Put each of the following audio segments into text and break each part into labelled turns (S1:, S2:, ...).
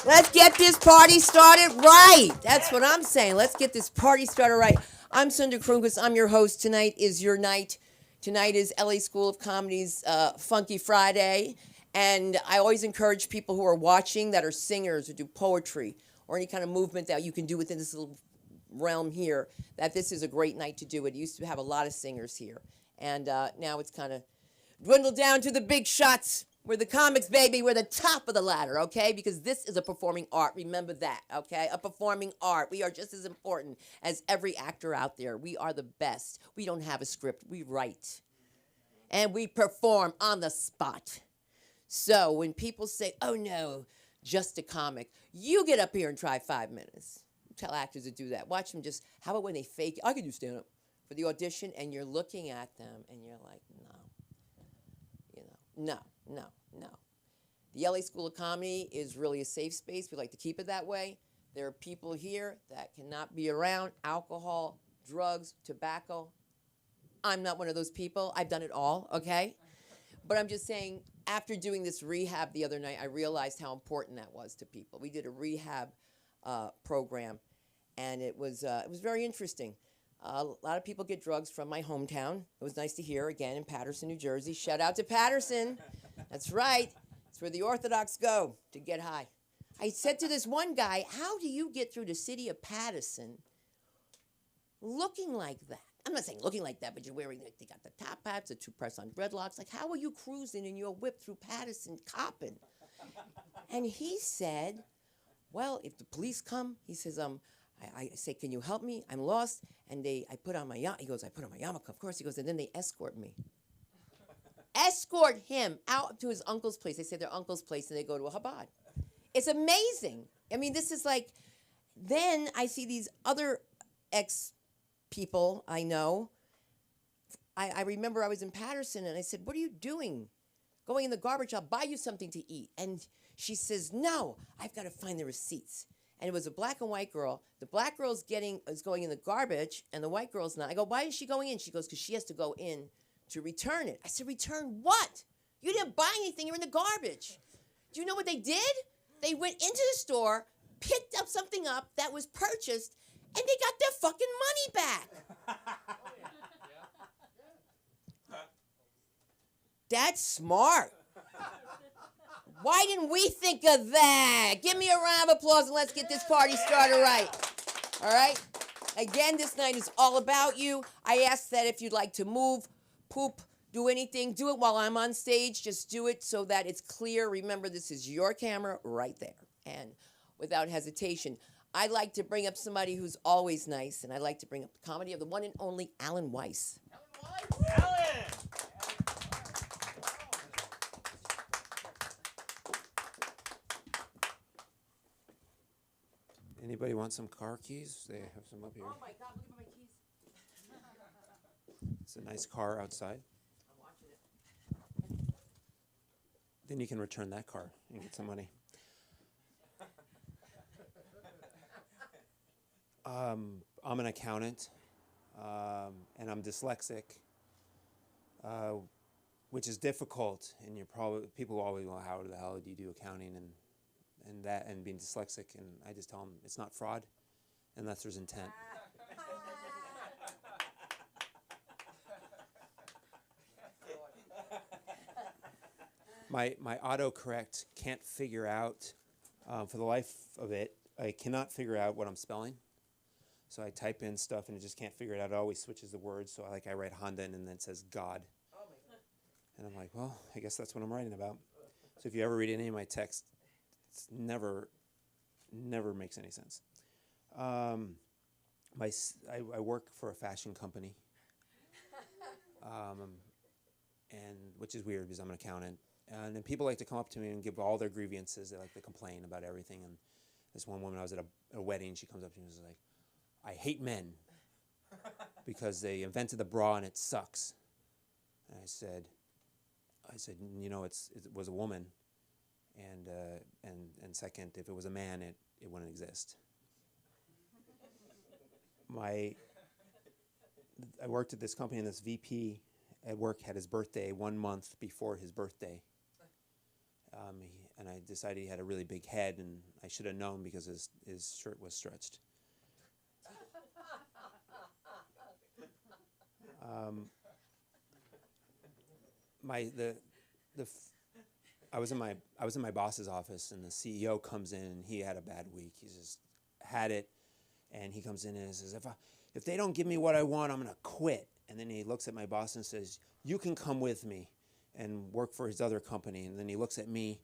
S1: Let's get this party started right. That's what I'm saying. Let's get this party started right. I'm Sundar Krungus. I'm your host. Tonight is your night. Tonight is LA School of Comedy's Funky Friday. And I always encourage people who are watching that are singers or do poetry or any kind of movement that you can do within this little realm here, that this is a great night to do it. It used to have a lot of singers here. And now it's kind of dwindled down to the big shots. We're the comics, baby. We're the top of the ladder, okay? Because this is a performing art. Remember that, okay? A performing art. We are just as important as every actor out there. We are the best. We don't have a script. We write. And we perform on the spot. So when people say, oh no, just a comic, you get up here and try 5 minutes. Tell actors to do that. Watch them just, how about when they fake it? I can do stand-up for the audition, and you're looking at them, and you're like, no. No. The LA School of Comedy is really a safe space. We like to keep it that way. There are people here that cannot be around alcohol, drugs, tobacco. I'm not one of those people. I've done it all, okay? But I'm just saying, after doing this rehab the other night, I realized how important that was to people. We did a rehab program, and it was very interesting. A lot of people get drugs from my hometown. It was nice to hear again in Paterson, New Jersey. Shout out to Paterson. That's right. It's where the Orthodox go to get high. I said to this one guy, how do you get through the city of Paterson looking like that? I'm not saying looking like that, but you're wearing, they got the top hats, the two press-on dreadlocks. Like, how are you cruising in your whip through Paterson copping? And he said, well, if the police come, he says, I say, can you help me? I'm lost. And I put on my yarmulke. He goes, I put on my yarmulke, of course. He goes, and then they escort me. Escort him out to his uncle's place. They say their uncle's place, and they go to a Chabad. It's amazing. I mean, this is like, then I see these other ex-people I know. I remember I was in Paterson, and I said, what are you doing? Going in the garbage, I'll buy you something to eat. And she says, no, I've got to find the receipts. And it was a black and white girl. The black girl is going in the garbage, and the white girl's not. I go, why is she going in? She goes, because she has to go in to return it. I said, return what? You didn't buy anything. You're in the garbage. Do you know what they did? They went into the store, picked up something up that was purchased, and they got their fucking money back. That's smart. Why didn't we think of that? Give me a round of applause and let's get this party started right. All right? Again, this night is all about you. I ask that if you'd like to move, poop, do anything, do it while I'm on stage. Just do it so that it's clear. Remember, this is your camera right there. And without hesitation, I'd like to bring up somebody who's always nice, and I'd like to bring up the comedy of the one and only Alan Weiss.
S2: Alan!
S3: Anybody want some car keys? They have some up here.
S1: Oh my God, look at my keys.
S3: It's a nice car outside.
S1: I'm watching it.
S3: Then you can return that car and get some money. I'm an accountant, and I'm dyslexic, which is difficult. And you're probably people always go, how the hell do you do accounting and being dyslexic? And I just tell them it's not fraud, unless there's intent. My autocorrect can't figure out, for the life of it, I cannot figure out what I'm spelling. So I type in stuff and it just can't figure it out. It always switches the words. So I write Honda and then it says God. And I'm like, well, I guess that's what I'm writing about. So if you ever read any of my text, it's never makes any sense. I work for a fashion company, and which is weird because I'm an accountant. And then people like to come up to me and give all their grievances. They like to complain about everything. And this one woman, I was at a wedding, she comes up to me and is like, I hate men because they invented the bra and it sucks. And I said, you know, it was a woman, and second, if it was a man, it wouldn't exist. I worked at this company, and this VP at work had his birthday 1 month before his birthday. And I decided he had a really big head, and I should have known because his shirt was stretched. I was in my boss's office, and the CEO comes in, and he had a bad week. He just had it, and he comes in and says, "If they don't give me what I want, I'm gonna quit." And then he looks at my boss and says, "You can come with me and work for his other company." And then he looks at me.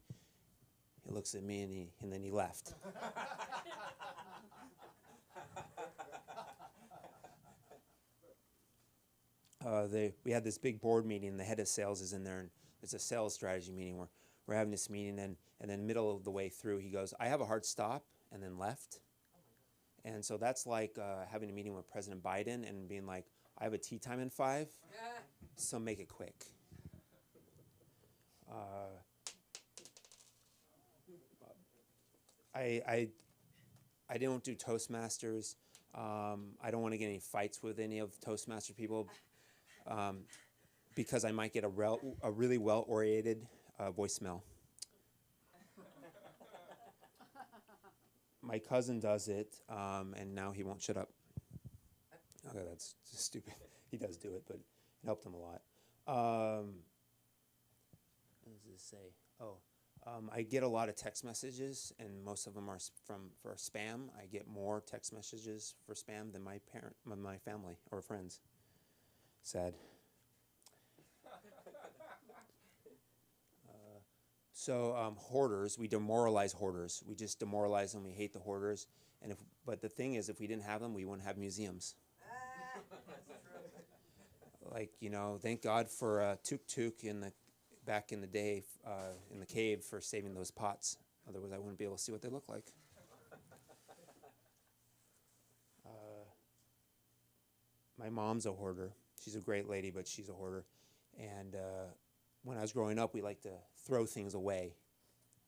S3: He looks at me, and then he left. We had this big board meeting, and the head of sales is in there, and it's a sales strategy meeting where we're having this meeting, and then middle of the way through, he goes, "I have a hard stop," and then left. And so that's like having a meeting with President Biden and being like, "I have a tea time in 5, so make it quick." I don't do Toastmasters. I don't want to get any fights with any of Toastmaster people because I might get a really well-oriented voicemail. My cousin does it, and now he won't shut up. Okay, that's just stupid. He does do it, but it helped him a lot. What does this say? Oh, I get a lot of text messages, and most of them are for spam. I get more text messages for spam than my family or friends. Sad. So hoarders, we demoralize hoarders. We just demoralize them. We hate the hoarders. But the thing is, if we didn't have them, we wouldn't have museums. Like, thank God for Tuk back in the day in the cave for saving those pots. Otherwise, I wouldn't be able to see what they look like. My mom's a hoarder. She's a great lady, but she's a hoarder. And when I was growing up, we liked to throw things away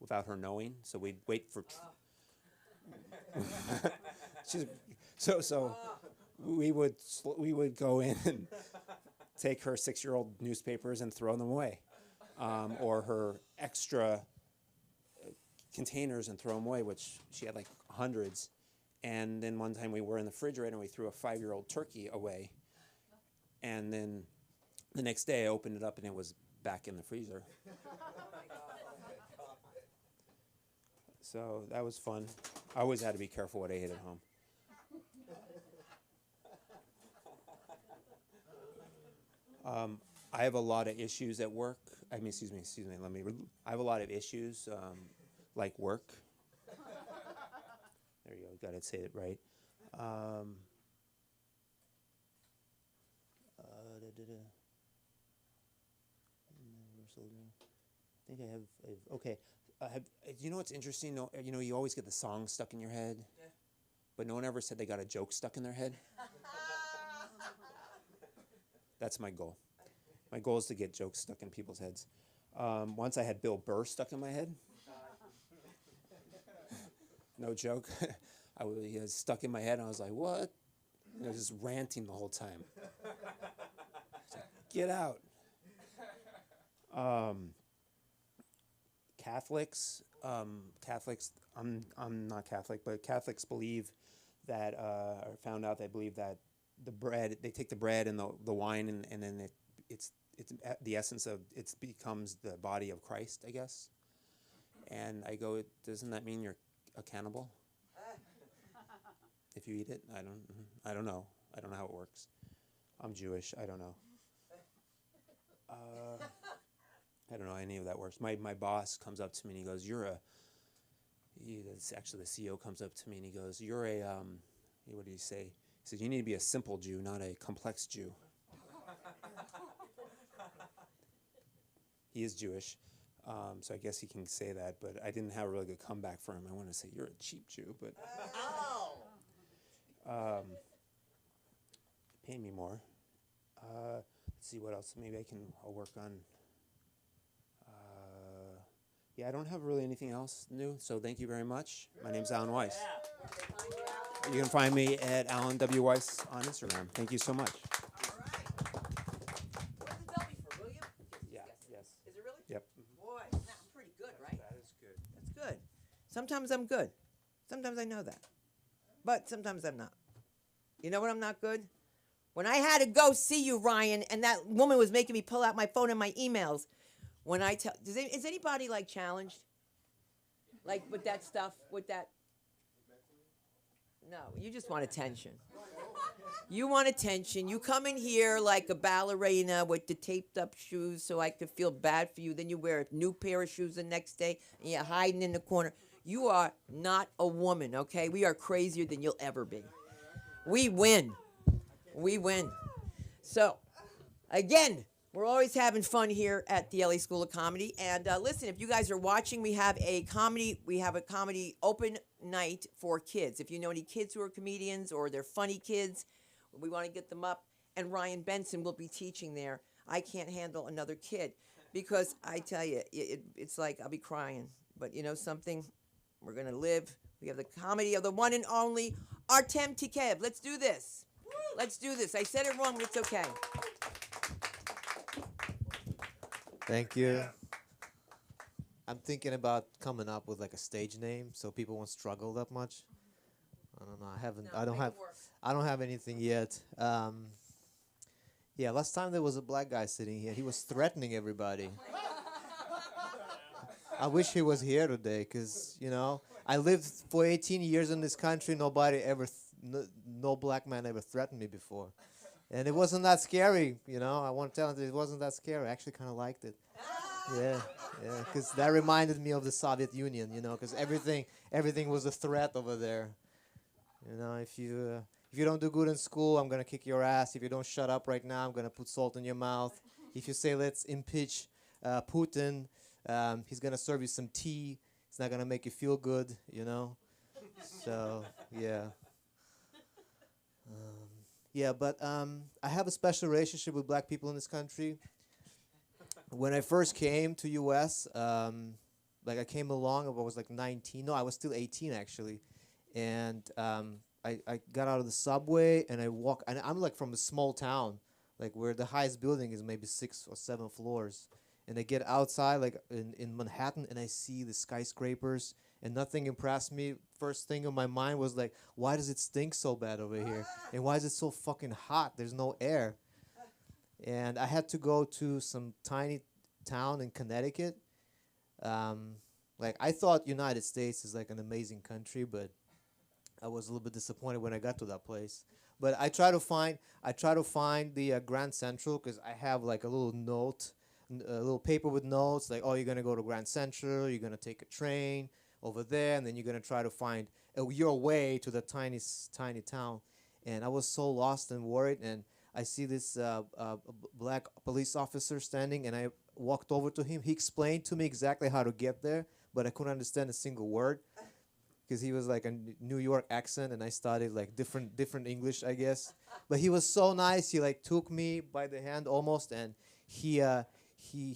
S3: without her knowing. So we'd wait for. So we would go in and take her 6-year-old newspapers and throw them away, or her extra containers and throw them away, which she had like hundreds. And then one time we were in the refrigerator and we threw a 5-year-old turkey away. And then the next day I opened it up and it was back in the freezer. So that was fun. I always had to be careful what I ate at home. I have a lot of issues at work. Excuse me. I have a lot of issues like work. There you go. Got to say it right. I think I have. Okay. You know what's interesting? You always get the song stuck in your head, but no one ever said they got a joke stuck in their head. That's my goal. My goal is to get jokes stuck in people's heads. Once I had Bill Burr stuck in my head. No joke. He was stuck in my head, and I was like, "What?" And I was just ranting the whole time. Like, get out. Catholics, I'm not Catholic, but Catholics believe that, or found out they believe that the bread, they take the bread and the wine, and then it's the essence of it becomes the body of Christ, I guess. And I go, doesn't that mean you're a cannibal? If you eat it? I don't know. I don't know how it works. I'm Jewish. I don't know. I don't know any of that works. My boss comes up to me and he goes, it's actually the CEO comes up to me and he goes, "You're a, what did he say? He said, you need to be a simple Jew, not a complex Jew." He is Jewish, so I guess he can say that, but I didn't have a really good comeback for him. I want to say, "You're a cheap Jew," but pay me more. Let's see what else. Maybe I'll work on. Yeah, I don't have really anything else new, so thank you very much. My name's Alan Weiss. You can find me at Alan W. Weiss on Instagram. Thank you so much.
S1: All right. What's the W for, William?
S3: Yeah, yes.
S1: Is it really?
S3: Yep.
S1: Boy, that's pretty good, right? Sometimes I'm good. Sometimes I know that. But sometimes I'm not. You know when I'm not good? When I had to go see you, Ryan, and that woman was making me pull out my phone and my emails. When I tell, is anybody like challenged? Like with that stuff, with that? No, you just want attention. You want attention. You come in here like a ballerina with the taped up shoes so I could feel bad for you. Then you wear a new pair of shoes the next day and you're hiding in the corner. You are not a woman, okay? We are crazier than you'll ever be. We win. We win. So, again, we're always having fun here at the LA School of Comedy. And listen, if you guys are watching, we have a comedy open night for kids. If you know any kids who are comedians or they're funny kids, we want to get them up. And Ryan Benson will be teaching there. I can't handle another kid because I tell you, it's like I'll be crying. But you know something? We're going to live. We have the comedy of the one and only Artem Tikev. Let's do this. Let's do this. I said it wrong, but it's okay.
S2: Thank you. I'm thinking about coming up with like a stage name so people won't struggle that much. I don't know. I don't have anything yet. Yeah, last time there was a black guy sitting here. He was threatening everybody. I wish he was here today because, you know, I lived for 18 years in this country. Nobody ever, no black man ever threatened me before. And it wasn't that scary, you know. I want to tell you, it wasn't that scary. I actually kind of liked it. Yeah, because that reminded me of the Soviet Union, you know, because everything was a threat over there. You know, if you don't do good in school, I'm going to kick your ass. If you don't shut up right now, I'm going to put salt in your mouth. If you say, let's impeach Putin, he's going to serve you some tea. It's not going to make you feel good, you know. So, yeah. Yeah, but I have a special relationship with black people in this country. When I first came to U.S., like I came along, I was like 19. No, I was still 18 actually. And I got out of the subway and I walk, and I'm like from a small town, like where the highest building is maybe 6 or 7 floors. And I get outside like in Manhattan and I see the skyscrapers and nothing impressed me. First thing in my mind was like, why does it stink so bad over here? And why is it so fucking hot? There's no air. And I had to go to some tiny town in Connecticut. Like I thought United States is like an amazing country, but I was a little bit disappointed when I got to that place. But I try to find the Grand Central because I have like a little note, a little paper with notes like, oh, you're gonna go to Grand Central, you're gonna take a train over there, and then you're gonna try to find your way to the tiny town. And I was so lost and worried, and I see this black police officer standing, and I walked over to him. He explained to me exactly how to get there, but I couldn't understand a single word because he was like a New York accent, and I studied like different English, I guess. But he was so nice. He like took me by the hand almost, and he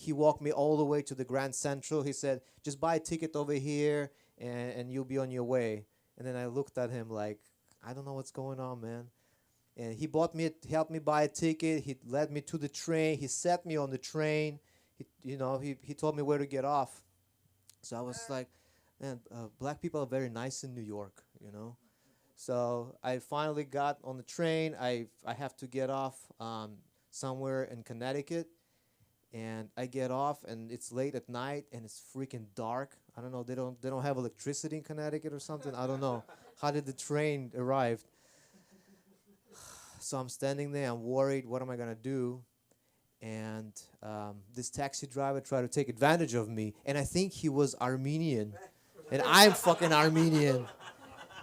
S2: walked me all the way to the Grand Central. He said, just buy a ticket over here, and you'll be on your way. And then I looked at him like, I don't know what's going on, man. And he helped me buy a ticket. He led me to the train. He set me on the train. He told me where to get off. So I was like, man, black people are very nice in New York, you know. So I finally got on the train. I have to get off somewhere in Connecticut. And I get off, and it's late at night, and it's freaking dark. I don't know. They don't have electricity in Connecticut or something. I don't know. How did the train arrive? So I'm standing there. I'm worried. What am I gonna do? And this taxi driver tried to take advantage of me, and I think he was Armenian, and I'm fucking Armenian.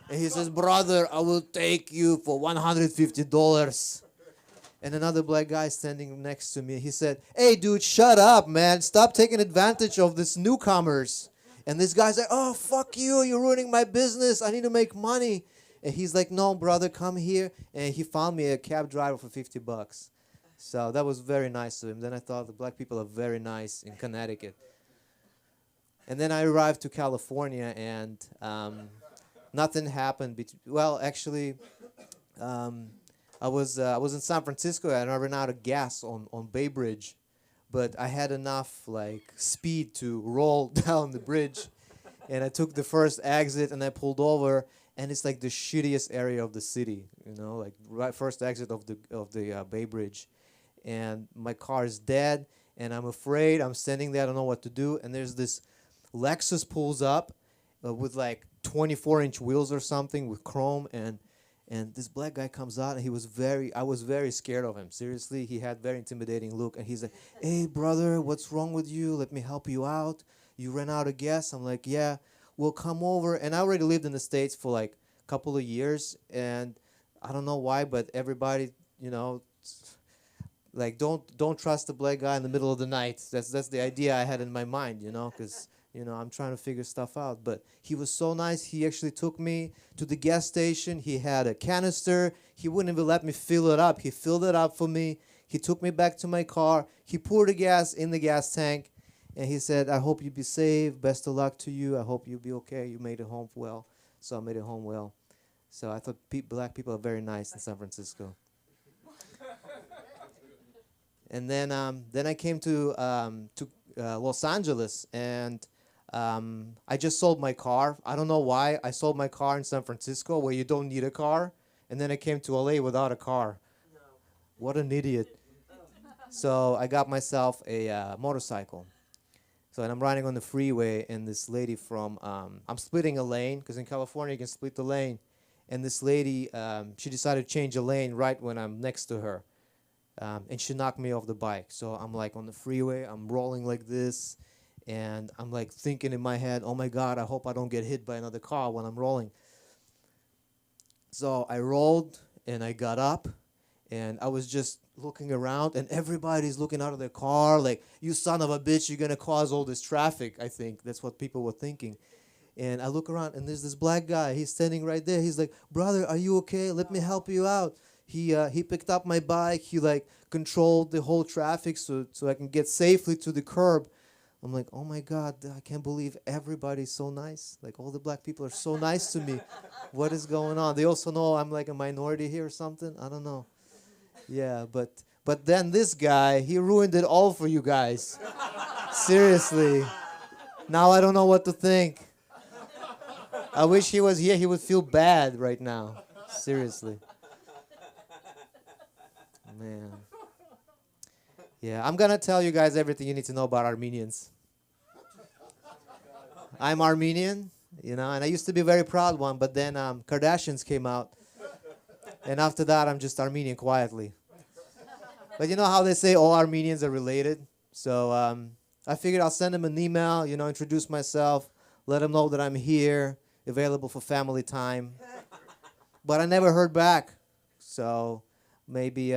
S2: And he says, "Brother, I will take you for $150." And another black guy standing next to me, he said, "Hey, dude, shut up, man. Stop taking advantage of these newcomers." And this guy's like, "Oh, fuck you. You're ruining my business. I need to make money." And he's like, "No, brother, come here." And he found me a cab driver for $50. So that was very nice of him. Then I thought the black people are very nice in Connecticut. And then I arrived to California, and nothing happened. Well, actually, I was in San Francisco, and I ran out of gas on Bay Bridge, but I had enough like speed to roll down the bridge, And I took the first exit and I pulled over, and it's like the shittiest area of the city, you know, like right first exit of the Bay Bridge, and my car is dead, and I'm afraid. I'm standing there, I don't know what to do, and there's this Lexus pulls up with like 24-inch wheels or something with chrome, and this black guy comes out, and I was very scared of him. Seriously, he had very intimidating look, and he's like, "Hey, brother, what's wrong with you? Let me help you out. You ran out of gas." I'm like, "Yeah, well, come over." And I already lived in the States for like a couple of years, and I don't know why, but everybody, you know, like don't trust the black guy in the middle of the night. That's the idea I had in my mind, you know, because you know I'm trying to figure stuff out. But he was so nice. He actually took me to the gas station. He had a canister. He wouldn't even let me fill it up. He filled it up for me. He took me back to my car. He poured the gas in the gas tank, and he said, "I hope you be safe. Best of luck to you. I hope you'll be okay. You made it home well." So I made it home well. So I thought black people are very nice in San Francisco. And then I came to Los Angeles, and I just sold my car. I don't know why I sold my car in San Francisco, where you don't need a car, and then I came to LA without a car.
S1: No.
S2: What an idiot! So I got myself a motorcycle. So and I'm riding on the freeway, and this lady from I'm splitting a lane, because in California you can split the lane, and this lady she decided to change a lane right when I'm next to her. And she knocked me off the bike. So I'm like on the freeway, I'm rolling like this, and I'm like thinking in my head, "Oh my God, I hope I don't get hit by another car when I'm rolling." So I rolled and I got up, and I was just looking around, and everybody's looking out of their car like, "You son of a bitch, you're gonna cause all this traffic." I think that's what people were thinking. And I look around, and there's this black guy. He's standing right there. He's like, "Brother, are you okay? Let me help you out." He picked up my bike. He like controlled the whole traffic so I can get safely to the curb. I'm like, "Oh my God, I can't believe everybody's so nice. Like all the black people are so nice to me. What is going on?" They also know I'm like a minority here or something. I don't know. Yeah, but then this guy, he ruined it all for you guys. Seriously. Now I don't know what to think. I wish he was here. He would feel bad right now. Seriously. Man. Yeah, I'm gonna tell you guys everything you need to know about Armenians. I'm Armenian, you know, and I used to be a very proud one, but then Kardashians came out, and after that, I'm just Armenian quietly. But you know how they say all Armenians are related? So I figured I'll send them an email, you know, introduce myself, let them know that I'm here, available for family time. But I never heard back, so maybe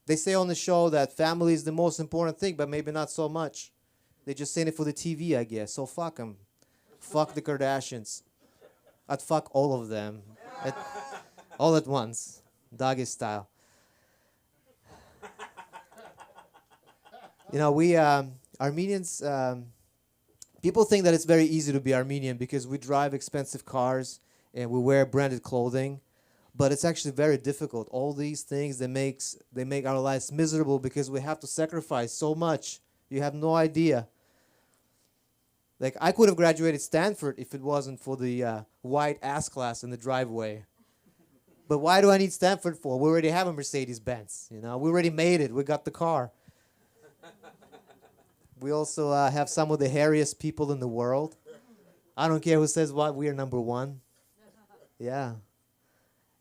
S2: they say on the show that family is the most important thing, but maybe not so much. They're just saying it for the TV, I guess. So fuck them. Fuck the Kardashians. I'd fuck all of them. All at once. Doggy style. You know, we Armenians, people think that it's very easy to be Armenian because we drive expensive cars and we wear branded clothing. But it's actually very difficult. All these things they make our lives miserable because we have to sacrifice so much. You have no idea. Like I could have graduated Stanford if it wasn't for the white ass class in the driveway. But why do I need Stanford for? We already have a Mercedes-Benz. You know, we already made it. We got the car. We also have some of the hairiest people in the world. I don't care who says what. We are number one. Yeah.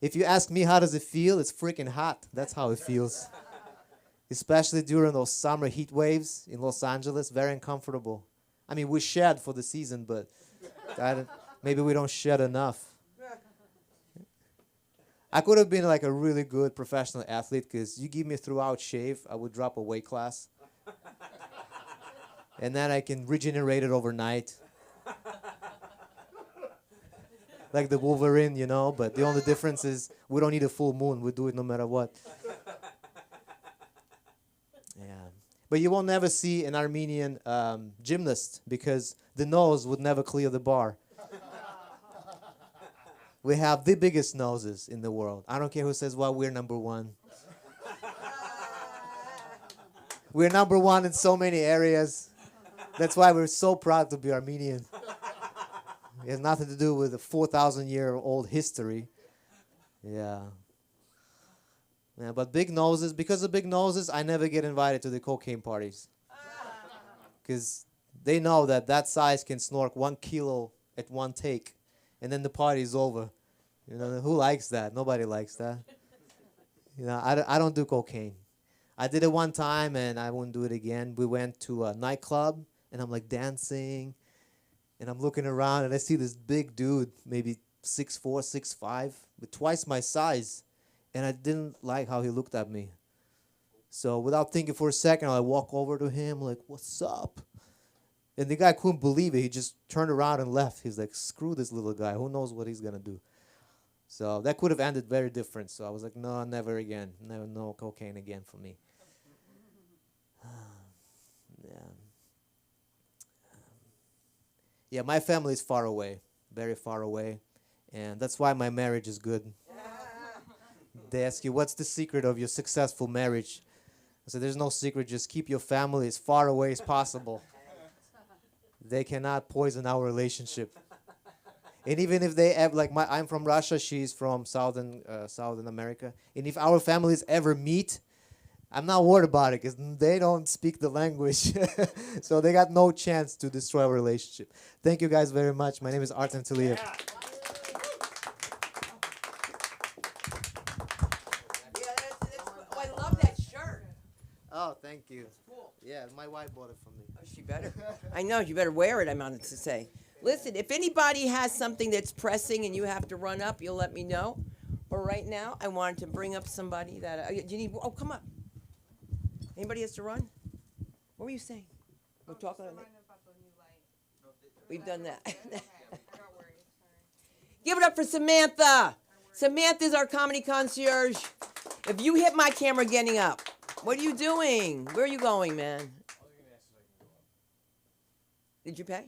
S2: If you ask me how does it feel, it's freaking hot. That's how it feels. Especially during those summer heat waves in Los Angeles, very uncomfortable. I mean, we shed for the season, but maybe we don't shed enough. I could have been like a really good professional athlete because you give me a throughout shave, I would drop a weight class. And then I can regenerate it overnight. Like the Wolverine, you know, but the only difference is we don't need a full moon. We do it no matter what. Yeah. But you will never see an Armenian gymnast because the nose would never clear the bar. We have the biggest noses in the world. I don't care who says, well, we're number one. We're number one in so many areas. That's why we're so proud to be Armenian. It has nothing to do with the 4,000-year-old history. Yeah. Yeah, but big noses, because of big noses, I never get invited to the cocaine parties. Because they know that that size can snort 1 kilo at one take, and then the party's over. You know, who likes that? Nobody likes that. You know, I don't do cocaine. I did it one time, and I wouldn't do it again. We went to a nightclub, and I'm like dancing, and I'm looking around, and I see this big dude, maybe 6'4", 6'5", with twice my size, and I didn't like how he looked at me. So without thinking for a second, I walk over to him, like, "What's up?" And the guy couldn't believe it. He just turned around and left. He's like, "Screw this little guy. Who knows what he's gonna do?" So that could have ended very different. So I was like, "No, never again. Never, no cocaine again for me." Yeah. Yeah, my family is far away, very far away, and that's why my marriage is good. They ask you, "What's the secret of your successful marriage?" I said, "There's no secret. Just keep your family as far away as possible. They cannot poison our relationship." And even if they have, like, I'm from Russia, she's from Southern America, and if our families ever meet, I'm not worried about it because they don't speak the language. So they got no chance to destroy our relationship. Thank you guys very much. My name is Artem Tiliyev.
S1: Yeah, oh, I love that shirt.
S2: Oh, thank you.
S1: Cool.
S2: Yeah, my wife bought it for me.
S1: Oh, she better. I know, you better wear it, I wanted to say. Listen, if anybody has something that's pressing and you have to run up, you'll let me know. But right now, I wanted to bring up somebody that, do you need, oh, come up. Anybody has to run? What were you saying? We're talking about We've done that. Give it up for Samantha. Samantha's our comedy concierge. If you hit my camera getting up, what are you doing? Where are you going, man? Did you pay?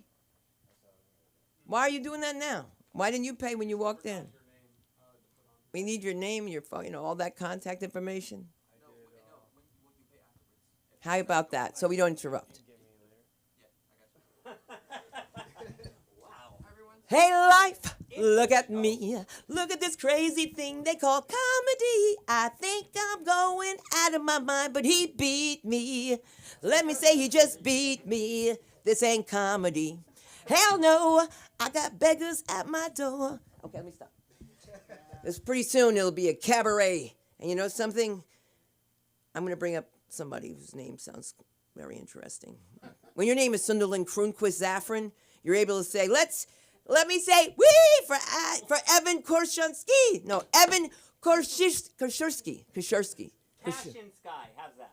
S1: Why are you doing that now? Why didn't you pay when you walked in? We need your name and your phone, you know, all that contact information. How about that? So we don't interrupt. Hey, life, look at me. Look at this crazy thing they call comedy. I think I'm going out of my mind, but he beat me. Let me say he just beat me. This ain't comedy. Hell no, I got beggars at my door. Okay, let me stop. This pretty soon it'll be a cabaret. And you know something? I'm going to bring up somebody whose name sounds very interesting. When your name is Sunderland Kronquist Zafran, you're able to say, let me say, wee, for Evan Korshansky. No, Evan Korshursky.
S4: Cash in Sky, how's that?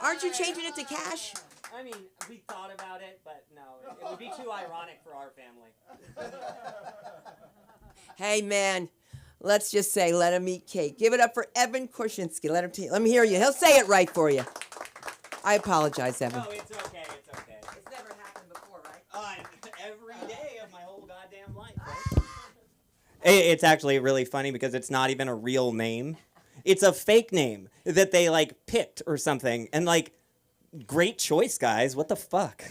S1: Aren't you changing it to cash?
S4: I mean, we thought about it, but no, it would be too ironic for our family.
S1: Hey, man, let's just say, let him eat cake. Give it up for Evan Korshinsky. Let me hear you. He'll say it right for you. I apologize, Evan.
S4: No, it's okay, it's okay.
S1: It's never happened before, right?
S4: Every day of my whole goddamn life, right? It's actually really funny because it's not even a real name. It's a fake name that they, like, picked or something. And, like, great choice, guys. What the fuck?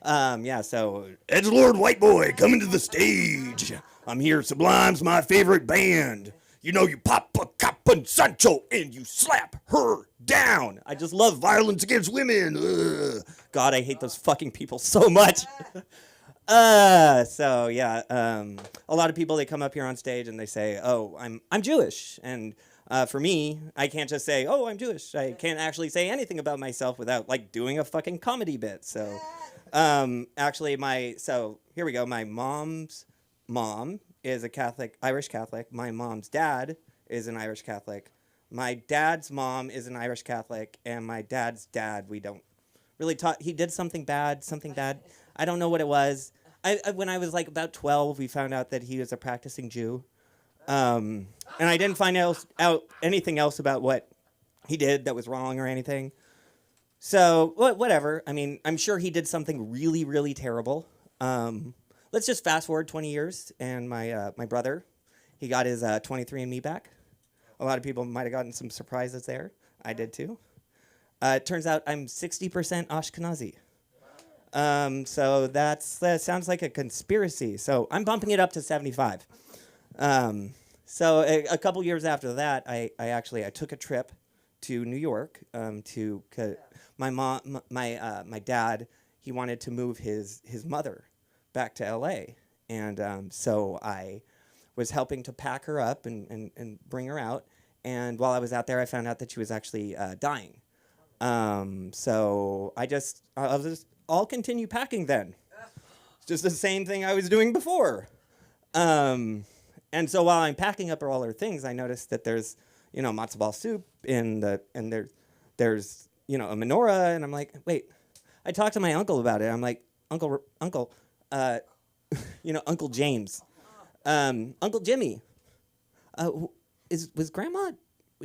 S4: Yeah, so...
S5: Edgelord White Boy coming to the stage. I'm here. Sublime's my favorite band. You know, you pop a cop and Sancho and you slap her down.
S4: I just love
S5: Violence against women. Ugh.
S4: God, I hate those fucking people so much. So yeah, a lot of people, they come up here on stage and they say, "Oh, I'm Jewish," and for me, I can't just say, "Oh, I'm Jewish." I can't actually say anything about myself without, like, doing a fucking comedy bit. So, actually, so here we go. My mom's mom is a Catholic, Irish Catholic. My mom's dad is an Irish Catholic. My dad's mom is an Irish Catholic, and my dad's dad, we don't really talk. He did something bad. I don't know what it was. When I was like about 12, we found out that he was a practicing Jew. And I didn't find out anything else about what he did that was wrong or anything. So, whatever. I mean, I'm sure he did something really, really terrible. Let's just fast forward 20 years, and my brother, he got his 23andMe back. A lot of people might have gotten some surprises there. I did too. It turns out I'm 60% Ashkenazi. So that sounds like a conspiracy. So I'm bumping it up to 75. So a couple years after that, I took a trip to New York my dad, he wanted to move his mother back to LA. And so I was helping to pack her up and bring her out. And while I was out there, I found out that she was actually dying. So I'll continue packing then. It's just the same thing I was doing before. And so while I'm packing up all her things, I noticed that there's, matzo ball soup and there's, a menorah. And I'm like, wait, I talked to my uncle about it. I'm like, Uncle, Uncle James, Uncle Jimmy, was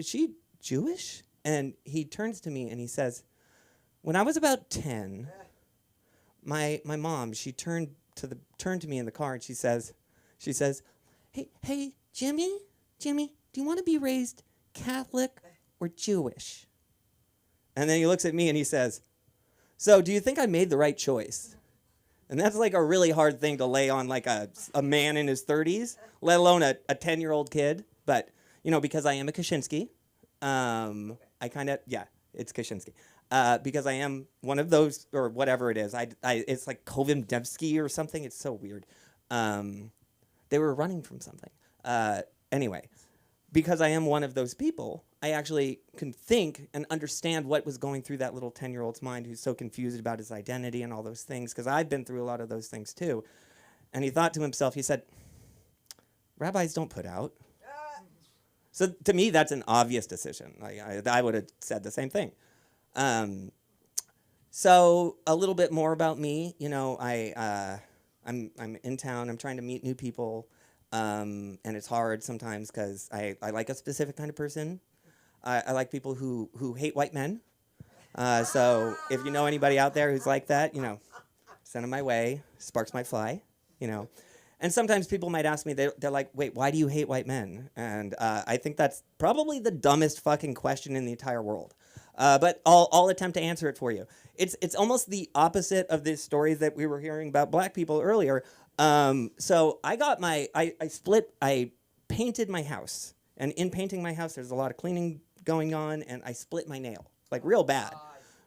S4: she Jewish? And he turns to me and he says, when I was about 10, my mom, she turned to me in the car and she says, hey, Jimmy, do you want to be raised Catholic or Jewish? And then he looks at me and he says, so do you think I made the right choice? And that's like a really hard thing to lay on like a man in his 30s, let alone a 10-year-old kid. But, because I am a Kaczynski, it's Kaczynski. Because I am one of those, or whatever it is. It's like Kovendevsky or something. It's so weird. They were running from something. Anyway, because I am one of those people, I actually can think and understand what was going through that little 10-year-old's mind who's so confused about his identity and all those things, because I've been through a lot of those things too. And he thought to himself, he said, rabbis don't put out. So to me, that's an obvious decision. I would have said the same thing. So a little bit more about me. I'm in town. I'm trying to meet new people, and it's hard sometimes because I like a specific kind of person. I like people who hate white men. So if you know anybody out there who's like that, send them my way. Sparks might fly. And sometimes people might ask me, they're like, wait, why do you hate white men? And I think that's probably the dumbest fucking question in the entire world. But I'll attempt to answer it for you. It's almost the opposite of this story that we were hearing about black people earlier. So I painted my house. And in painting my house, there's a lot of cleaning going on, and I split my nail, like real bad,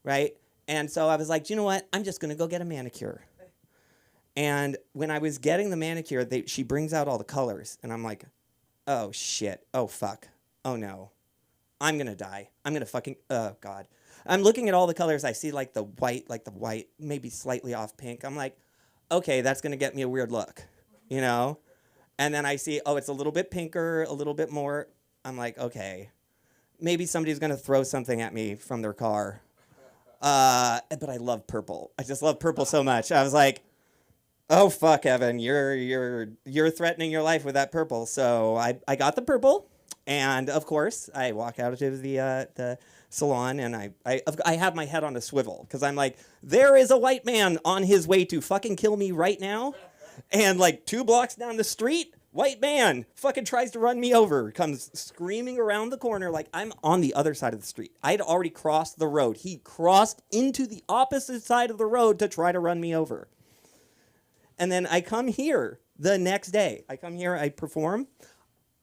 S4: right? And so I was like, you know what? I'm just going to go get a manicure. And when I was getting the manicure, she brings out all the colors, and I'm like, oh, shit. Oh, fuck. Oh, no. I'm going to die. I'm going to fucking, oh, God. I'm looking at all the colors. I see like the white, maybe slightly off pink. I'm like, okay, that's going to get me a weird look, And then I see, oh, it's a little bit pinker, a little bit more. I'm like, okay, maybe somebody's going to throw something at me from their car. But I love purple. I just love purple so much. I was like, oh, fuck, Evan, you're threatening your life with that purple. So I got the purple. And of course, I walk out of the salon, and I have my head on a swivel because I'm like, there is a white man on his way to fucking kill me right now, and like 2 blocks down the street, white man fucking tries to run me over, comes screaming around the corner like I'm on the other side of the street. I'd already crossed the road. He crossed into the opposite side of the road to try to run me over. And then I come here the next day. I come here, I perform,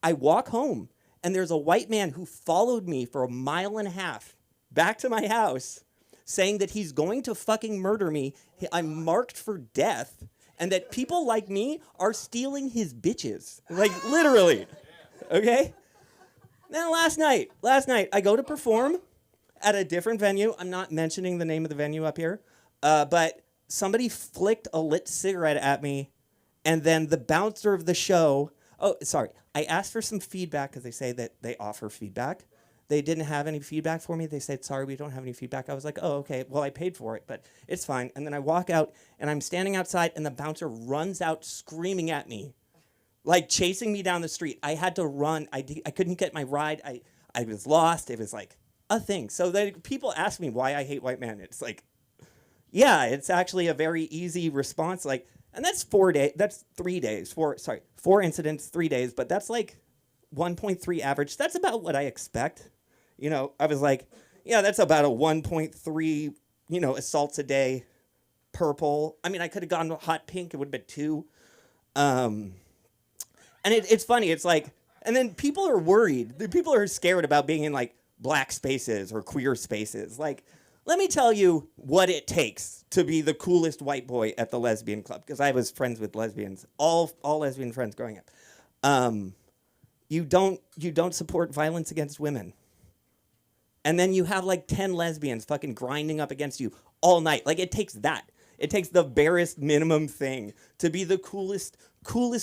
S4: I walk home. And there's a white man who followed me for 1.5 miles back to my house saying that he's going to fucking murder me. I'm marked for death. And that people like me are stealing his bitches. Like, literally. Okay? Then last night, I go to perform at a different venue. I'm not mentioning the name of the venue up here. But somebody flicked a lit cigarette at me. And then the bouncer of the show... Oh, sorry. I asked for some feedback because they say that they offer feedback. They didn't have any feedback for me. They said, sorry, we don't have any feedback. I was like, oh, okay. Well, I paid for it, but it's fine. And then I walk out, and I'm standing outside, and the bouncer runs out screaming at me, like chasing me down the street. I had to run. I couldn't get my ride. I was lost. It was like a thing. So people ask me why I hate white men. It's like, yeah, it's actually a very easy response. Like, and that's 4 days. That's 3 days. 4 incidents, 3 days. But that's like 1.3 average. That's about what I expect. I was like, yeah, that's about a 1.3, assaults a day purple. I mean, I could have gone hot pink. It would have been 2. And it's funny. It's like, and then people are worried. The people are scared about being in like black spaces or queer spaces. Like, let me tell you what it takes to be the coolest white boy at the lesbian club, because I was friends with lesbians, all lesbian friends growing up. You don't support violence against women. And then you have like 10 lesbians fucking grinding up against you all night. Like, it takes that. It takes the barest minimum thing to be the coolest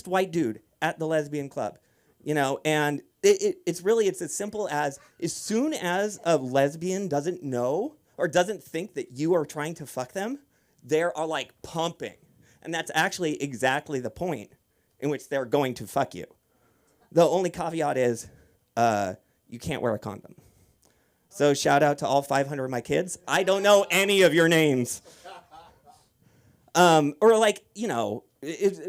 S4: white dude at the lesbian club, you know? And it's as simple as soon as a lesbian doesn't know or doesn't think that you are trying to fuck them, they are like pumping. And that's actually exactly the point in which they're going to fuck you. The only caveat is you can't wear a condom. So shout out to all 500 of my kids. I don't know any of your names. Or like, you know,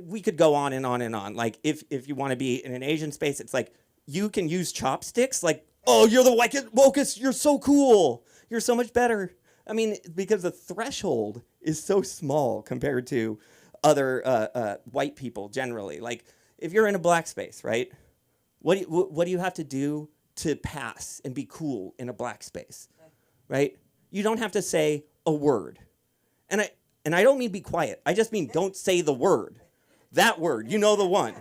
S4: we could go on and on and on. Like if you want to be in an Asian space, it's like you can use chopsticks. Like, oh, you're the wokest. You're so cool. You're so much better. I mean, because the threshold is so small compared to other white people generally. Like if you're in a black space, right? What do you have to do to pass and be cool in a black space, right? You don't have to say a word. And I don't mean be quiet. I just mean don't say the word. That word, you know the one,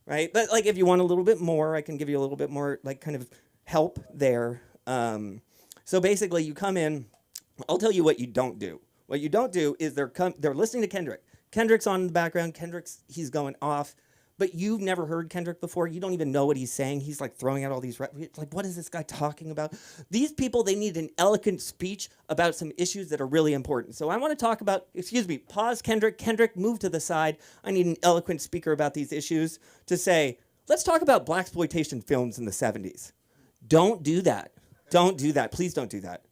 S4: right? But like if you want a little bit more, I can give you a little bit more like kind of help there. So basically you come in, I'll tell you what you don't do. What you don't do is they're listening to Kendrick. Kendrick's on in the background. He's going off. But you've never heard Kendrick before. You don't even know what he's saying. He's like throwing out all these, like, what is this guy talking about? These people, they need an eloquent speech about some issues that are really important. So I want to talk about, pause Kendrick. Kendrick, move to the side. I need an eloquent speaker about these issues to say, let's talk about blaxploitation films in the 70s. Don't do that. Don't do that. Please don't do that,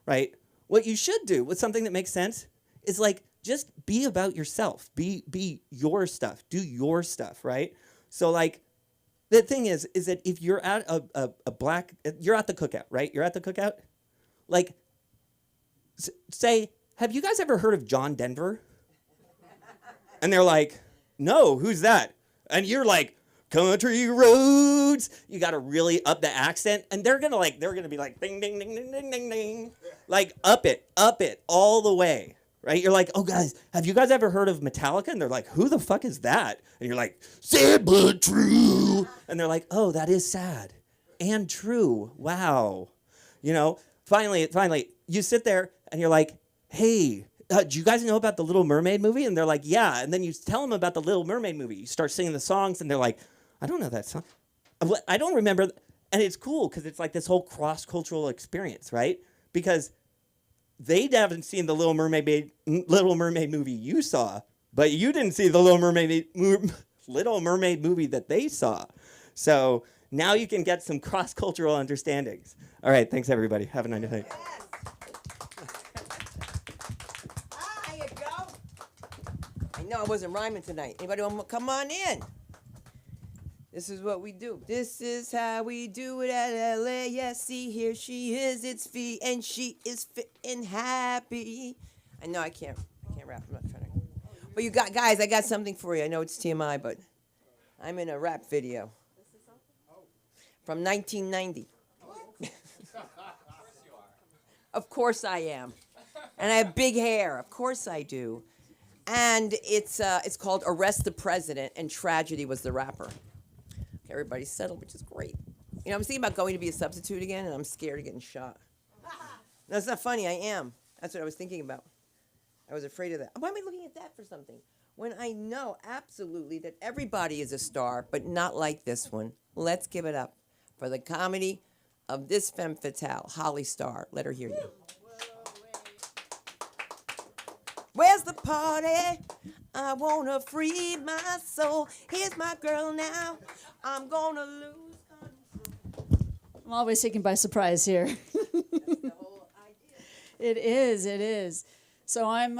S4: right? What you should do with something that makes sense is like, just be about yourself. Be your stuff. Do your stuff, right? So like, the thing is that if you're at you're at the cookout, right? You're at the cookout. Like, say, have you guys ever heard of John Denver? And they're like, no, who's that? And you're like, country roads. You got to really up the accent, and they're gonna be like, ding, ding, ding, ding, ding, ding, ding, like up it all the way. Right? You're like, oh, guys, have you guys ever heard of Metallica? And they're like, who the fuck is that? And you're like, sad but true. And they're like, oh, that is sad and true. Wow. You know, finally, you sit there and you're like, hey, do you guys know about the Little Mermaid movie? And they're like, yeah. And then you tell them about the Little Mermaid movie. You start singing the songs and they're like, I don't know that song. I don't remember. And it's cool because it's like this whole cross-cultural experience, right? Because they haven't seen the Little Mermaid movie you saw, but you didn't see the Little Mermaid movie that they saw. So now you can get some cross-cultural understandings. All right, thanks everybody. Have a nice night.
S1: There you go. I know I wasn't rhyming tonight. Anybody want to come on in? This is what we do. This is how we do it at LASC. Here she is, it's Fee, and she is fit and happy. I know I can't rap. I'm not trying to. But you guys, I got something for you. I know it's TMI, but I'm in a rap video from 1990. Of course I am, and I have big hair. Of course I do. And it's called Arrest the President, and Tragedy was the rapper. Everybody's settled, which is great. You know, I'm thinking about going to be a substitute again, and I'm scared of getting shot. No, it's not funny. I am. That's what I was thinking about. I was afraid of that. Why am I looking at that for something? When I know absolutely that everybody is a star, but not like this one. Let's give it up for the comedy of this femme fatale, Holly Starr. Let her hear you. Where's the party? I wanna free my soul. Here's my girl now. I'm gonna lose control.
S6: I'm always taken by surprise here.
S1: That's the whole idea.
S6: It is. So I'm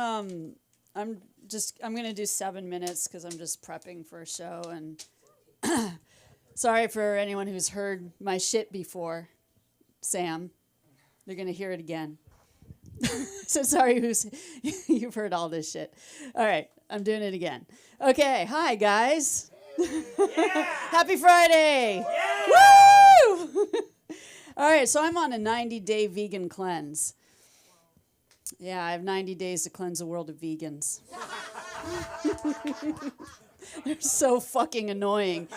S6: gonna do 7 minutes because I'm just prepping for a show, and sorry for anyone who's heard my shit before, Sam. They're gonna hear it again. So sorry, you've heard all this shit. All right, I'm doing it again. Okay, hi guys. Happy Friday. Woo! All right, so I'm on a 90-day vegan cleanse. Yeah, I have 90 days to cleanse the world of vegans. They're so fucking annoying.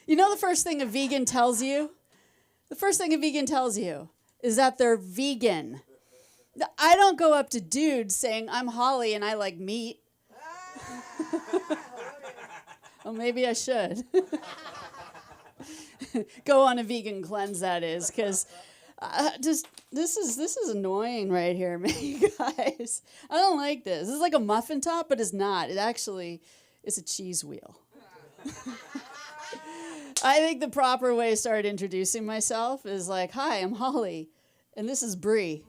S6: You know the first thing a vegan tells you? The first thing a vegan tells you is that they're vegan. I don't go up to dudes saying, I'm Holly and I like meat. Well, maybe I should. Go on a vegan cleanse, that is, because this is annoying right here, man, you guys. I don't like this. This is like a muffin top, but it's not. It actually is a cheese wheel. I think the proper way to start introducing myself is like, hi, I'm Holly, and this is Bree.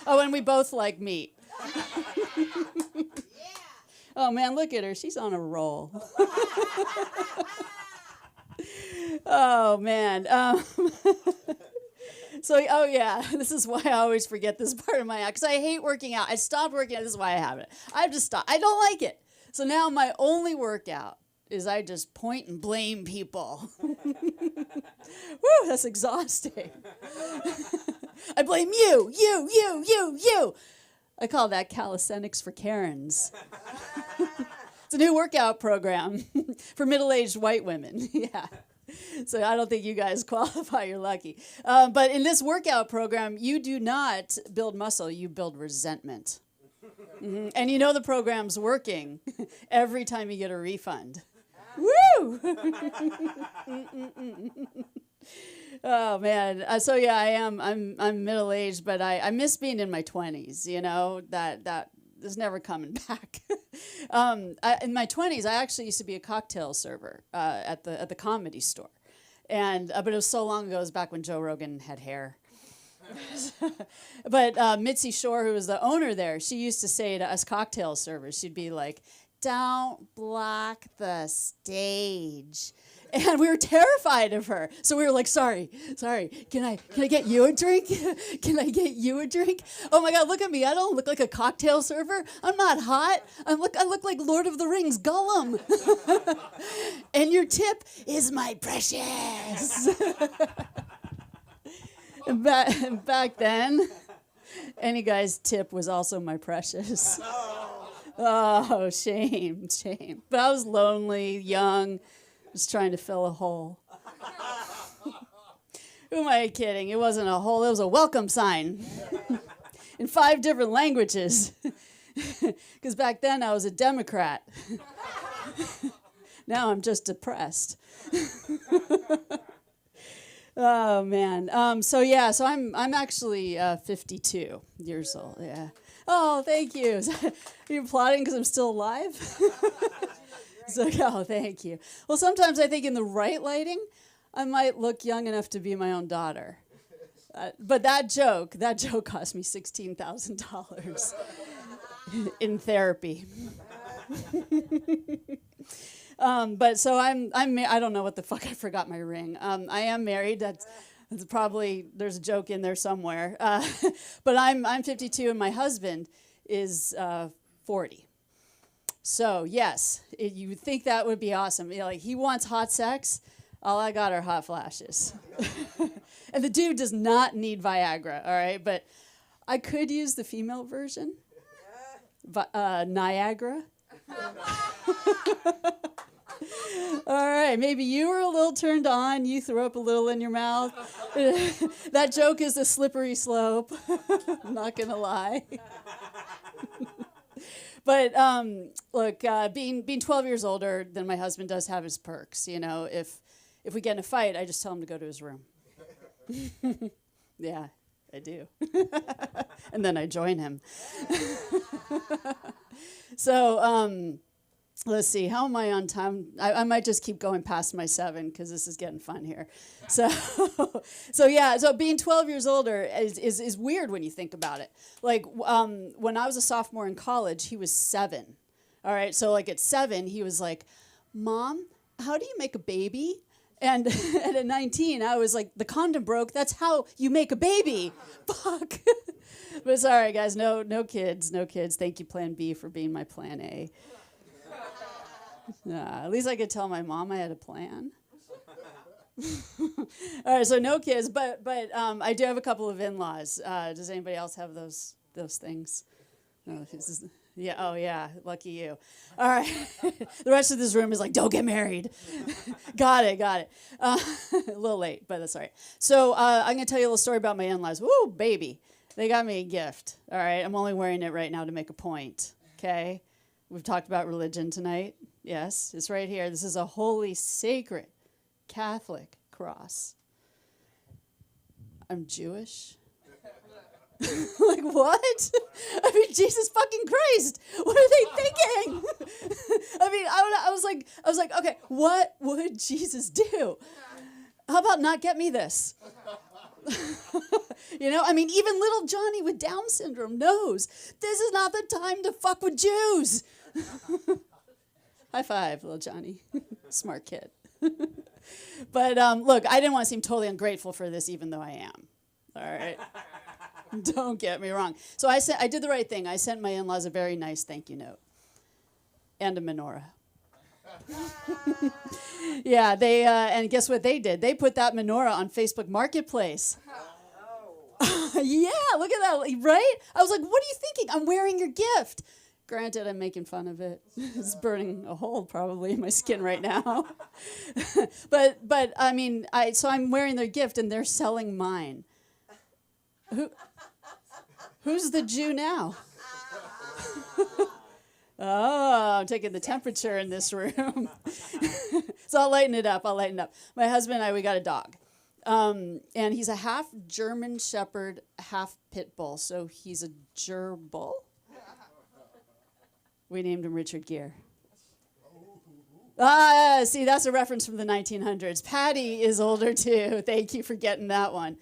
S6: Oh, and we both like meat. Oh, man, look at her. She's on a roll. Oh, man. So, oh, yeah, this is why I always forget this part of my act, because I hate working out. I stopped working out. This is why I have it. I've just stopped. I don't like it. So now my only workout is I just point and blame people. Woo, that's exhausting. I blame you. I call that calisthenics for Karens. It's a new workout program for middle-aged white women. Yeah. So I don't think you guys qualify. You're lucky. But in this workout program, you do not build muscle. You build resentment. Mm-hmm. And you know the program's working every time you get a refund. Woo! Oh man. So yeah, I'm middle aged, but I miss being in my 20s. You know that is never coming back. In my 20s, I actually used to be a cocktail server at the Comedy Store, and but it was so long ago. It was back when Joe Rogan had hair. But Mitzi Shore, who was the owner there, she used to say to us cocktail servers, she'd be like, "Don't block the stage." And we were terrified of her. So we were like, sorry, can I get you a drink? Can I get you a drink? Oh my God, look at me. I don't look like a cocktail server. I'm not hot. I look like Lord of the Rings, Gollum. And your tip is my precious. Back then, any guy's tip was also my precious. Oh, shame. But I was lonely, young, just trying to fill a hole. Who am I kidding? It wasn't a hole, it was a welcome sign. In 5 different languages. Because back then I was a Democrat. Now I'm just depressed. Oh man. So I'm actually 52 years old. Yeah. Oh, thank you. Are you applauding because I'm still alive? So, oh, thank you. Well, sometimes I think in the right lighting, I might look young enough to be my own daughter. But that joke cost me $16,000 in therapy. But so I don't know what the fuck, I forgot my ring. I am married. That's probably, there's a joke in there somewhere. But I'm 52 and my husband is 40. So yes, you would think that would be awesome. You know, like he wants hot sex. All I got are hot flashes. And the dude does not need Viagra, all right? But I could use the female version. Niagara. All right, maybe you were a little turned on. You threw up a little in your mouth. That joke is a slippery slope. I'm not going to lie. But look, being 12 years older than my husband does have his perks. You know, if we get in a fight, I just tell him to go to his room. Yeah, I do. And then I join him. So let's see, how am I on time? I might just keep going past my 7 because this is getting fun here. So so being 12 years older is weird when you think about it. Like when I was a sophomore in college, he was 7. All right, so like at 7, he was like, "Mom, how do you make a baby?" And, and at 19, I was like, the condom broke. That's how you make a baby. Fuck. But sorry, guys. No kids. No kids. Thank you, Plan B, for being my Plan A. At least I could tell my mom I had a plan. All right, so no kids, but I do have a couple of in-laws. Does anybody else have those things? No, yeah. Oh, yeah. Lucky you. All right. The rest of this room is like, don't get married. Got it. A little late, but that's all right. So I'm going to tell you a little story about my in-laws. Woo, baby. They got me a gift. All right. I'm only wearing it right now to make a point. Okay. We've talked about religion tonight. Yes, it's right here. This is a holy, sacred Catholic cross. I'm Jewish. Like, what? I mean, Jesus fucking Christ. What are they thinking? I mean, I was like, okay, what would Jesus do? How about not get me this? You know, I mean, even little Johnny with Down syndrome knows this is not the time to fuck with Jews. High five, little Johnny. Smart kid. But look, I didn't want to seem totally ungrateful for this, even though I am. All right. Don't get me wrong. So I did the right thing. I sent my in-laws a very nice thank you note and a menorah. Yeah, they and guess what they did? They put that menorah on Facebook Marketplace. Yeah, look at that, right? I was like, what are you thinking? I'm wearing your gift. Granted, I'm making fun of it. It's burning a hole probably in my skin right now. but I mean, so I'm wearing their gift and they're selling mine. Who's the Jew now? Oh, I'm taking the temperature in this room. So I'll lighten it up. My husband and I, we got a dog. And he's a half German Shepherd, half Pit Bull. So he's a gerbil. We named him Richard Gere. See, that's a reference from the 1900s. Patty is older too. Thank you for getting that one.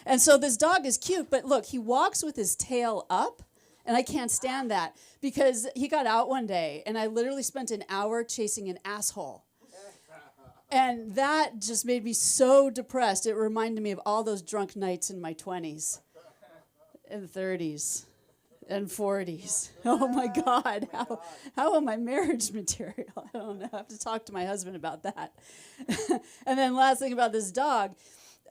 S6: And so this dog is cute, but look, he walks with his tail up, and I can't stand that because he got out one day, and I literally spent an hour chasing an asshole. And that just made me so depressed. It reminded me of all those drunk nights in my 20s and 30s. And 40s. Oh my God, how am I marriage material? I don't know. I have to talk to my husband about that. And then last thing about this dog,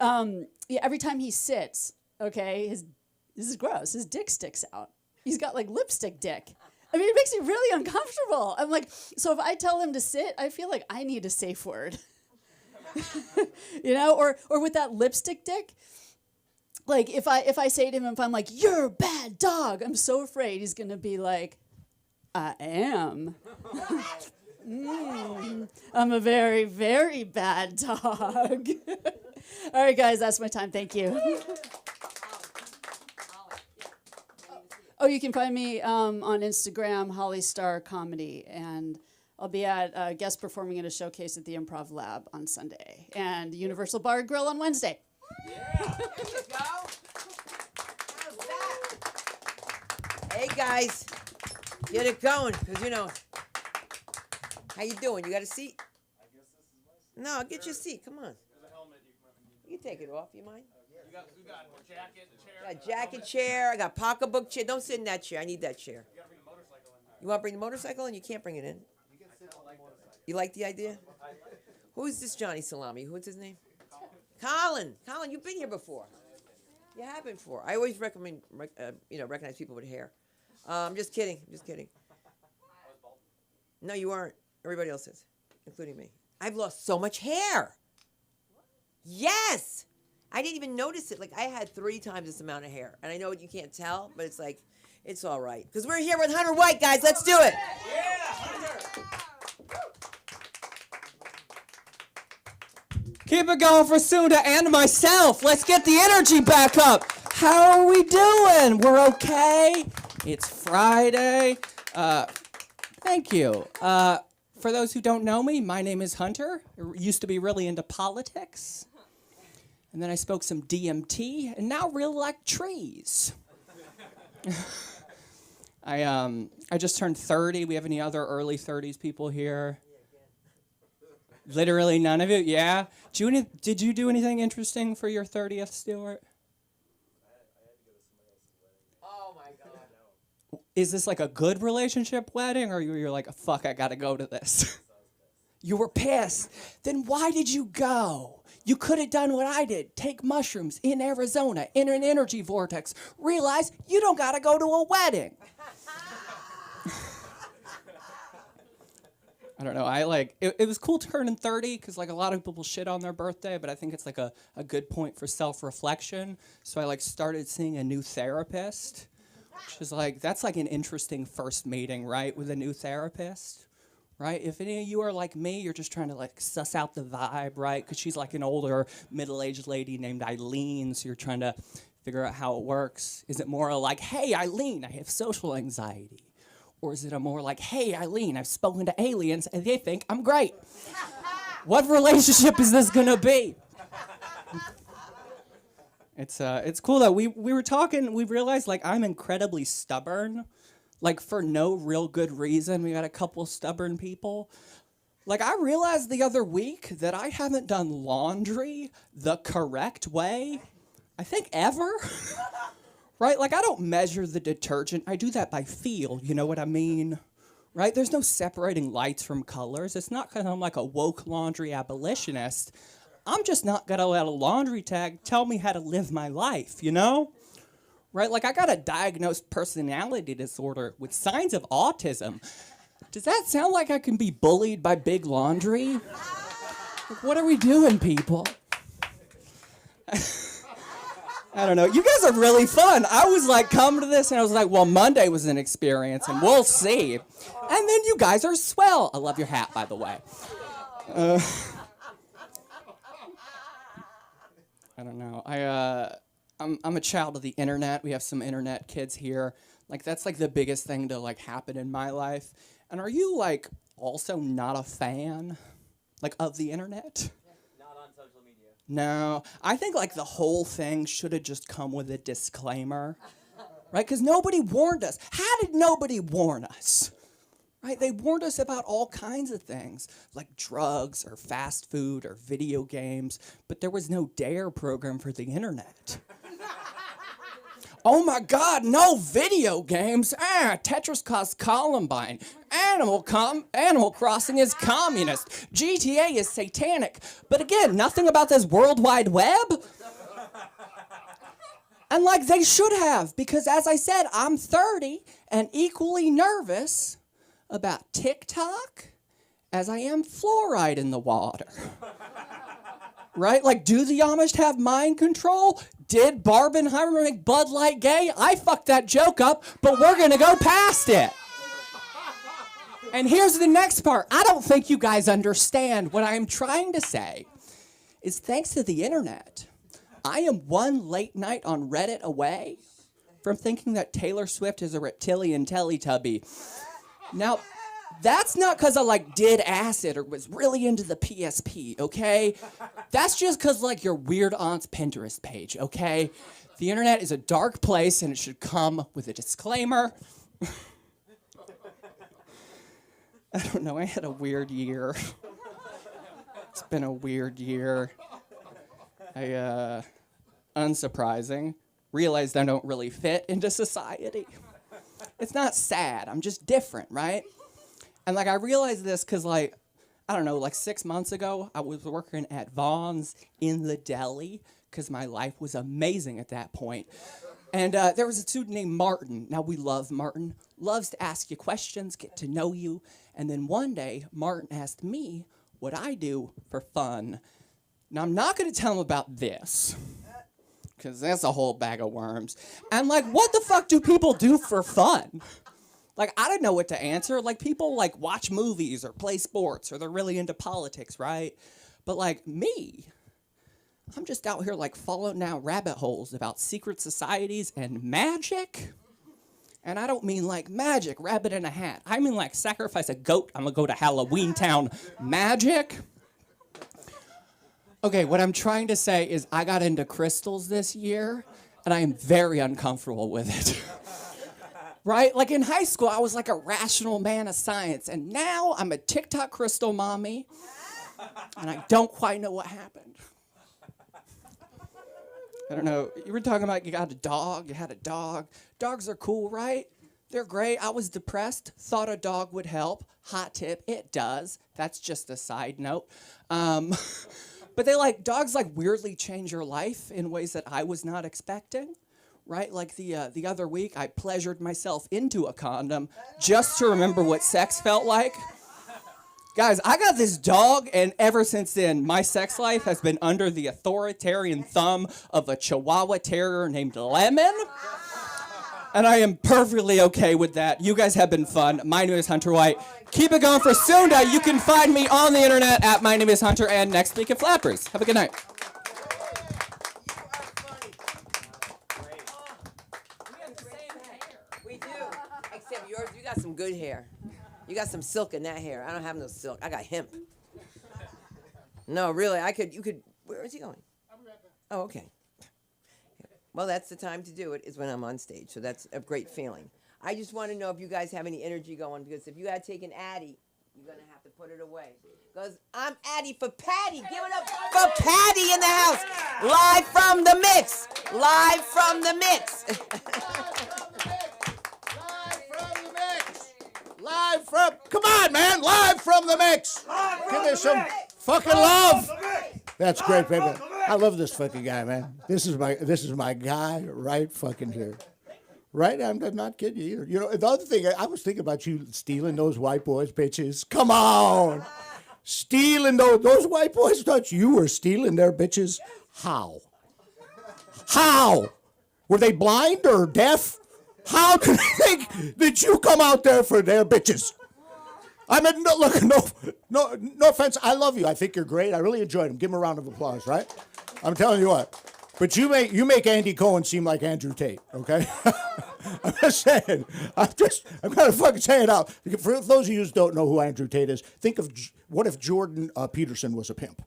S6: every time he sits, okay, this is gross, his dick sticks out. He's got like lipstick dick. I mean, it makes me really uncomfortable. I'm like, so if I tell him to sit, I feel like I need a safe word. You know, or with that lipstick dick, like if I say to him, if I'm like, you're a bad dog, I'm so afraid he's gonna be like, I am. I'm a very, very bad dog. All right, guys, that's my time. Thank you. Oh, you can find me on Instagram, Holly Star Comedy, and I'll be at guest performing at a showcase at the Improv Lab on Sunday, and Universal Bar and Grill on Wednesday.
S1: Yeah, there you go. How's that? Hey guys, get it going, cause you know. How you doing? You got a seat? I guess this is my seat. No, I'll get your seat. Come on. There's a helmet. You can take it off. You mind? We got a jacket, a chair. I got a jacket, chair. I got pocketbook chair. Don't sit in that chair. I need that chair. You gotta bring the motorcycle in. You want to bring the motorcycle in? You can't bring it in. You can sit on the motorcycle. You like the idea? Who's this Johnny Salami? What's his name? Colin. Colin, you've been here before. You have been before. I always recognize people with hair. I'm just kidding. No, you aren't. Everybody else is, including me. I've lost so much hair. Yes. I didn't even notice it. Like, I had 3 times this amount of hair. And I know you can't tell, but it's like, it's all right. Because we're here with Hunter White, guys. Let's do it. Yeah, Hunter.
S7: Keep it going for Sunda and myself. Let's get the energy back up. How are we doing? We're okay. It's Friday. Thank you. For those who don't know me, my name is Hunter. I used to be really into politics. And then I spoke some DMT, and now really like trees. I just turned 30. We have any other early 30s people here? Literally none of it. Yeah. Did you do anything interesting for your 30th, Stuart?
S1: Oh my God.
S7: Is this like a good relationship wedding, or you're like, fuck, I gotta go to this? You were pissed. Then why did you go? You could have done what I did. Take mushrooms in Arizona, in an energy vortex. Realize you don't gotta go to a wedding. I don't know. It was cool turning 30 because like a lot of people shit on their birthday, but I think it's like a good point for self-reflection. So I like started seeing a new therapist, which is like, that's like an interesting first meeting, right? With a new therapist, right? If any of you are like me, you're just trying to like suss out the vibe, right? Because she's like an older middle-aged lady named Eileen. So you're trying to figure out how it works. Is it more like, hey, Eileen, I have social anxiety? Or is it a more like, hey, Eileen, I've spoken to aliens and they think I'm great? What relationship is this gonna be? It's cool though. We were talking, we realized like I'm incredibly stubborn, like for no real good reason. We got a couple stubborn people. Like I realized the other week that I haven't done laundry the correct way, I think ever. Right? Like, I don't measure the detergent. I do that by feel, you know what I mean? Right? There's no separating lights from colors. It's not because I'm like a woke laundry abolitionist. I'm just not going to let a laundry tag tell me how to live my life, you know? Right? Like, I got a diagnosed personality disorder with signs of autism. Does that sound like I can be bullied by Big Laundry? Like, what are we doing, people? I don't know. You guys are really fun. I was like, coming to this, and I was like, well, Monday was an experience, and we'll see. And then you guys are swell. I love your hat, by the way. I don't know. I'm a child of the internet. We have some internet kids here. Like, that's like the biggest thing to like happen in my life. And are you like also not a fan, like, of the internet? No, I think like the whole thing should have just come with a disclaimer, right? Because nobody warned us. How did nobody warn us? Right? They warned us about all kinds of things, like drugs or fast food or video games, but there was no DARE program for the internet. Oh my God, no video games. Tetris caused Columbine. Animal Crossing is communist. GTA is satanic. But again, nothing about this World Wide Web. And like they should have, because as I said, I'm 30 and equally nervous about TikTok as I am fluoride in the water. Right? Like, do the Amish have mind control? Did Barbenheimer make Bud Light gay? I fucked that joke up, but we're gonna go past it. And here's the next part. I don't think you guys understand what I'm trying to say is thanks to the internet, I am one late night on Reddit away from thinking that Taylor Swift is a reptilian Teletubby. Now, that's not because I like did acid or was really into the PSP, okay? That's just because like your weird aunt's Pinterest page, okay? The internet is a dark place and it should come with a disclaimer. I don't know, I had a weird year. It's been a weird year. Unsurprising, realized I don't really fit into society. It's not sad, I'm just different, right? And like I realized this because like, I don't know, like 6 months ago, I was working at Vaughn's in the deli because my life was amazing at that point. And there was a student named Martin. Now we love Martin, loves to ask you questions, get to know you. And then one day, Martin asked me what I do for fun. Now I'm not gonna tell him about this, because that's a whole bag of worms. And like, what the fuck do people do for fun? Like, I didn't know what to answer. Like, people, like, watch movies or play sports or they're really into politics, right? But, like, me, I'm just out here, like, falling down rabbit holes about secret societies and magic. And I don't mean, like, magic, rabbit in a hat. I mean, like, sacrifice a goat, I'm gonna go to Halloween Town magic. Okay, what I'm trying to say is I got into crystals this year, and I am very uncomfortable with it. Right? Like in high school, I was like a rational man of science, and now I'm a TikTok crystal mommy. And I don't quite know what happened. I don't know. You were talking about you got a dog, you had a dog. Dogs are cool, right? They're great. I was depressed, thought a dog would help. Hot tip, it does. That's just a side note. But dogs weirdly change your life in ways that I was not expecting. Right? Like the other week, I pleasured myself into a condom just to remember what sex felt like. Guys, I got this dog, and ever since then, my sex life has been under the authoritarian thumb of a Chihuahua Terrier named Lemon. And I am perfectly okay with that. You guys have been fun. My name is Hunter White. Keep it going for Sunda. You can find me on the internet at My Name is Hunter and Next Week at Flappers. Have a good night.
S1: We do. Except yours, you got some good hair. You got some silk in that hair. I don't have no silk. I got hemp. No, really, you could, where is he going? Oh, okay. Well, that's the time to do it, is when I'm on stage, so that's a great feeling. I just want to know if you guys have any energy going, because if you had taken Addie, you're going to have to put it away. Because I'm Addie for Patty. Give it up for Patty in the house. Live from the mix. Live from the mix.
S8: Live from, come on, man, live from the mix. Give me some fucking love. That's great, baby. I love this fucking guy, man. This is my guy right fucking here. Right? I'm not kidding you either. You know, the other thing, I was thinking about you stealing those white boys' bitches. Come on. Stealing those white boys thought you were stealing their bitches. How? How? Were they blind or deaf? How do they think that you come out there for their bitches? I mean, no offense. I love you. I think you're great. I really enjoyed him. Give him a round of applause, right? I'm telling you what. But you make Andy Cohen seem like Andrew Tate, okay? I'm just saying. I'm gonna fucking say it out. For those of you who don't know who Andrew Tate is, think of what if Jordan Peterson was a pimp?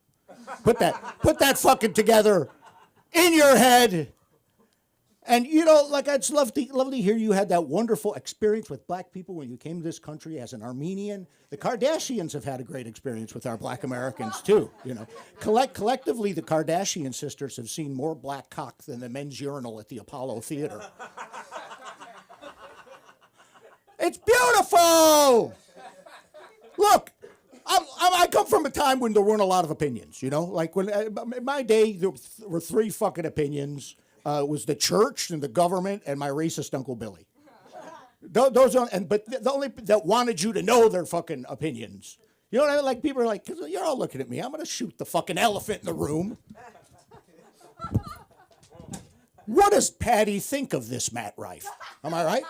S8: Put that fucking together in your head. And, you know, like, I'd love to hear you had that wonderful experience with black people when you came to this country as an Armenian. The Kardashians have had a great experience with our black Americans, too, you know. Collectively, the Kardashian sisters have seen more black cock than the men's urinal at the Apollo Theater. It's beautiful! Look, I come from a time when there weren't a lot of opinions, you know? Like, when in my day, there were 3 fucking opinions. It was the church and the government and my racist Uncle Billy. Those are, but the only that wanted you to know their fucking opinions. You know what I mean? Like, people are like, 'cause you're all looking at me. I'm gonna shoot the fucking elephant in the room. What does Patty think of this Matt Rife? Am I right?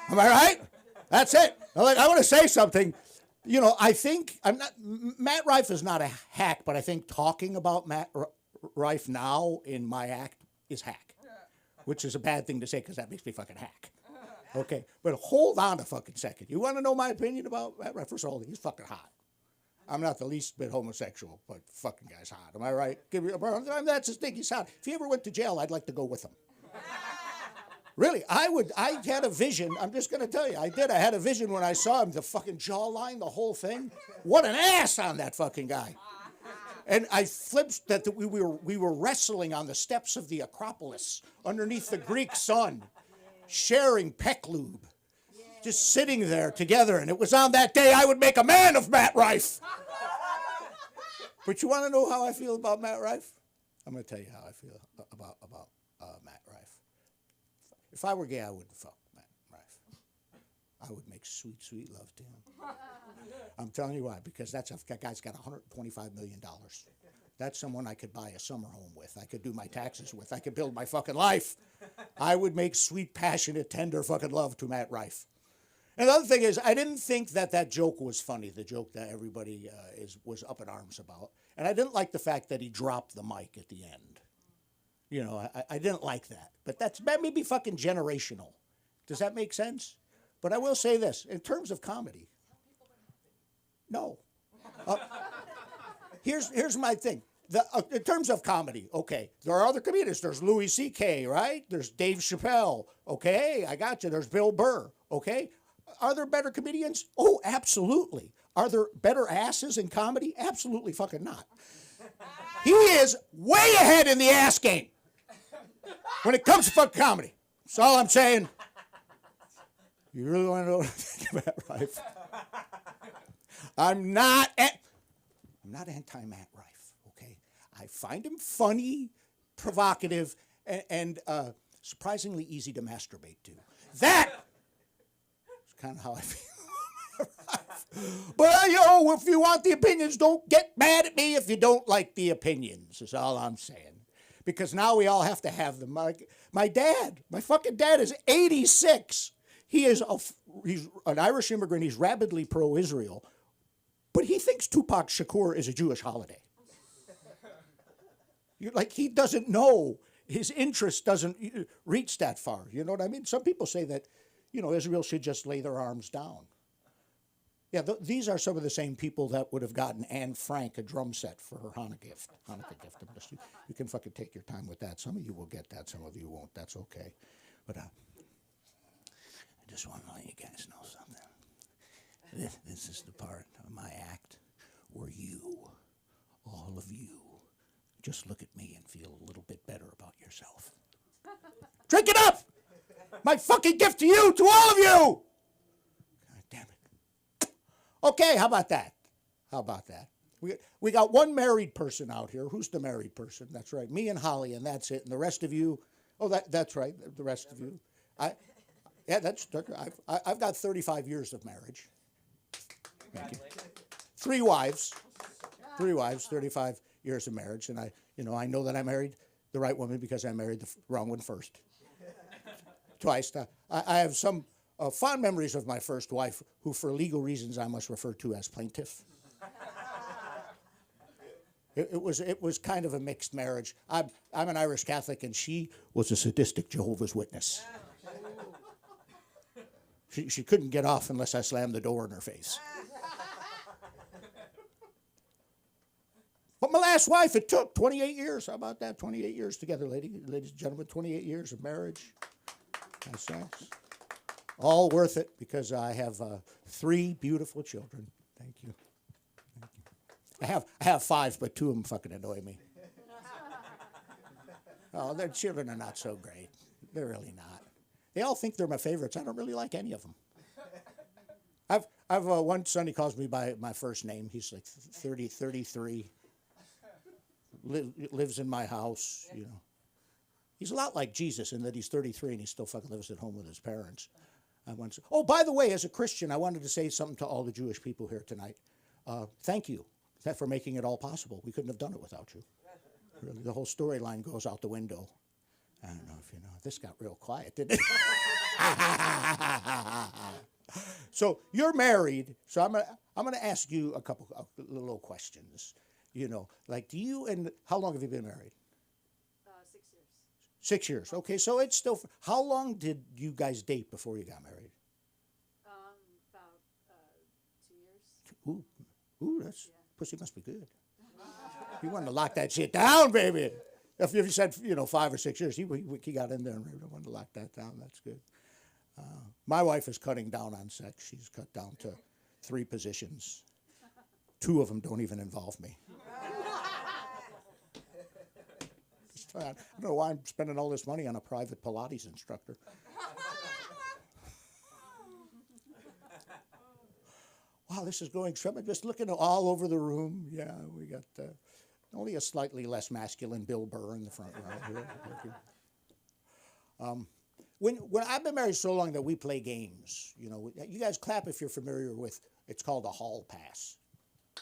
S8: Am I right? That's it. I want to say something. You know, I think Matt Rife is not a hack, but I think talking about Matt Rife now in my act is hack, which is a bad thing to say because that makes me fucking hack. Okay, but hold on a fucking second. You want to know my opinion about Matt Rife? First of all, he's fucking hot. I'm not the least bit homosexual, but fucking guy's hot. Am I right? That's his thing. He's hot. If he ever went to jail, I'd like to go with him. Really, I would. I had a vision. I'm just going to tell you, I did. I had a vision when I saw him. The fucking jawline, the whole thing. What an ass on that fucking guy. And I flipped that we were wrestling on the steps of the Acropolis underneath the Greek sun, sharing peck lube, just sitting there together. And it was on that day I would make a man of Matt Rife. But you want to know how I feel about Matt Rife? I'm going to tell you how I feel about Matt Rife. If I were gay, I wouldn't fuck Matt Rife. I would make sweet, sweet love to him. I'm telling you why, because that guy's got $125 million. That's someone I could buy a summer home with. I could do my taxes with. I could build my fucking life. I would make sweet, passionate, tender fucking love to Matt Rife. And the other thing is, I didn't think that joke was funny, the joke that everybody was up in arms about. And I didn't like the fact that he dropped the mic at the end. You know, I didn't like that. But that may be fucking generational. Does that make sense? But I will say this, in terms of comedy, no. Here's my thing. In terms of comedy, okay, there are other comedians. There's Louis C.K., right? There's Dave Chappelle, okay? I got you. There's Bill Burr, okay? Are there better comedians? Oh, absolutely. Are there better asses in comedy? Absolutely fucking not. He is way ahead in the ass game when it comes to fucking comedy. That's all I'm saying. You really want to know what I think of Matt Rife? I'm not anti-Matt Rife, okay? I find him funny, provocative, and surprisingly easy to masturbate to. That is kind of how I feel. But, if you want the opinions, don't get mad at me if you don't like the opinions, is all I'm saying. Because now we all have to have them. My dad, my fucking dad is 86. He's an Irish immigrant. He's rabidly pro-Israel. But he thinks Tupac Shakur is a Jewish holiday. He doesn't know. His interest doesn't reach that far. You know what I mean? Some people say that, Israel should just lay their arms down. Yeah, these are some of the same people that would have gotten Anne Frank a drum set for her Hanukkah gift. You can fucking take your time with that. Some of you will get that, some of you won't. That's okay. But I just want to let you guys know something. This is the part of my act where you, all of you, just look at me and feel a little bit better about yourself. Drink it up! My fucking gift to you, to all of you! God damn it. Okay, how about that? We got one married person out here. Who's the married person? That's right, me and Holly, and that's it. And the rest of you, that's right, the rest of you. I've got 35 years of marriage. Thank you. 3 wives, 35 years of marriage, and I know that I married the right woman because I married the wrong one first. Twice. I have some fond memories of my first wife, who for legal reasons I must refer to as plaintiff. It was kind of a mixed marriage. I'm an Irish Catholic, and she was a sadistic Jehovah's Witness. She couldn't get off unless I slammed the door in her face. But my last wife, it took 28 years. How about that? 28 years together, ladies and gentlemen. 28 years of marriage. And sex. All worth it because I have 3 beautiful children. Thank you. I have 5, but 2 of them fucking annoy me. Oh, their children are not so great. They're really not. They all think they're my favorites. I don't really like any of them. I've one son, he calls me by my first name. He's like 33. Lives in my house, He's a lot like Jesus in that he's 33 and he still fucking lives at home with his parents. Oh, by the way, as a Christian, I wanted to say something to all the Jewish people here tonight. Thank you for making it all possible. We couldn't have done it without you. Really, the whole storyline goes out the window. I don't know if you know. This got real quiet, didn't it? So you're married. So I'm gonna ask you a couple of little questions. How long have you been married?
S6: 6 years.
S8: 6 years. Okay, so it's still. How long did you guys date before you got married?
S6: About 2 years.
S8: Ooh, pussy must be good. You wanted to lock that shit down, baby. If you said 5 or 6 years, he got in there and wanted to lock that down. That's good. My wife is cutting down on sex. She's cut down to 3 positions. 2 of them don't even involve me. I don't know why I'm spending all this money on a private Pilates instructor. Wow, this is going so. I'm just looking all over the room. Yeah, we got only a slightly less masculine Bill Burr in the front row here. When I've been married so long that we play games, you guys clap if you're familiar with. It's called a hall pass.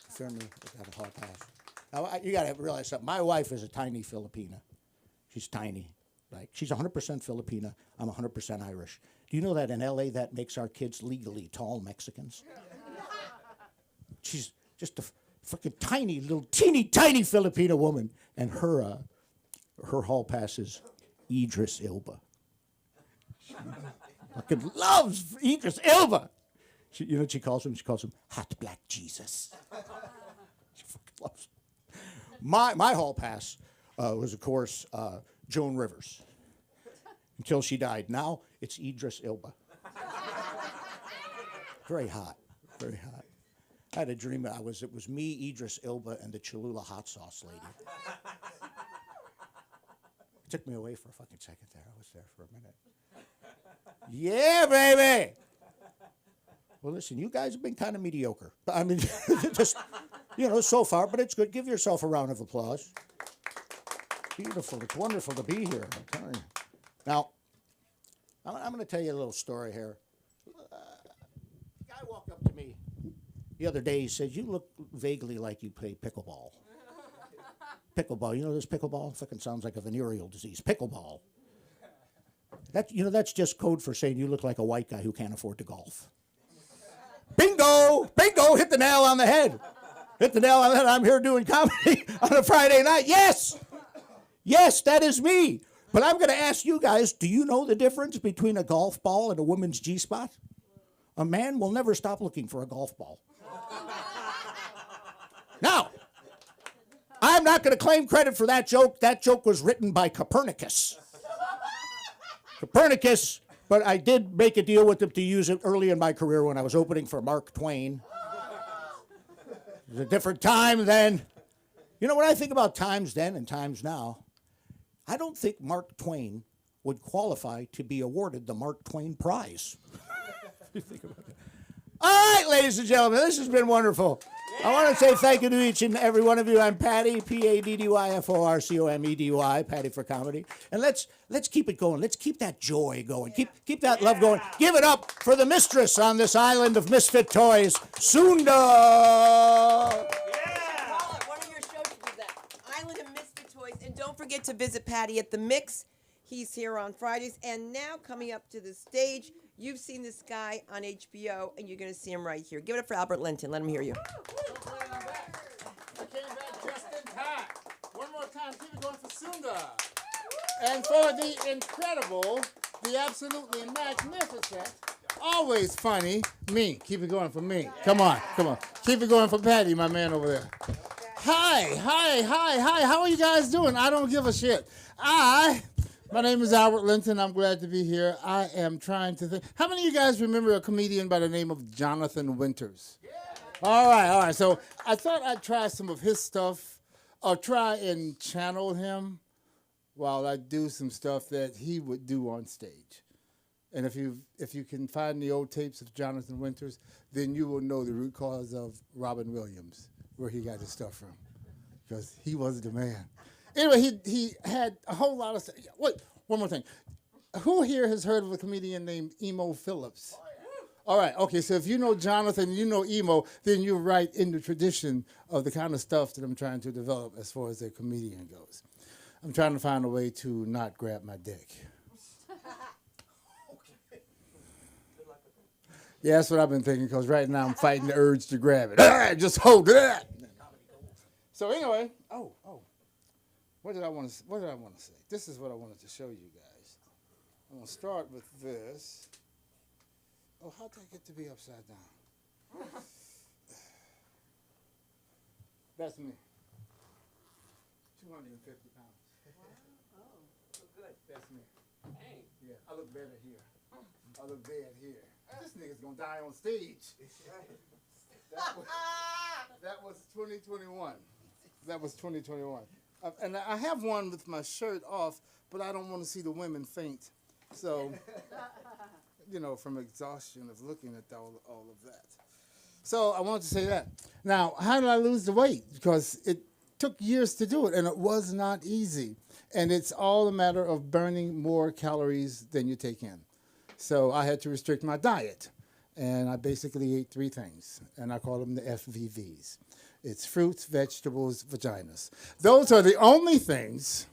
S8: Familiar with that hall pass? Now you got to realize something. My wife is a tiny Filipina. She's tiny. She's 100% Filipina. I'm 100% Irish. Do you know that in LA that makes our kids legally tall Mexicans? She's just a fucking tiny, little teeny tiny Filipina woman, and her hall pass is Idris Elba. She fucking loves Idris Elba. You know what she calls him? She calls him Hot Black Jesus. She fucking loves him. My hall pass was, of course, Joan Rivers, until she died. Now it's Idris Elba. Very hot, very hot. I had a dream. It was me, Idris Elba, and the Cholula hot sauce lady. It took me away for a fucking second there. I was there for a minute. Yeah, baby. Well, listen, you guys have been kind of mediocre. I mean, just, so far, but it's good. Give yourself a round of applause. Beautiful. It's wonderful to be here. I'm telling you. Now, I'm going to tell you a little story here. A guy walked up to me the other day. He said, "You look vaguely like you play pickleball." Pickleball. You know this pickleball? Fucking sounds like a venereal disease. Pickleball. That's just code for saying you look like a white guy who can't afford to golf. Bingo! Bingo! Hit the nail on the head. Hit the nail on the head. I'm here doing comedy on a Friday night. Yes! Yes, that is me. But I'm going to ask you guys, do you know the difference between a golf ball and a woman's G-spot? A man will never stop looking for a golf ball. Now, I'm not going to claim credit for that joke. That joke was written by Copernicus. Copernicus, but I did make a deal with him to use it early in my career when I was opening for Mark Twain. It was a different time then. You know, when I think about times then and times now, I don't think Mark Twain would qualify to be awarded the Mark Twain Prize. Think about that. All right, ladies and gentlemen, this has been wonderful. I want to say thank you to each and every one of you. I'm Patty, Paddyforcomedy, Patty for Comedy. And let's keep it going. Let's keep that joy going. Keep that love going. Give it up for the mistress on this island of misfit toys, Sunda.
S1: Paula, one of your shows should be that Island of Misfit Toys. And don't forget to visit Patty at the Mix. He's here on Fridays. And now coming up to the stage, you've seen this guy on HBO, and you're going to see him right here. Give it up for Albert Linton. Let him hear you.
S9: I came back just in time. One more time, keep it going for Sunda. And for the incredible, the absolutely magnificent, always funny, me. Keep it going for me. Come on. Keep it going for Patty, my man over there. Hi. How are you guys doing? I don't give a shit. My name is Albert Linton. I'm glad to be here. I am trying to think. How many of you guys remember a comedian by the name of Jonathan Winters? Yeah. All right. So I thought I'd try some of his stuff, or try and channel him while I do some stuff that he would do on stage. And if you can find the old tapes of Jonathan Winters, then you will know the root cause of Robin Williams, where he got his stuff from, because he was the man. Anyway, he had a whole lot of stuff. Wait, one more thing. Who here has heard of a comedian named Emo Phillips? All right, okay, so if you know Jonathan, you know Emo, then you're right in the tradition of the kind of stuff that I'm trying to develop as far as a comedian goes. I'm trying to find a way to not grab my dick. Yeah, that's what I've been thinking, because right now I'm fighting the urge to grab it. Just hold it. So anyway, What did I want to say? This is what I wanted to show you guys. I'm going to start with this. Oh, how did I get to be upside down? That's me. 250 pounds.
S1: Oh, so good.
S9: That's me.
S1: Hey.
S9: Yeah, I look better here. I look bad here. This nigga's going to die on stage. That was 2021. That was 2021. And I have one with my shirt off, but I don't want to see the women faint. So, from exhaustion of looking at all of that. So I wanted to say that. Now, how did I lose the weight? Because it took years to do it, and it was not easy. And it's all a matter of burning more calories than you take in. So I had to restrict my diet. And I basically ate 3 things, and I call them the FVVs. It's fruits, vegetables, vaginas. Those are the only things,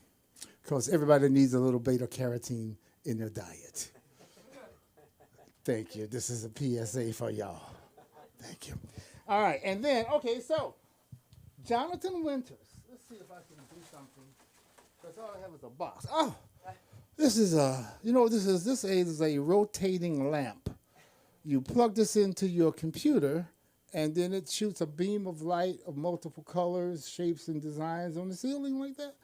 S9: because everybody needs a little beta carotene in their diet. Thank you. This is a PSA for y'all. Thank you. All right, and then, so Jonathan Winters. Let's see if I can do something, because all I have is a box. Oh, this is this is a rotating lamp. You plug this into your computer, and then it shoots a beam of light of multiple colors, shapes, and designs on the ceiling like that.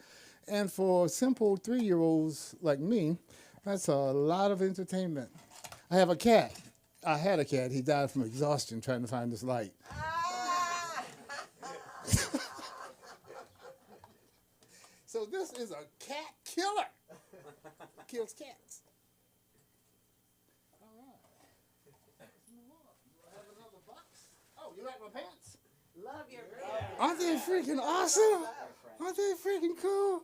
S9: And for simple 3-year-olds like me, that's a lot of entertainment. I have a cat. I had a cat. He died from exhaustion trying to find this light. So this is a cat killer. Kills cats. All right. Let's move on. Do I have another box? Oh, you like my pants?
S1: Love your
S9: Aren't they freaking awesome? Aren't they freaking cool?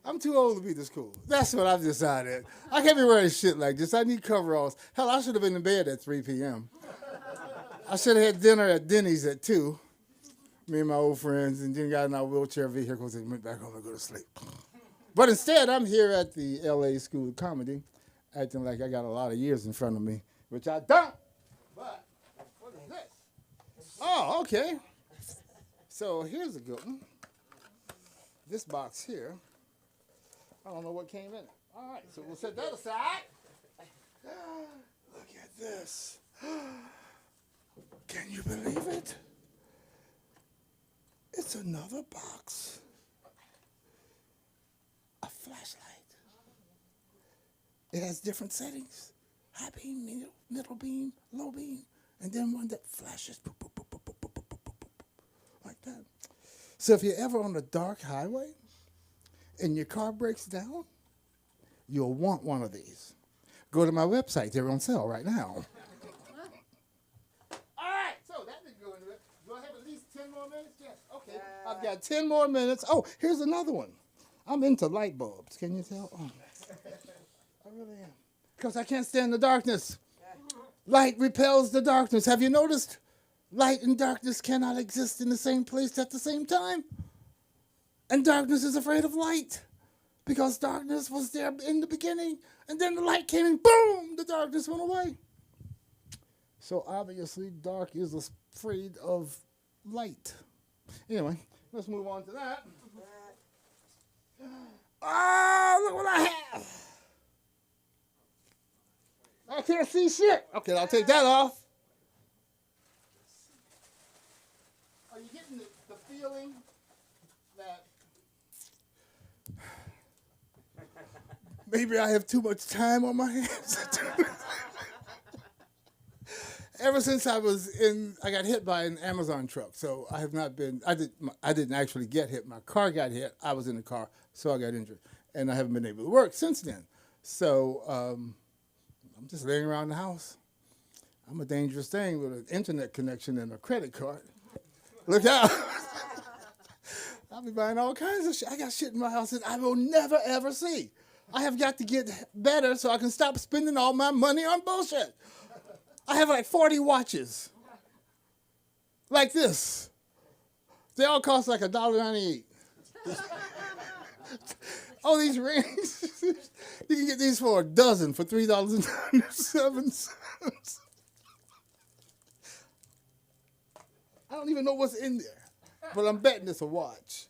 S9: I'm too old to be this cool. That's what I've decided. I can't be wearing shit like this. I need coveralls. Hell, I should have been in bed at 3 p.m. I should have had dinner at Denny's at 2. Me and my old friends, and then got in our wheelchair vehicles and went back home and go to sleep. But instead, I'm here at the LA School of Comedy, acting like I got a lot of years in front of me, which I don't. But what is this? Oh, okay. So here's a good one. This box here, I don't know what came in it. All right, so we'll set that aside. Look at this. Can you believe it? It's another box. A flashlight. It has different settings. High beam, middle beam, low beam, and then one that flashes boop, boop, boop, boop, boop, boop, boop, boop, boop, boop, like that. So if you're ever on a dark highway and your car breaks down, you'll want one of these. Go to my website. They're on sale right now. All right, so that didn't go into it. Do I have at least 10 more minutes? Yes. Okay. I've got 10 more minutes. Oh, here's another one. I'm into light bulbs. Can you tell? Oh, I really am. Because I can't stand the darkness. Light repels the darkness. Have you noticed? Light and darkness cannot exist in the same place at the same time. And darkness is afraid of light. Because darkness was there in the beginning. And then the light came and boom, the darkness went away. So obviously dark is afraid of light. Anyway, let's move on to that. Oh, look what I have. I can't see shit. Okay, I'll take that off. Are you getting the feeling that maybe I have too much time on my hands? Ever since I got hit by an Amazon truck. So I have not been, I didn't actually get hit. My car got hit. I was in the car, so I got injured. And I haven't been able to work since then. So I'm just laying around the house. I'm a dangerous thing with an internet connection and a credit card. Look out. I'll be buying all kinds of shit. I got shit in my house that I will never, ever see. I have got to get better so I can stop spending all my money on bullshit. I have like 40 watches. Like this. They all cost like $1.98. All these rings. You can get these for a dozen for $3.97. I don't even know what's in there, but I'm betting it's a watch.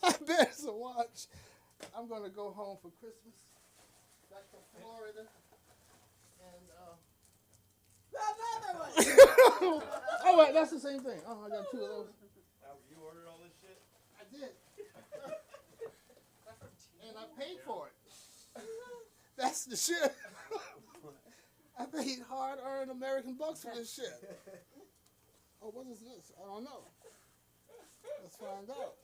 S9: I bet it's a watch. I'm going to go home for Christmas. Back to Florida. And, oh, wait, that's the same thing. Oh, I got 2 of those.
S3: You ordered all this shit?
S9: I did. And I paid for it. That's the shit. I paid hard-earned American bucks for this shit. Oh, what is this? I don't know. Let's find out.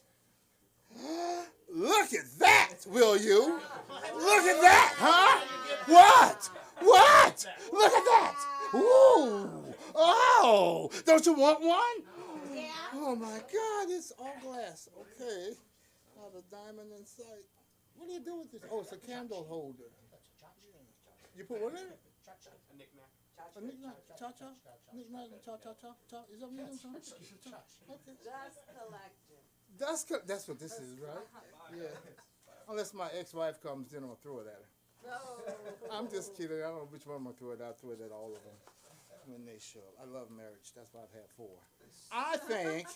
S9: Look at that, will you? Look at that, huh? What? What? Look at that. Ooh. Oh. Don't you want one? Yeah. Oh, my God. It's all glass. Okay. Not a diamond in sight. What do you do with this? Oh, it's a candle holder. You put what in it? A knick-knack. A knick-knack. Cha-cha? Knick-knack and cha-cha-cha? Is that what you're doing? Okay. That's what this is, right? Yeah. Unless my ex-wife comes, then I'll throw it at her. No. I'm just kidding. I don't know which one I'm going to throw it at. I'll throw it at all of them when they show up. I love marriage. That's why I've had 4. I think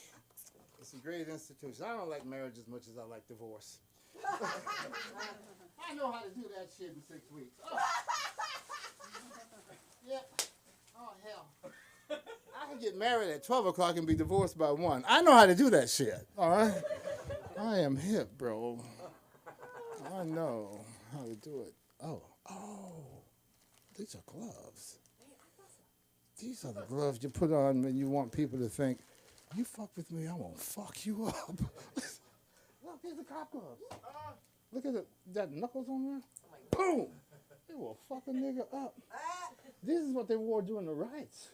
S9: it's a great institution. I don't like marriage as much as I like divorce. I know how to do that shit in 6 weeks. Oh. Yeah. Oh, hell. I can get married at 12 o'clock and be divorced by 1. I know how to do that shit, all right? I am hip, bro. I know how to do it. Oh, these are gloves. These are the gloves you put on when you want people to think You fuck with me, I'm gonna fuck you up. Look, here's the cop gloves. Look at that knuckles on there. Boom! They will fuck a nigga up. This is what they wore during the riots.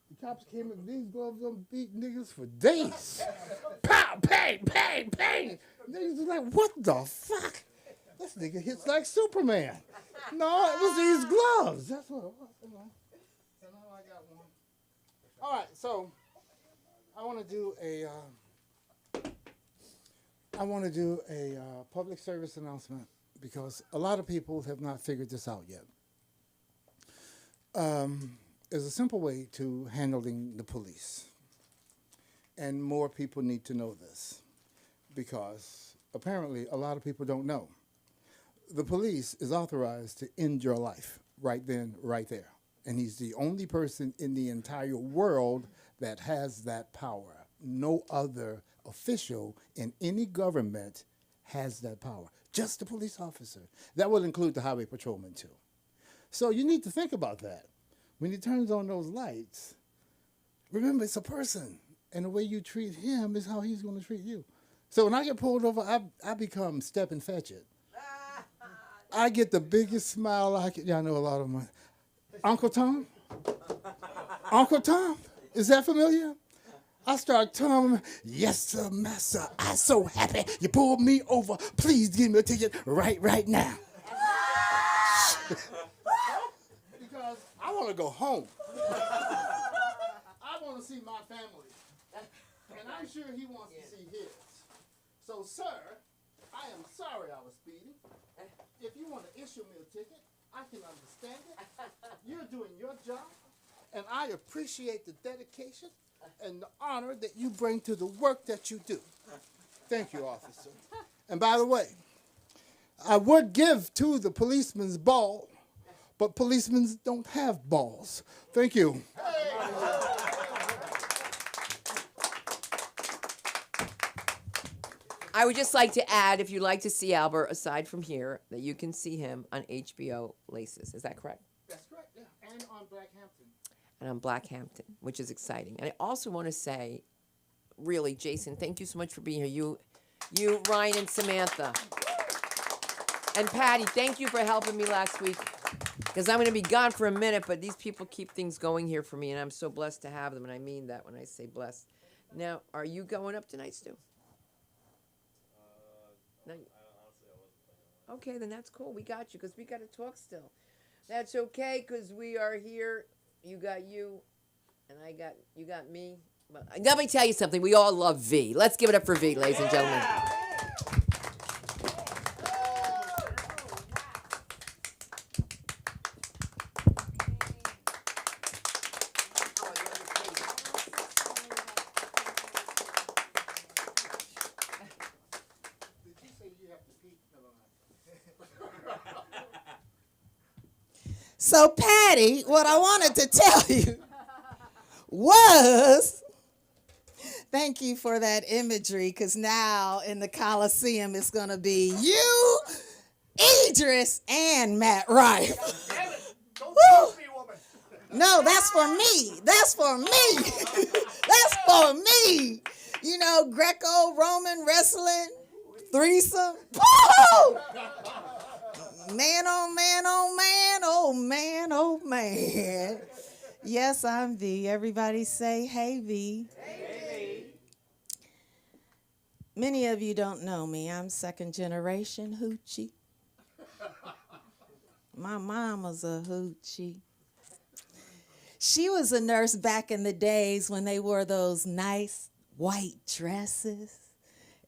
S9: The cops came with these gloves on, beat niggas for days. Pow! Bang! Bang! Bang! Niggas was like, what the fuck? This nigga hits like Superman. No, it was these gloves. That's what it was. You know. So now I got one. All right, so I want to do a public service announcement because a lot of people have not figured this out yet. There's a simple way to handling the police, and more people need to know this because apparently a lot of people don't know. The police is authorized to end your life right then, right there. And he's the only person in the entire world that has that power. No other official in any government has that power. Just the police officer. That would include the highway patrolman too. So you need to think about that. When he turns on those lights, remember it's a person. And the way you treat him is how he's going to treat you. So when I get pulled over, I become step and fetch it. I get the biggest smile I can. Y'all know a lot of my. Uncle Tom? Uncle Tom? Is that familiar? I start telling him, yes, sir, master. I'm so happy you pulled me over. Please give me a ticket right now. Because I want to go home. I want to see my family. And I'm sure he wants to see his. So, sir, I am sorry I was speeding. If you want to issue me a ticket, I can understand it. You're doing your job, and I appreciate the dedication and the honor that you bring to the work that you do. Thank you, officer. And by the way, I would give to the policeman's ball, but policemen don't have balls. Thank you.
S1: I would just like to add, if you'd like to see Albert, aside from here, that you can see him on HBO Laces. Is that correct?
S9: That's correct, yeah. And on Blackhampton.
S1: And on Blackhampton, which is exciting. And I also want to say, really, Jason, thank you so much for being here. You, Ryan, and Samantha. And Patty, thank you for helping me last week. Because I'm going to be gone for a minute, but these people keep things going here for me, and I'm so blessed to have them, and I mean that when I say blessed. Now, are you going up tonight, Stu? No, okay, then that's cool. We got you because we got to talk still. That's okay because we are here. You got you, and you got me. Well, let me tell you something. We all love V. Let's give it up for V, ladies and gentlemen.
S10: So, Patty, what I wanted to tell you was, thank you for that imagery, because now in the Coliseum it's going to be you, Idris, and Matt Rife. Woo! No, that's for me. That's for me. That's for me. You know, Greco-Roman wrestling, threesome. Woo! Man, oh man, oh man, oh man, oh man. Yes, I'm V. Everybody say, hey, V. Hey, V. Many of you don't know me. I'm second generation hoochie. My mama's a hoochie. She was a nurse back in the days when they wore those nice white dresses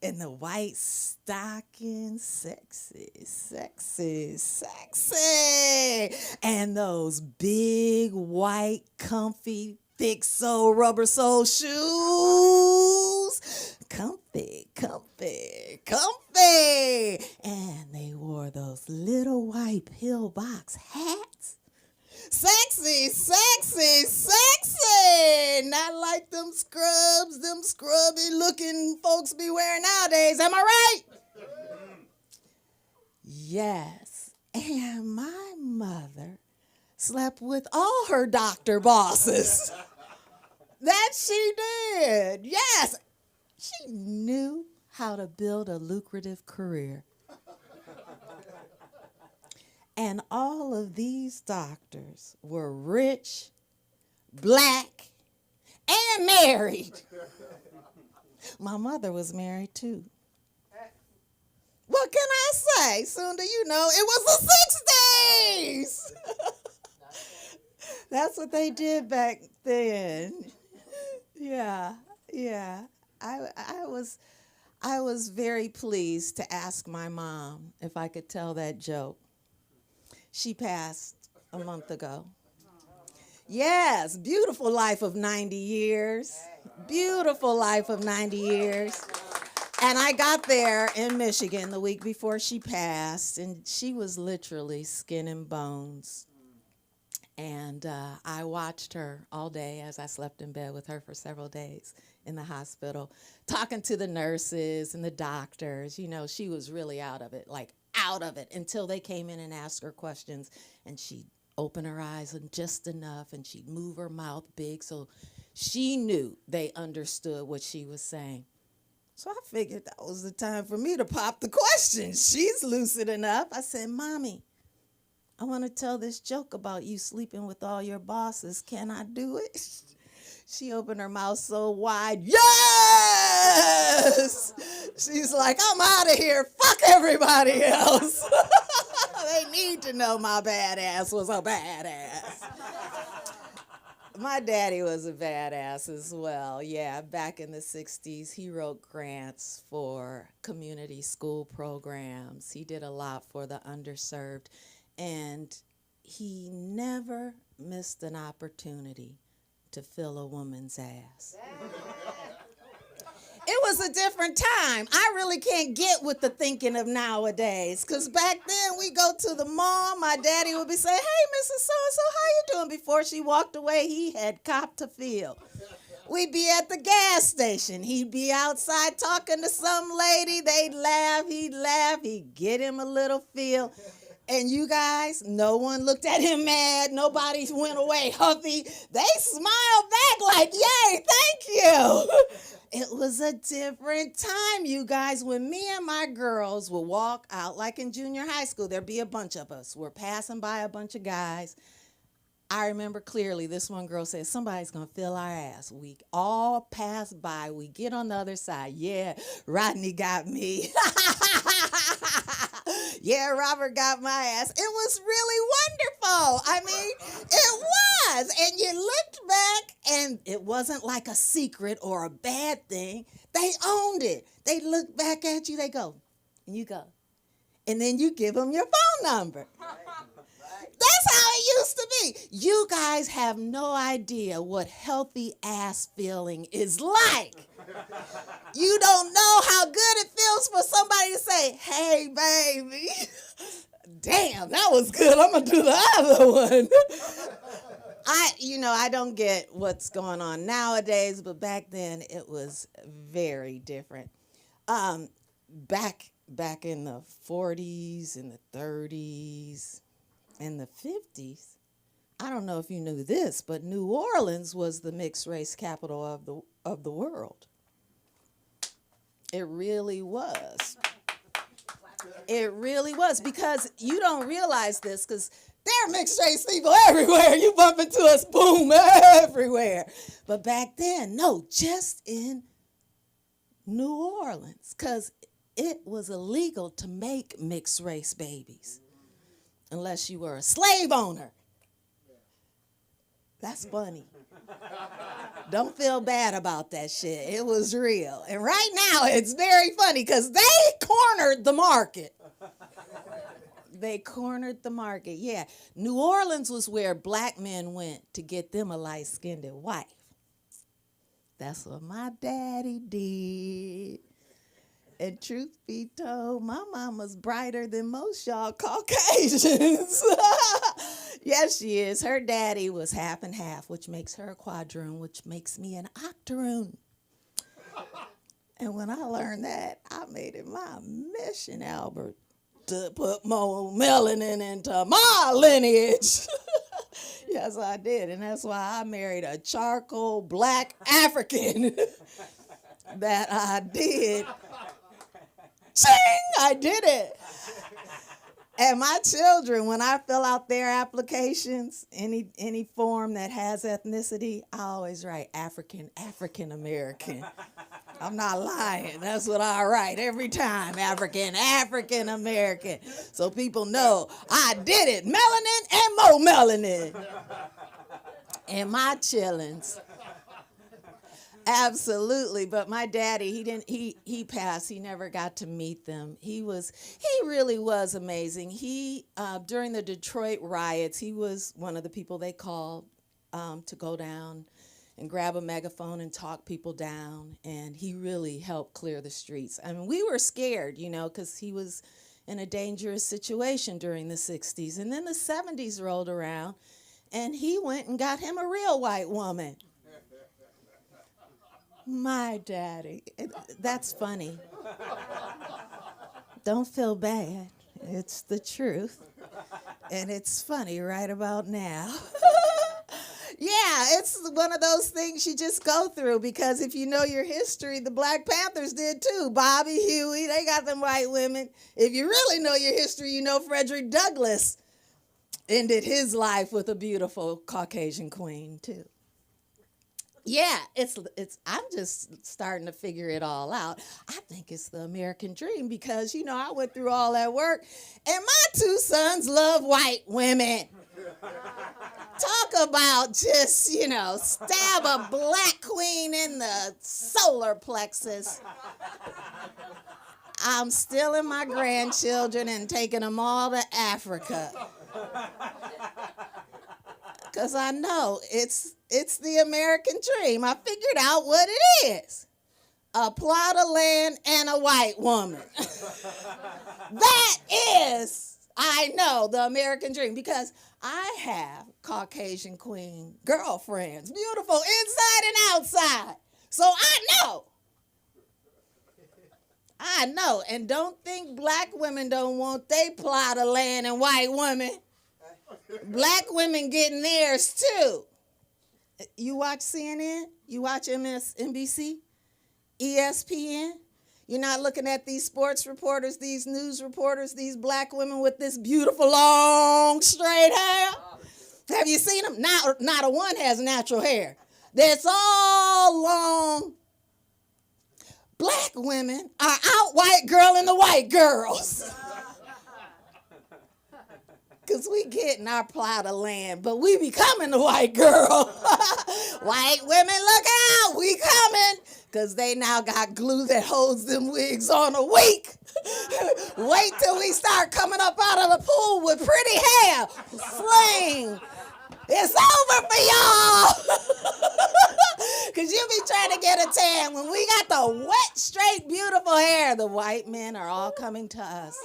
S10: and the white stockings, sexy, sexy, sexy. And those big, white, comfy, thick sole, rubber sole shoes. Comfy, comfy, comfy. And they wore those little white pillbox hats. Sexy, sexy, sexy. Not like them scrubs, them scrubby looking folks be wearing nowadays. Am I right? Yes. And my mother slept with all her doctor bosses. That she did. Yes. She knew how to build a lucrative career. And all of these doctors were rich, black, and married. My mother was married too. What can I say? Soon do you know it was the 60s. That's what they did back then. Yeah. I was very pleased to ask my mom if I could tell that joke. She passed a month ago. Yes, beautiful life of 90 years. Beautiful life of 90 years. And I got there in Michigan the week before she passed, and she was literally skin and bones. And I watched her all day as I slept in bed with her for several days in the hospital, talking to the nurses and the doctors. You know, she was really out of it, like out of it, until they came in and asked her questions. And she'd open her eyes just enough, and she'd move her mouth big so she knew they understood what she was saying. So I figured that was the time for me to pop the question. She's lucid enough. I said, Mommy, I want to tell this joke about you sleeping with all your bosses. Can I do it? She opened her mouth so wide. Yes! She's like, I'm out of here. Fuck everybody else. They need to know my badass was a badass. My daddy was a badass as well. Yeah, back in the 60s, he wrote grants for community school programs. He did a lot for the underserved. And he never missed an opportunity to fill a woman's ass. It was a different time. I really can't get with the thinking of nowadays. Because back then, we go to the mall, my daddy would be saying, hey, Mrs. So-and-so, how you doing? Before she walked away, he had copped a feel. We'd be at the gas station. He'd be outside talking to some lady. They'd laugh, he'd get him a little feel. And you guys, no one looked at him mad. Nobody went away huffy. They smiled back like, yay, thank you. It was a different time, you guys, when me and my girls would walk out, like in junior high school, there'd be a bunch of us. We're passing by a bunch of guys. I remember clearly this one girl said, somebody's going to fill our ass. We all pass by. We get on the other side. Yeah, Rodney got me. Yeah, Robert got my ass. It was really wonderful. I mean, it was. And you looked back, and it wasn't like a secret or a bad thing. They owned it. They look back at you, they go, and you go. And then you give them your phone number. That's how it used to be. You guys have no idea what healthy ass feeling is like. You don't know how good it feels for somebody to say, hey, baby. Damn, that was good. I'm going to do the other one. I don't get what's going on nowadays, but back then it was very different. Back in the 40s and the 30s and the 50s, I don't know if you knew this, but New Orleans was the mixed race capital of the world. It really was. It really was, because you don't realize this, because there are mixed race people everywhere. You bump into us, boom, everywhere. But back then, no, just in New Orleans, because it was illegal to make mixed race babies unless you were a slave owner. That's funny. Don't feel bad about that shit. It was real. And right now, it's very funny because they cornered the market. They cornered the market, yeah. New Orleans was where black men went to get them a light-skinned wife. That's what my daddy did. And truth be told, my mama's brighter than most y'all Caucasians. Yes, she is. Her daddy was half and half, which makes her a quadroon, which makes me an octoroon. And when I learned that, I made it my mission, Albert, to put more melanin into my lineage. Yes, I did. And that's why I married a charcoal black African that I did. Sing! I did it. And my children, when I fill out their applications, any form that has ethnicity, I always write African American. I'm not lying. That's what I write every time. African American. So people know I did it. Melanin and more melanin. And my chillins. Absolutely, but my daddy, he passed. He never got to meet them. He really was amazing. He during the Detroit riots, he was one of the people they called to go down and grab a megaphone and talk people down, and he really helped clear the streets. I mean, we were scared, because he was in a dangerous situation during the 60s. And then the 70s rolled around, and he went and got him a real white woman. My daddy. That's funny. Don't feel bad. It's the truth. And it's funny right about now. Yeah, it's one of those things you just go through, because if you know your history, the Black Panthers did too. Bobby, Huey, they got them white women. If you really know your history, you know Frederick Douglass ended his life with a beautiful Caucasian queen too. Yeah, it's. I'm just starting to figure it all out. I think it's the American dream because, I went through all that work, and my 2 sons love white women. Talk about just, stab a black queen in the solar plexus. I'm stealing my grandchildren and taking them all to Africa. Because I know it's the American dream. I figured out what it is. A plot of land and a white woman. That is, I know, the American dream. Because I have Caucasian queen girlfriends. Beautiful inside and outside. So I know. And don't think black women don't want they plot of land and white women. Black women getting theirs too. You watch CNN? You watch MSNBC? ESPN? You're not looking at these sports reporters, these news reporters, these black women with this beautiful long straight hair? Have you seen them? Not a one has natural hair. That's all long. Black women are out white girl in the white girls. Because we getting our plot of land, but we becoming the white girl. White women, look out, we coming. Because they now got glue that holds them wigs on a week. Wait till we start coming up out of the pool with pretty hair. Fling. It's over for y'all. Because you be trying to get a tan. When we got the wet, straight, beautiful hair, the white men are all coming to us.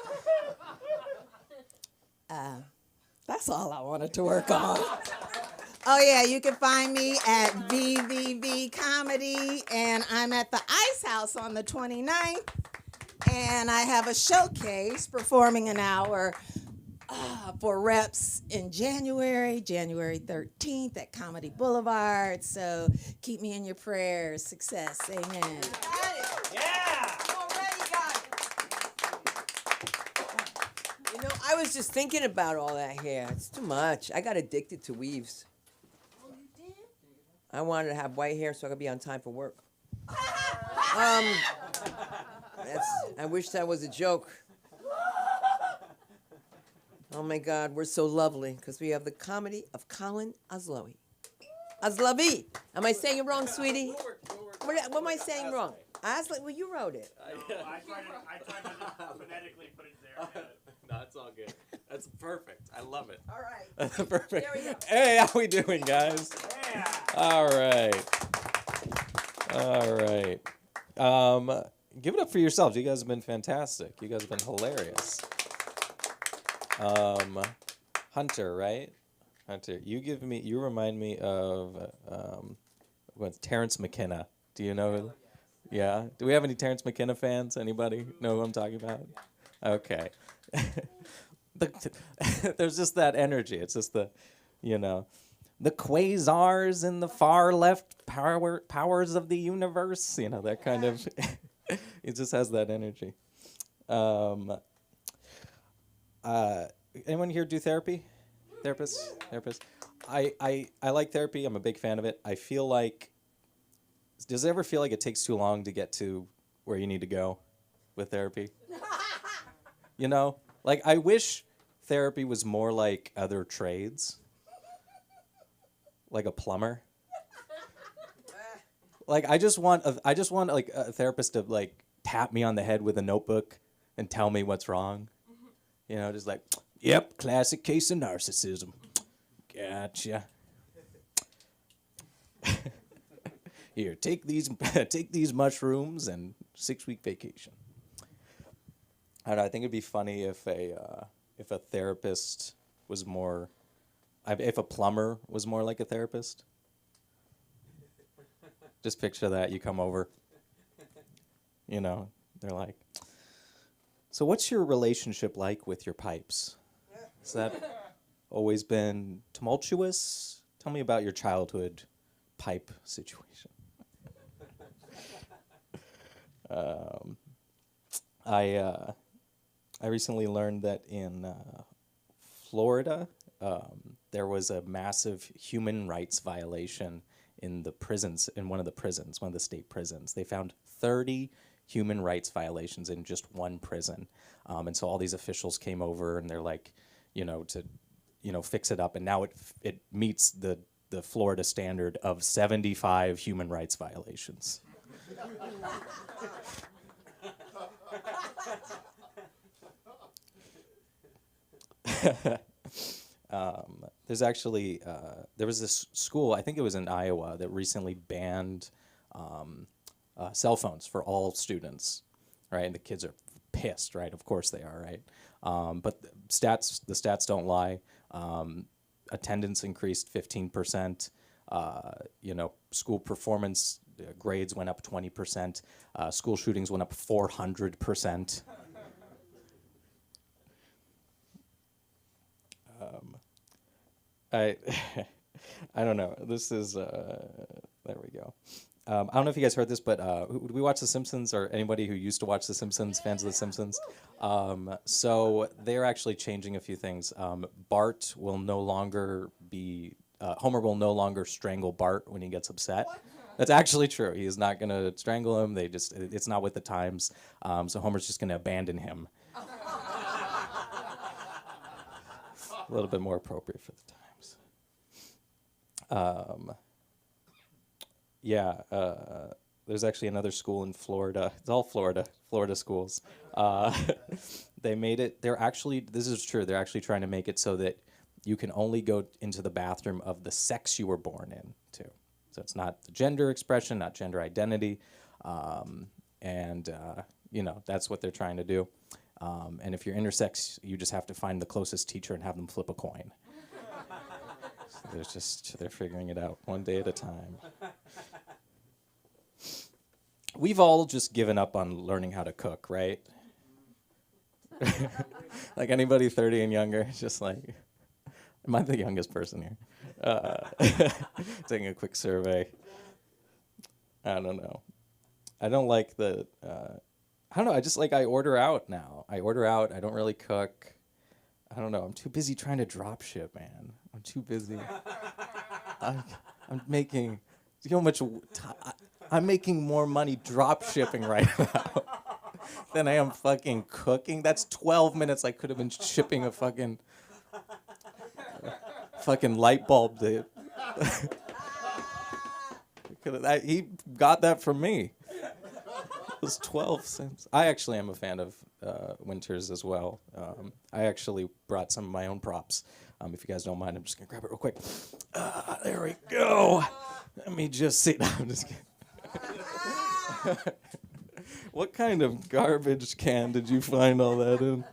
S10: That's all I wanted to work on. Oh, yeah, you can find me at VVV Comedy, and I'm at the Ice House on the 29th, and I have a showcase performing an hour for reps in January 13th at Comedy Boulevard, so keep me in your prayers. Success. Amen.
S1: I was just thinking about all that hair. It's too much. I got addicted to weaves.
S10: Oh, you did?
S1: I wanted to have white hair so I could be on time for work. I wish that was a joke. Oh my God, we're so lovely because we have the comedy of Colin Aslawi. Aslavi. Am I saying it wrong, sweetie? What am I saying wrong? Aslawi, well, you wrote it.
S11: I tried to phonetically put it there.
S7: No, it's all good. That's perfect. I love it.
S1: All right.
S7: Perfect.
S1: There we go.
S7: Hey, how we doing, guys?
S11: Yeah.
S7: All right. Give it up for yourselves. You guys have been fantastic. You guys have been hilarious. Hunter, right? Hunter, you remind me of Terrence McKenna. Do you know? Yeah. Do we have any Terrence McKenna fans? Anybody know who I'm talking about? Okay. There's just that energy. It's just the quasars and the far left powers of the universe. You know, that kind of. It just has that energy. Anyone here do therapy? Therapists? I like therapy. I'm a big fan of it. I feel like. Does it ever feel like it takes too long to get to where you need to go with therapy? You know, like I wish therapy was more like other trades, like a plumber. Like I just want like a therapist to like tap me on the head with a notebook and tell me what's wrong. You know, just like, yep, classic case of narcissism. Gotcha. Here, take these mushrooms and 6-week vacation. I don't know, I think it'd be funny if a therapist was more, if a plumber was more like a therapist. Just picture that, you come over, you know, they're like, so what's your relationship like with your pipes? Has that always been tumultuous? Tell me about your childhood pipe situation. I recently learned that in Florida, there was a massive human rights violation in the prisons, in one of the state prisons. They found 30 human rights violations in just one prison. And so all these officials came over and they're like, to fix it up. And now it meets the Florida standard of 75 human rights violations. There's actually, there was this school, I think it was in Iowa, that recently banned cell phones for all students, right? And the kids are pissed, right? Of course they are, right? But the stats don't lie. Attendance increased 15%. School performance grades went up 20%. School shootings went up 400%. I don't know. This is there we go. I don't know if you guys heard this, but do we watch The Simpsons, or anybody who used to watch The Simpsons, fans of The Simpsons? So they're actually changing a few things. Bart will no longer be, Homer will no longer strangle Bart when he gets upset. What? That's actually true. He is not going to strangle him. It's not with the times. So Homer's just going to abandon him. A little bit more appropriate for the times. There's actually another school in Florida. It's all Florida schools. They made it, this is true, they're actually trying to make it so that you can only go into the bathroom of the sex you were born in, too. So it's not the gender expression, not gender identity. That's what they're trying to do. And if you're intersex, you just have to find the closest teacher and have them flip a coin. So they're figuring it out one day at a time. We've all just given up on learning how to cook, right? Like anybody 30 and younger, it's just like, am I the youngest person here? Taking a quick survey. I don't know. I don't like I don't know, I order out now. I don't really cook. I don't know, I'm too busy trying to drop ship, man. I'm too busy. I'm making, you know how much, I'm making more money drop shipping right now than I am fucking cooking. That's 12 minutes I could have been shipping a fucking light bulb, dude. He got that from me. It was 12 cents. I actually am a fan of Winters as well. I actually brought some of my own props. If you guys don't mind, I'm just going to grab it real quick. There we go. Let me just see. No, I'm just kidding. What kind of garbage can did you find all that in?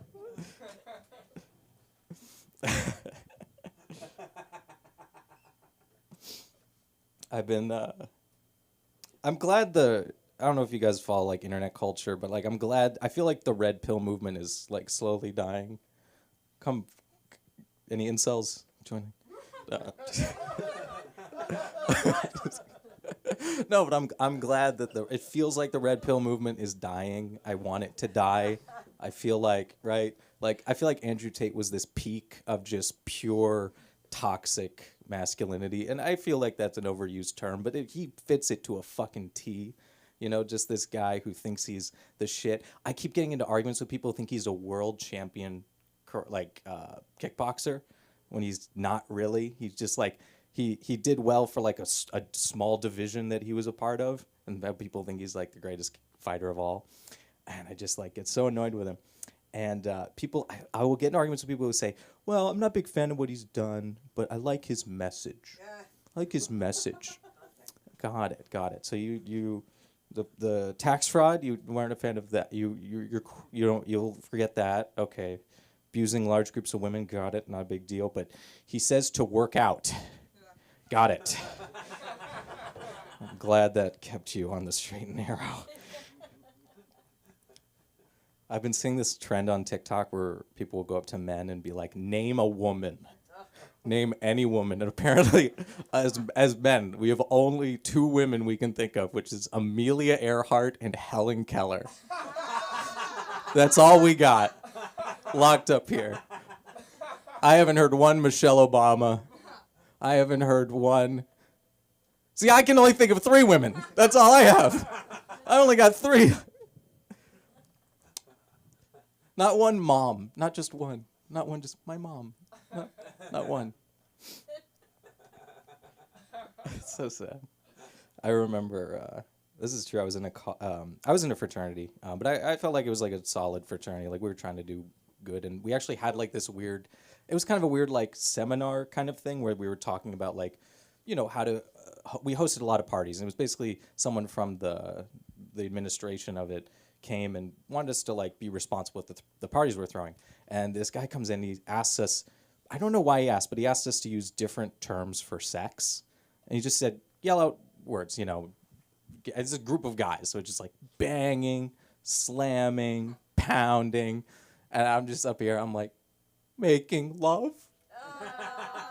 S7: I'm glad I don't know if you guys follow internet culture, but I feel like the red pill movement is slowly dying. Any incels joining?
S12: No, but I'm glad that it feels like the red pill movement is dying. I want it to die. I feel like, right? Like, I feel like Andrew Tate was this peak of just pure toxic masculinity. And I feel like that's an overused term, but he fits it to a fucking T. You know, just this guy who thinks he's the shit. I keep getting into arguments with people who think he's a world champion, kickboxer, when he's not really. He's just like, he did well for like a small division that he was a part of. And that people think he's like the greatest fighter of all. And I just like get so annoyed with him. And I will get in arguments with people who say, well, I'm not a big fan of what he's done, but I like his message. I like his message. Got it. So the tax fraud, you weren't a fan of that. You'll forget that. Okay. Abusing large groups of women, got it, not a big deal. But he says to work out. Got it. I'm glad that kept you on the straight and narrow. I've been seeing this trend on TikTok where people will go up to men and be like, name a woman. Name any woman. And apparently, as men, we have only 2 women we can think of, which is Amelia Earhart and Helen Keller. That's all we got locked up here. I haven't heard one Michelle Obama. I haven't heard one. See, I can only think of 3 women. That's all I have. I only got 3. Not one mom. Not just one. Not one, just my mom. Not one. It's so sad. I remember, this is true, I was in a fraternity, but I felt like it was like a solid fraternity. Like we were trying to do good, and we actually had like this weird, it was kind of a weird like seminar kind of thing where we were talking about like, you know, how to, we hosted a lot of parties, and it was basically someone from the administration of it came and wanted us to like be responsible with the parties we're throwing. And this guy comes in, he asks us, I don't know why he asked, but he asked us to use different terms for sex. And he just said, yell out words, you know. It's a group of guys, so it's just like banging, slamming, pounding. And I'm just up here, I'm like, making love?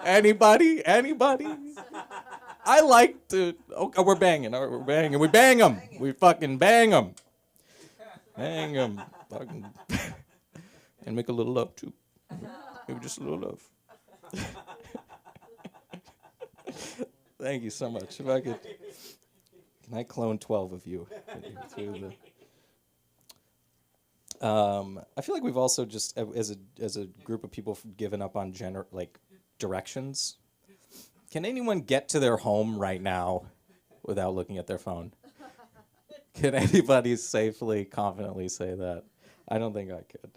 S12: Anybody? I like to, okay, we're banging, we bang them. We fucking bang them. Hang them, fucking, and make a little love too. Maybe just a little love. Thank you so much. If I could, can I clone 12 of you? I feel like we've also just, as a group of people, given up on directions. Can anyone get to their home right now without looking at their phone? Can anybody safely, confidently say that? I don't think I could.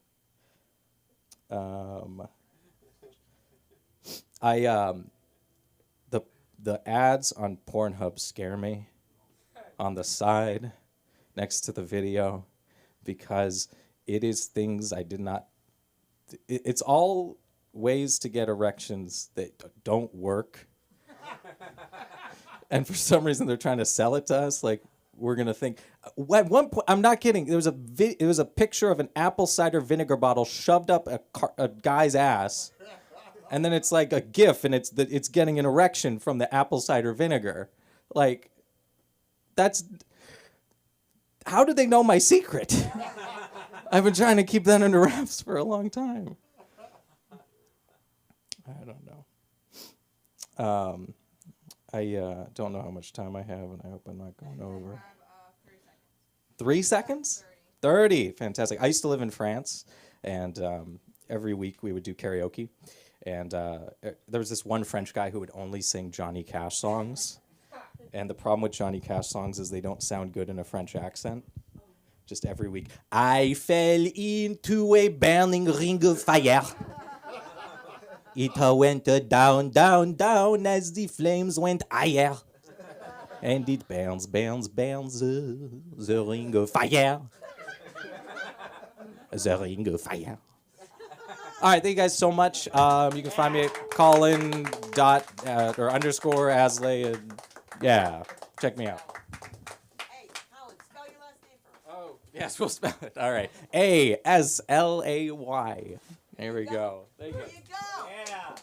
S12: The ads on Pornhub scare me on the side next to the video because it is things I did not. It's all ways to get erections that don't work. And for some reason they're trying to sell it to us like we're gonna think. At one point, I'm not kidding. There was a picture of an apple cider vinegar bottle shoved up a guy's ass, and then it's like a GIF, and it's getting an erection from the apple cider vinegar. Like, that's how do they know my secret? I've been trying to keep that under wraps for a long time. I don't know. I don't know how much time I have, and I hope I'm not going over. 3 seconds? 30. Fantastic. I used to live in France, and every week we would do karaoke. And there was this one French guy who would only sing Johnny Cash songs. And the problem with Johnny Cash songs is they don't sound good in a French accent. Just every week. I fell into a burning ring of fire. It went down, down, down as the flames went higher. And it burns, burns, burns, the ring of fire. The ring of fire. All right, thank you guys so much. You can find me at Colin._Aslay. Yeah, check me out.
S10: Hey, Colin, spell your last name for me.
S12: Oh, yes, we'll spell it. All right. Aslay. There we go. Thank you.
S10: There you go.
S1: Yeah.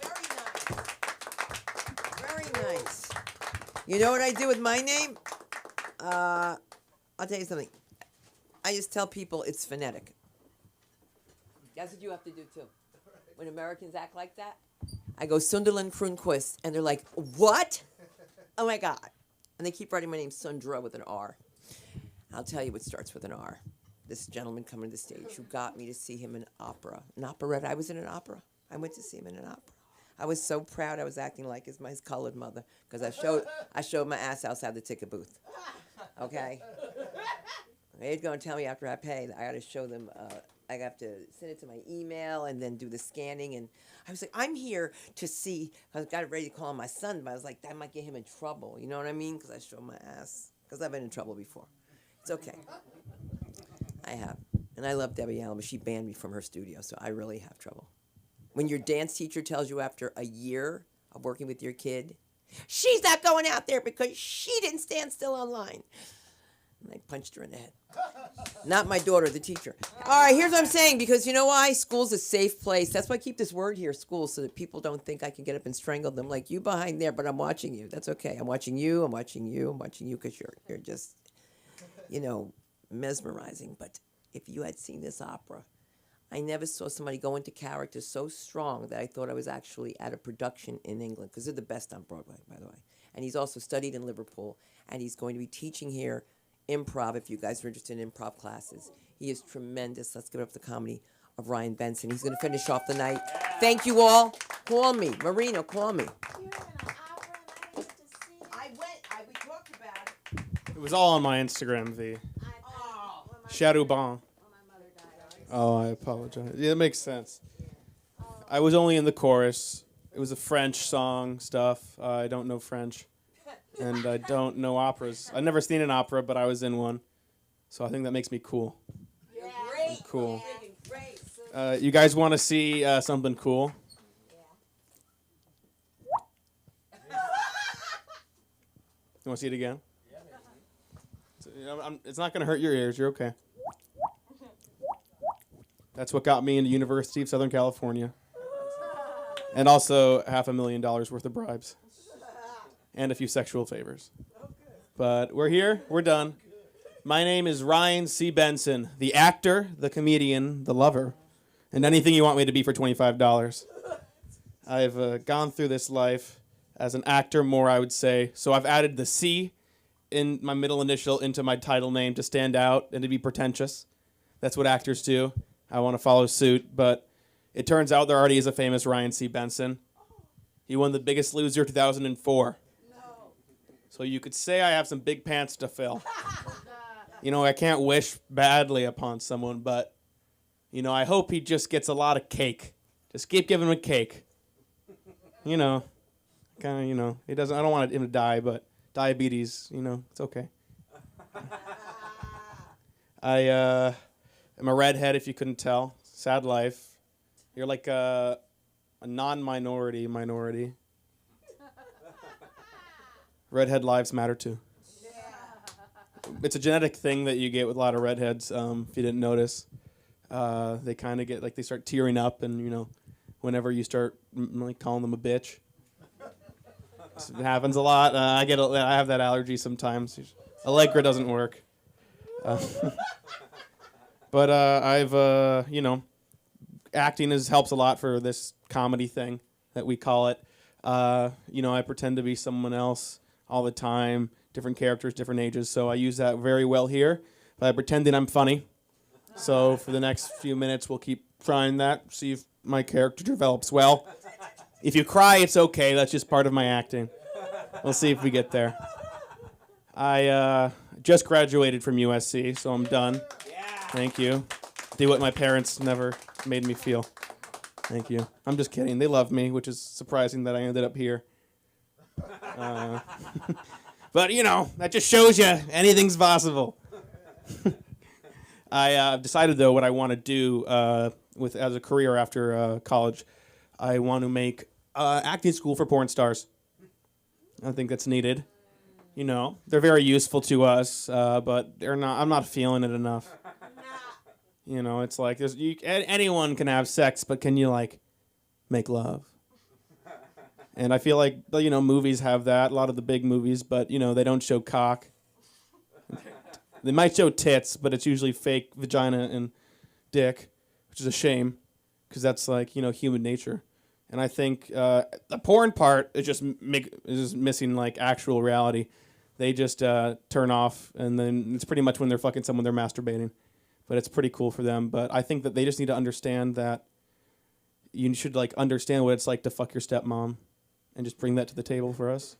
S1: Very nice. Very nice. You know what I do with my name? I'll tell you something. I just tell people it's phonetic. That's what you have to do too. When Americans act like that, I go Sunderland Kronquist, and they're like, "What? Oh my God!" And they keep writing my name Sundra with an R. I'll tell you what starts with an R. This gentleman coming to the stage who got me to see him in opera, an operetta. I was in an opera. I went to see him in an opera. I was so proud I was acting like my colored mother because I showed my ass outside the ticket booth. Okay? They're going to tell me after I pay that I got to show them, I have to send it to my email and then do the scanning. And I was like, I'm here to see. I got ready to call my son, but I was like, that might get him in trouble. You know what I mean? Because I showed my ass. Because I've been in trouble before. It's okay. I have. And I love Debbie Allen, but she banned me from her studio, so I really have trouble. When your dance teacher tells you after a year of working with your kid, she's not going out there because she didn't stand still on line. And I punched her in the head. Not my daughter, the teacher. All right, here's what I'm saying, because you know why? School's a safe place. That's why I keep this word here, school, so that people don't think I can get up and strangle them like you behind there, but I'm watching you. That's okay. I'm watching you, I'm watching you, I'm watching you, because you're just, mesmerizing. But if you had seen this opera, I never saw somebody go into character so strong that I thought I was actually at a production in England, because they're the best on Broadway, by the way. And he's also studied in Liverpool, and he's going to be teaching here improv, if you guys are interested in improv classes. He is tremendous. Let's give it up the comedy of Ryan Benson. He's going to finish off the night. Thank you all. Call me. Marino, call me. We talked about it.
S11: It was all on my Instagram, V. Charuban. Oh, I apologize. Yeah, it makes sense. I was only in the chorus. It was a French song stuff. I don't know French. And I don't know operas. I've never seen an opera, but I was in one. So I think that makes me cool.
S1: You're great.
S11: Cool.
S1: Great.
S11: You guys want to see something cool? You want to see it again? It's not going to hurt your ears. You're okay. That's what got me into University of Southern California. And also $500,000 worth of bribes. And a few sexual favors. But we're here. We're done. My name is Ryan C. Benson, the actor, the comedian, the lover, and anything you want me to be for $25. I've gone through this life as an actor more, I would say. So I've added the C in my middle initial into my title name to stand out and to be pretentious. That's what actors do. I want to follow suit, but it turns out there already is a famous Ryan C. Benson. He won The Biggest Loser 2004. So you could say I have some big pants to fill. I can't wish badly upon someone, but, I hope he just gets a lot of cake. Just keep giving him cake. He doesn't, I don't want him to die, but diabetes, it's okay. I am a redhead, if you couldn't tell. Sad life. You're like a non-minority minority. Redhead lives matter too. It's a genetic thing that you get with a lot of redheads. If you didn't notice, they kind of get they start tearing up, and whenever you start calling them a bitch, it happens a lot. I have that allergy sometimes. Allegra doesn't work, but I've acting helps a lot for this comedy thing that we call it. I pretend to be someone else all the time, different characters, different ages, so I use that very well here by pretending I'm funny. So for the next few minutes, we'll keep trying that, see if my character develops well. If you cry, it's okay, that's just part of my acting. We'll see if we get there. I just graduated from USC, so I'm done. Thank you. Did what my parents never made me feel. Thank you. I'm just kidding. They love me, which is surprising that I ended up here. But, that just shows you anything's possible. I decided, though, what I want to do as a career after college. I want to make acting school for porn stars. I think that's needed. They're very useful to us, but they're not. I'm not feeling it enough. It's like anyone can have sex, but can you make love? And I feel like, movies have that, a lot of the big movies, but, they don't show cock. They might show tits, but it's usually fake vagina and dick, which is a shame, because that's like, human nature. And I think the porn part is just missing like actual reality. They just turn off, and then it's pretty much when they're fucking someone, they're masturbating. But it's pretty cool for them. But I think that they just need to understand that you should like understand what it's like to fuck your stepmom, and just bring that to the table for us.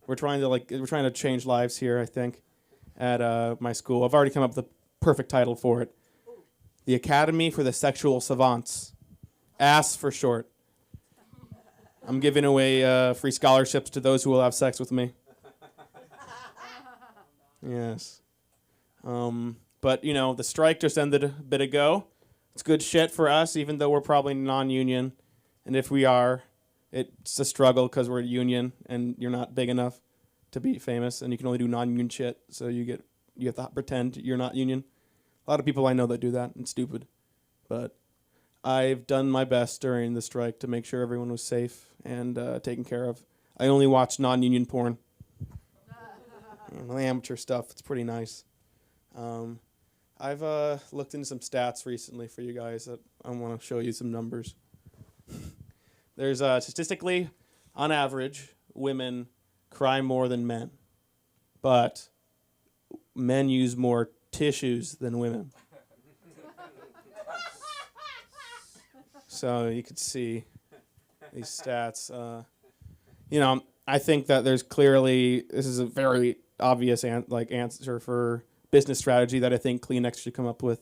S11: We're trying to change lives here, I think, at my school. I've already come up with the perfect title for it. The Academy for the Sexual Savants. ASS for short. I'm giving away free scholarships to those who will have sex with me. Yes. But, the strike just ended a bit ago. It's good shit for us, even though we're probably non-union. And if we are, it's a struggle because we're a union and you're not big enough to be famous, and you can only do non-union shit, so you have to pretend you're not union. A lot of people I know that do that. It's stupid. But I've done my best during the strike to make sure everyone was safe and taken care of. I only watch non-union porn. Amateur stuff. It's pretty nice. I've looked into some stats recently for you guys that I want to show you some numbers. There's statistically, on average, women cry more than men, but men use more tissues than women. So you could see these stats. I think that there's clearly, this is a very obvious answer for business strategy that I think Kleenex should come up with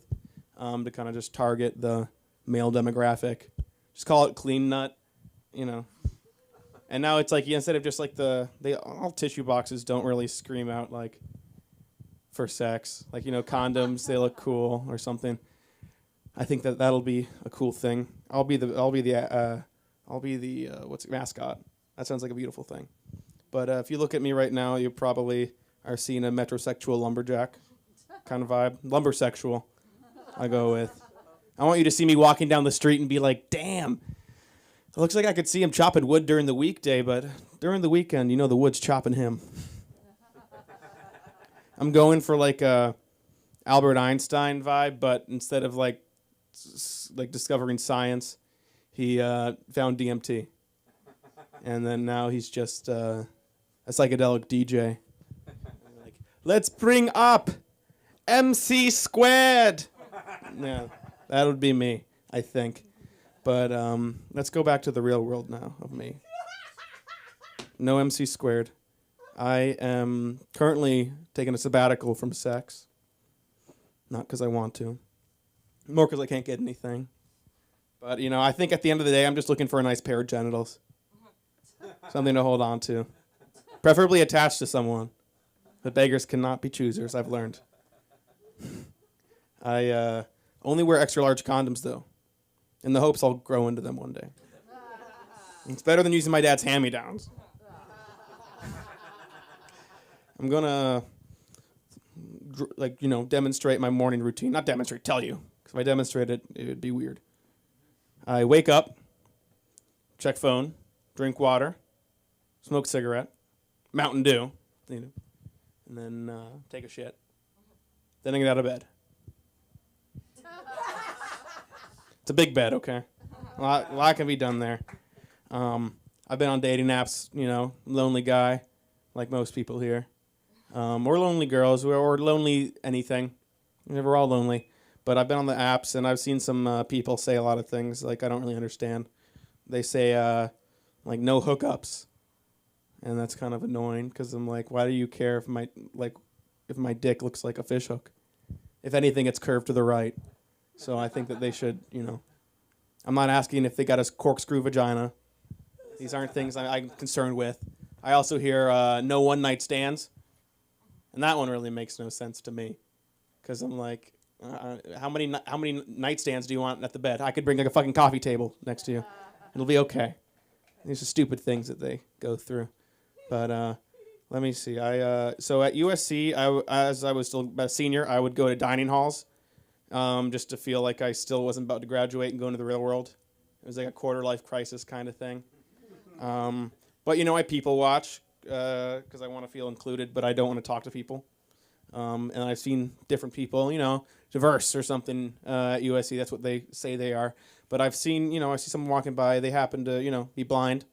S11: to kind of just target the male demographic. Just call it Clean Nut, And now it's like, instead of just like all tissue boxes don't really scream out like for sex. Like, condoms, they look cool or something. I think that'll be a cool thing. I'll be the mascot. That sounds like a beautiful thing. But if you look at me right now, you probably are seeing a metrosexual lumberjack kind of vibe. Lumbersexual, I go with. I want you to see me walking down the street and be like, damn, it looks like I could see him chopping wood during the weekday, but during the weekend, the wood's chopping him. I'm going for like a Albert Einstein vibe, but instead of like discovering science, he found DMT. And then now he's just a psychedelic DJ. Like, let's bring up MC squared. Yeah, that would be me, I think. But let's go back to the real world now of me. No MC squared. I am currently taking a sabbatical from sex. Not because I want to. More because I can't get anything. But, I think at the end of the day, I'm just looking for a nice pair of genitals. Something to hold on to. Preferably attached to someone. But beggars cannot be choosers, I've learned. I only wear extra large condoms, though, in the hopes I'll grow into them one day. It's better than using my dad's hand-me-downs. I'm gonna, demonstrate my morning routine. Not demonstrate, tell you. Because if I demonstrate it, it would be weird. I wake up, check phone, drink water, smoke cigarette, Mountain Dew, and then take a shit. Then I get out of bed. It's a big bed, okay? A lot can be done there. I've been on dating apps, lonely guy, like most people here. Or lonely girls, or lonely anything. We're all lonely. But I've been on the apps, and I've seen some people say a lot of things like I don't really understand. They say, no hookups. And that's kind of annoying, because I'm like, why do you care if my dick looks like a fish hook? If anything, it's curved to the right. So I think that they should, I'm not asking if they got a corkscrew vagina. These aren't things I'm concerned with. I also hear no one-night stands. And that one really makes no sense to me. Because I'm like, how many nightstands do you want at the bed? I could bring like a fucking coffee table next to you. It'll be okay. These are stupid things that they go through. But let me see. So at USC, as I was still a senior, I would go to dining halls just to feel like I still wasn't about to graduate and go into the real world. It was like a quarter-life crisis kind of thing. But I people watch because I want to feel included, but I don't want to talk to people. And I've seen different people, diverse or something at USC. That's what they say they are. But I've seen, I see someone walking by. They happen to, be blind,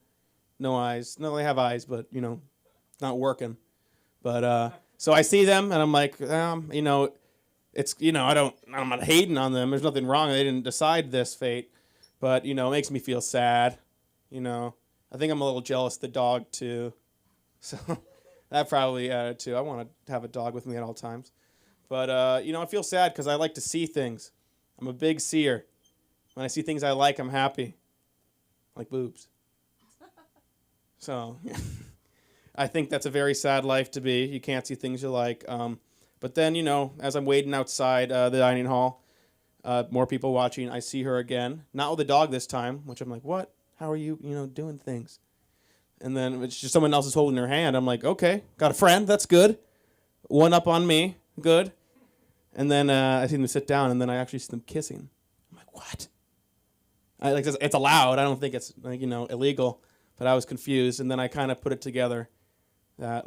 S11: no eyes. No, they have eyes, but not working. But so I see them, and I'm like, it's I'm not hating on them. There's nothing wrong. They didn't decide this fate, but it makes me feel sad. I think I'm a little jealous of the dog too, so that probably added too. I want to have a dog with me at all times, but I feel sad because I like to see things. I'm a big seer. When I see things I like, I'm happy, like boobs. So I think that's a very sad life to be. You can't see things you like. But then, as I'm waiting outside the dining hall, more people watching, I see her again. Not with a dog this time, which I'm like, what? How are you, doing things? And then it's just someone else is holding her hand. I'm like, okay, got a friend. That's good. One up on me. Good. And then I see them sit down, and then I actually see them kissing. I'm like, what? It's allowed. I don't think it's, illegal. But I was confused, and then I kind of put it together that,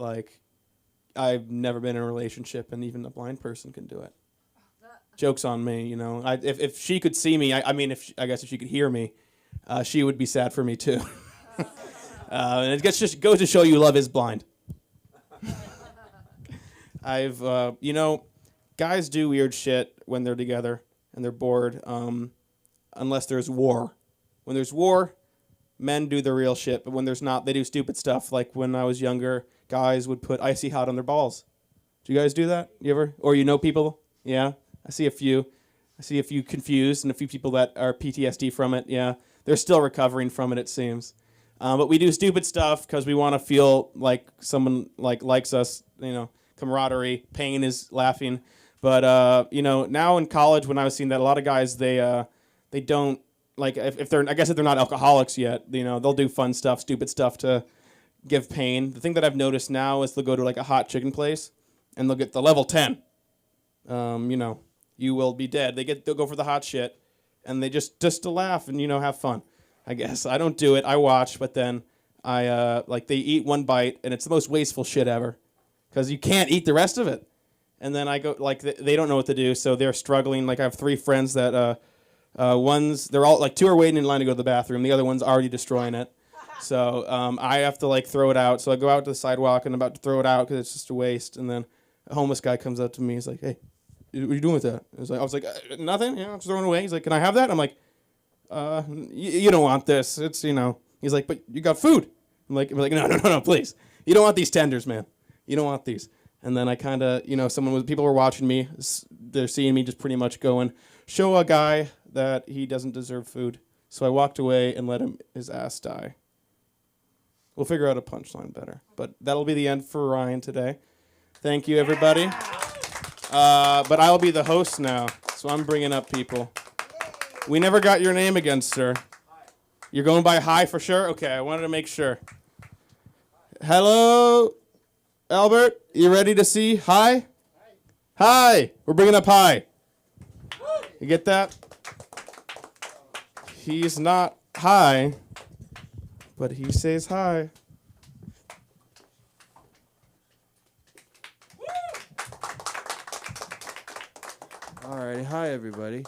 S11: I've never been in a relationship, and even a blind person can do it. Joke's on me, if she could see me, I guess if she could hear me, she would be sad for me too. And it just goes to show you love is blind. I've, guys do weird shit when they're together and they're bored, unless there's war. When there's war, men do the real shit, but when there's not, they do stupid stuff. Like when I was younger, guys would put icy hot on their balls. Do you guys do that? You ever? Or people? Yeah, I see a few. I see a few confused and a few people that are PTSD from it. Yeah, they're still recovering from it, it seems. But we do stupid stuff because we want to feel like someone likes us. Camaraderie. Pain is laughing. But now in college, when I was seeing that, a lot of guys they don't if they're not alcoholics yet. They'll do fun stuff, stupid stuff to give pain. The thing that I've noticed now is they'll go to a hot chicken place and they'll get the level 10. You will be dead. They'll go for the hot shit and they just to laugh and have fun. I guess I don't do it. I watch, but then I they eat one bite and it's the most wasteful shit ever because you can't eat the rest of it. And then I go they don't know what to do, so they're struggling. I have 3 friends that they're all 2 are waiting in line to go to the bathroom. The other one's already destroying it. So I have to throw it out. So I go out to the sidewalk and I'm about to throw it out because it's just a waste. And then a homeless guy comes up to me. He's like, "Hey, what are you doing with that?" I was like, "Nothing. I'm just throwing it away." He's like, "Can I have that?" I'm like, "You don't want this. It's He's like, "But you got food." I'm like, no, please. You don't want these tenders, man. You don't want these. And then I kind of, people were watching me. They're seeing me just pretty much going, show a guy that he doesn't deserve food. So I walked away and let his ass die. We'll figure out a punchline better. But that'll be the end for Ryan today. Thank you, everybody. But I'll be the host now, so I'm bringing up people. We never got your name again, sir. You're going by Hi for sure? Okay, I wanted to make sure. Hello, Albert. You ready to see Hi? Hi. We're bringing up Hi. You get that? He's not high, but he says hi.
S13: Alrighty, hi everybody.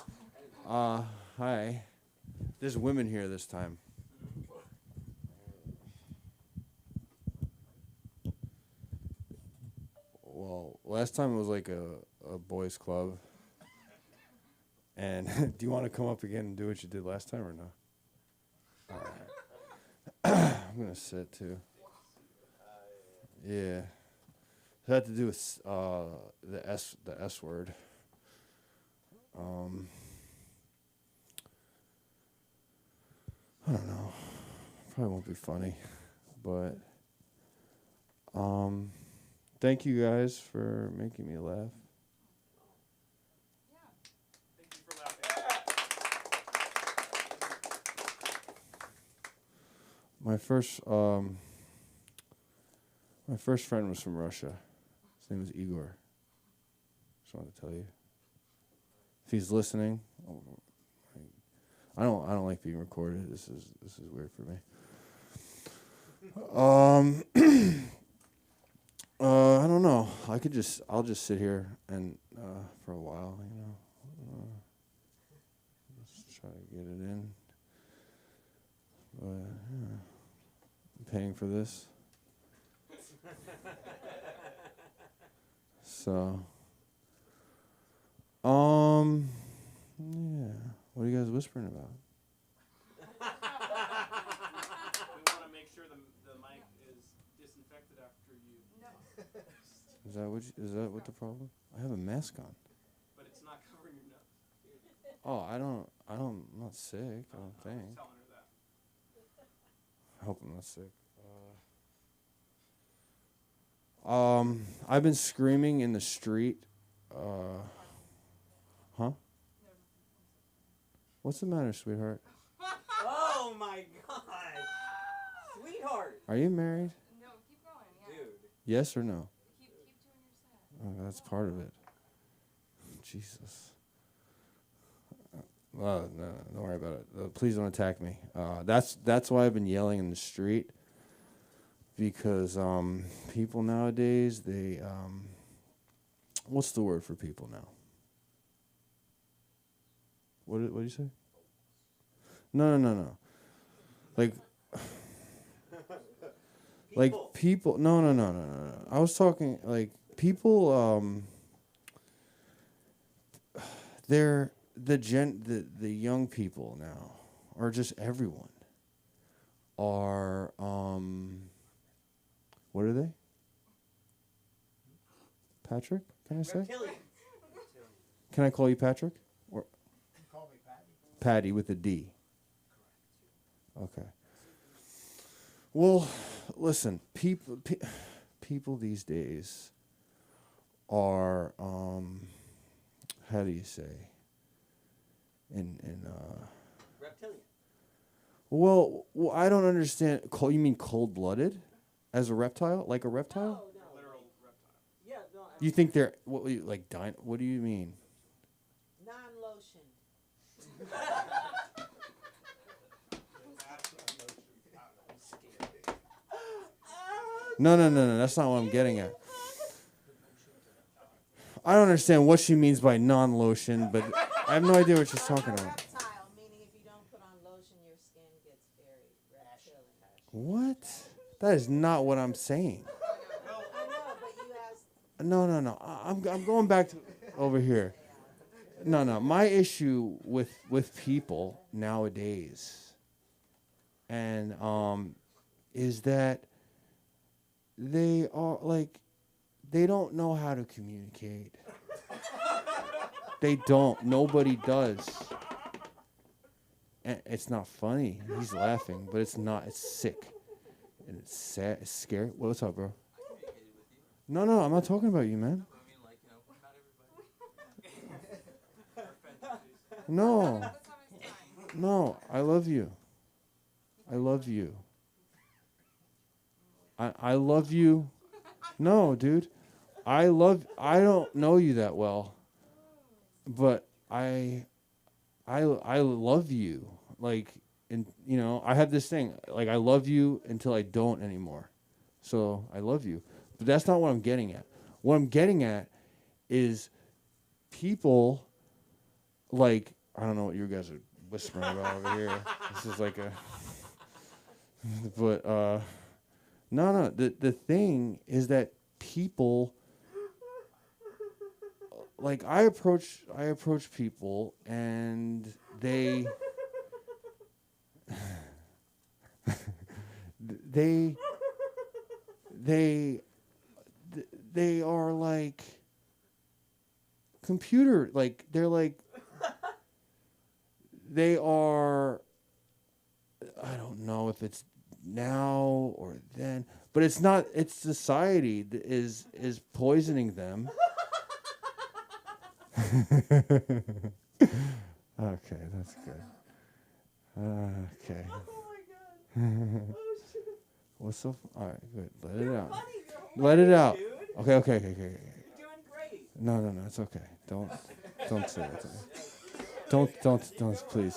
S13: Hi. There's women here this time. Well, last time it was a boys' club. And do you want to come up again and do what you did last time or no? All right. I'm gonna sit too. Yeah. It had to do with the S word. I don't know. Probably won't be funny, but thank you guys for making me laugh. My first friend was from Russia. His name was Igor. Just wanted to tell you. If he's listening, I don't like being recorded. This is weird for me. I don't know. I'll just sit here and for a while, you know. Let's try to get it in. But yeah. I'm paying for this. So, yeah. What are you guys whispering about?
S11: We want to make sure the mic is disinfected after you. No.
S13: Is that what the problem? I have a mask on.
S11: But it's not covering your nose.
S13: Oh, I'm not sick, I don't think.
S11: Telling her that.
S13: I hope I'm not sick. I've been screaming in the street. Huh? What's the matter, sweetheart?
S4: Oh my God, sweetheart.
S13: Are you married?
S14: No, keep going. Yeah.
S4: Dude.
S13: Yes or no?
S14: Keep doing your set.
S13: Oh, that's part of it. Jesus. Well, no, don't worry about it. Please don't attack me. That's why I've been yelling in the street. Because people nowadays, they what's the word for people now? What do you say? No. Like people. No. I was talking like people. They're the young people now, or just everyone, are what are they? Patrick? Can I say?
S4: Reptilian.
S13: Can I call you Patrick? Or
S8: Call me Patty.
S13: Patty with a D. Okay. Well, listen, people these days are how do you say?
S4: Reptilian.
S13: Well, I don't understand. You mean cold-blooded, as a reptile, like a reptile?
S4: No. Literal reptile. Yeah, no.
S13: You think they're what? Like What do you mean?
S10: Non-lotion.
S13: No. That's not what I'm getting at. I don't understand what she means by non-lotion, but I have no idea what she's talking about.
S10: Reptile, meaning if you don't put on lotion, your skin gets very reptilian.
S13: What? That is not what I'm saying.
S10: I know, but you asked.
S13: No. I'm going back to over here. No. My issue with people nowadays, and is that they are like, they don't know how to communicate. They don't. Nobody does. And it's not funny. He's laughing, but it's not. It's sick. And it's sad. It's scary. What's up, bro? No, I'm not talking about you, man. No, I love you. I love you. I love you. No, dude. I don't know you that well, but I love you. Like, and I have this thing, like, I love you until I don't anymore. So I love you. But that's not what I'm getting at. What I'm getting at is people, like, I don't know what you guys are whispering about over here. This is like a, but no. The thing is that people, like, I approach people and they they are like computer, like they're like, they are, I don't know if it's now or then, but it's not, it's society that is poisoning them. Okay, that's good. Okay.
S10: Oh my God. Oh shit.
S13: What's so? All right, good. Let it out. Let it out. Okay.
S4: You're doing great.
S13: No, it's okay. Don't say it to me. Don't, please.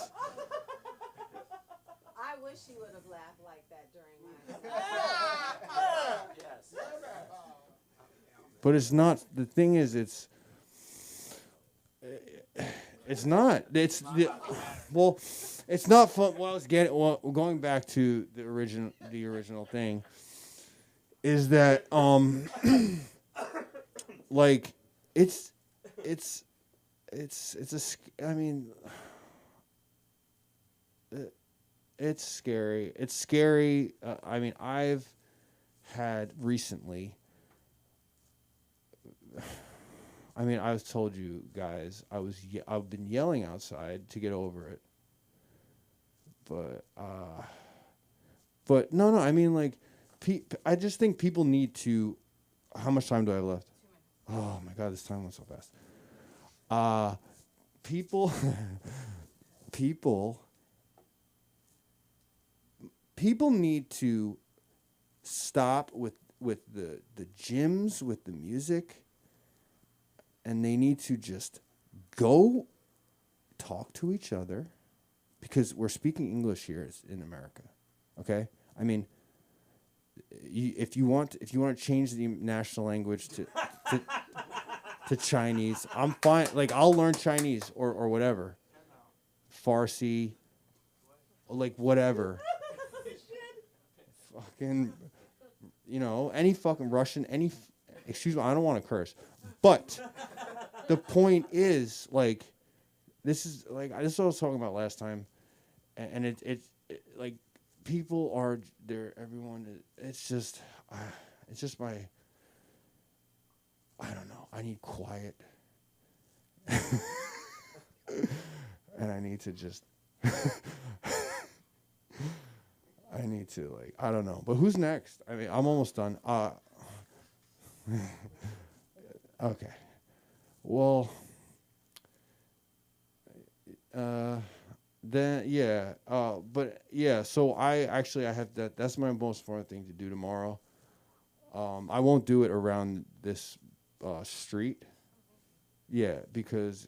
S10: I wish she would have laughed like that during my.
S13: But it's not. The thing is, it's not. It's well, it's not fun. Well, I was getting. Well, going back to the original thing, is that like it's I mean, it's scary. It's scary. I mean, I've had recently. I mean, I've told you guys I've been yelling outside to get over it. But no, I mean, like, I just think people need to. How much time do I have left? Oh my God, this time went so fast. People need to stop with the gyms, with the music, and they need to just go talk to each other, because we're speaking English here in America, okay? I mean, if you want to change the national language to Chinese, I'm fine. Like, I'll learn Chinese or whatever, Farsi, like whatever. Fucking, any fucking Russian, excuse me, I don't want to curse, but the point is, like, this is what I was talking about last time, and it like, people are there. Everyone, it's just my. I don't know. I need quiet, and I need to just. I need to, like, I don't know. But who's next? I mean, I'm almost done. Okay. Well, then, yeah. But, yeah, so I have that. That's my most important thing to do tomorrow. I won't do it around this street. Yeah, because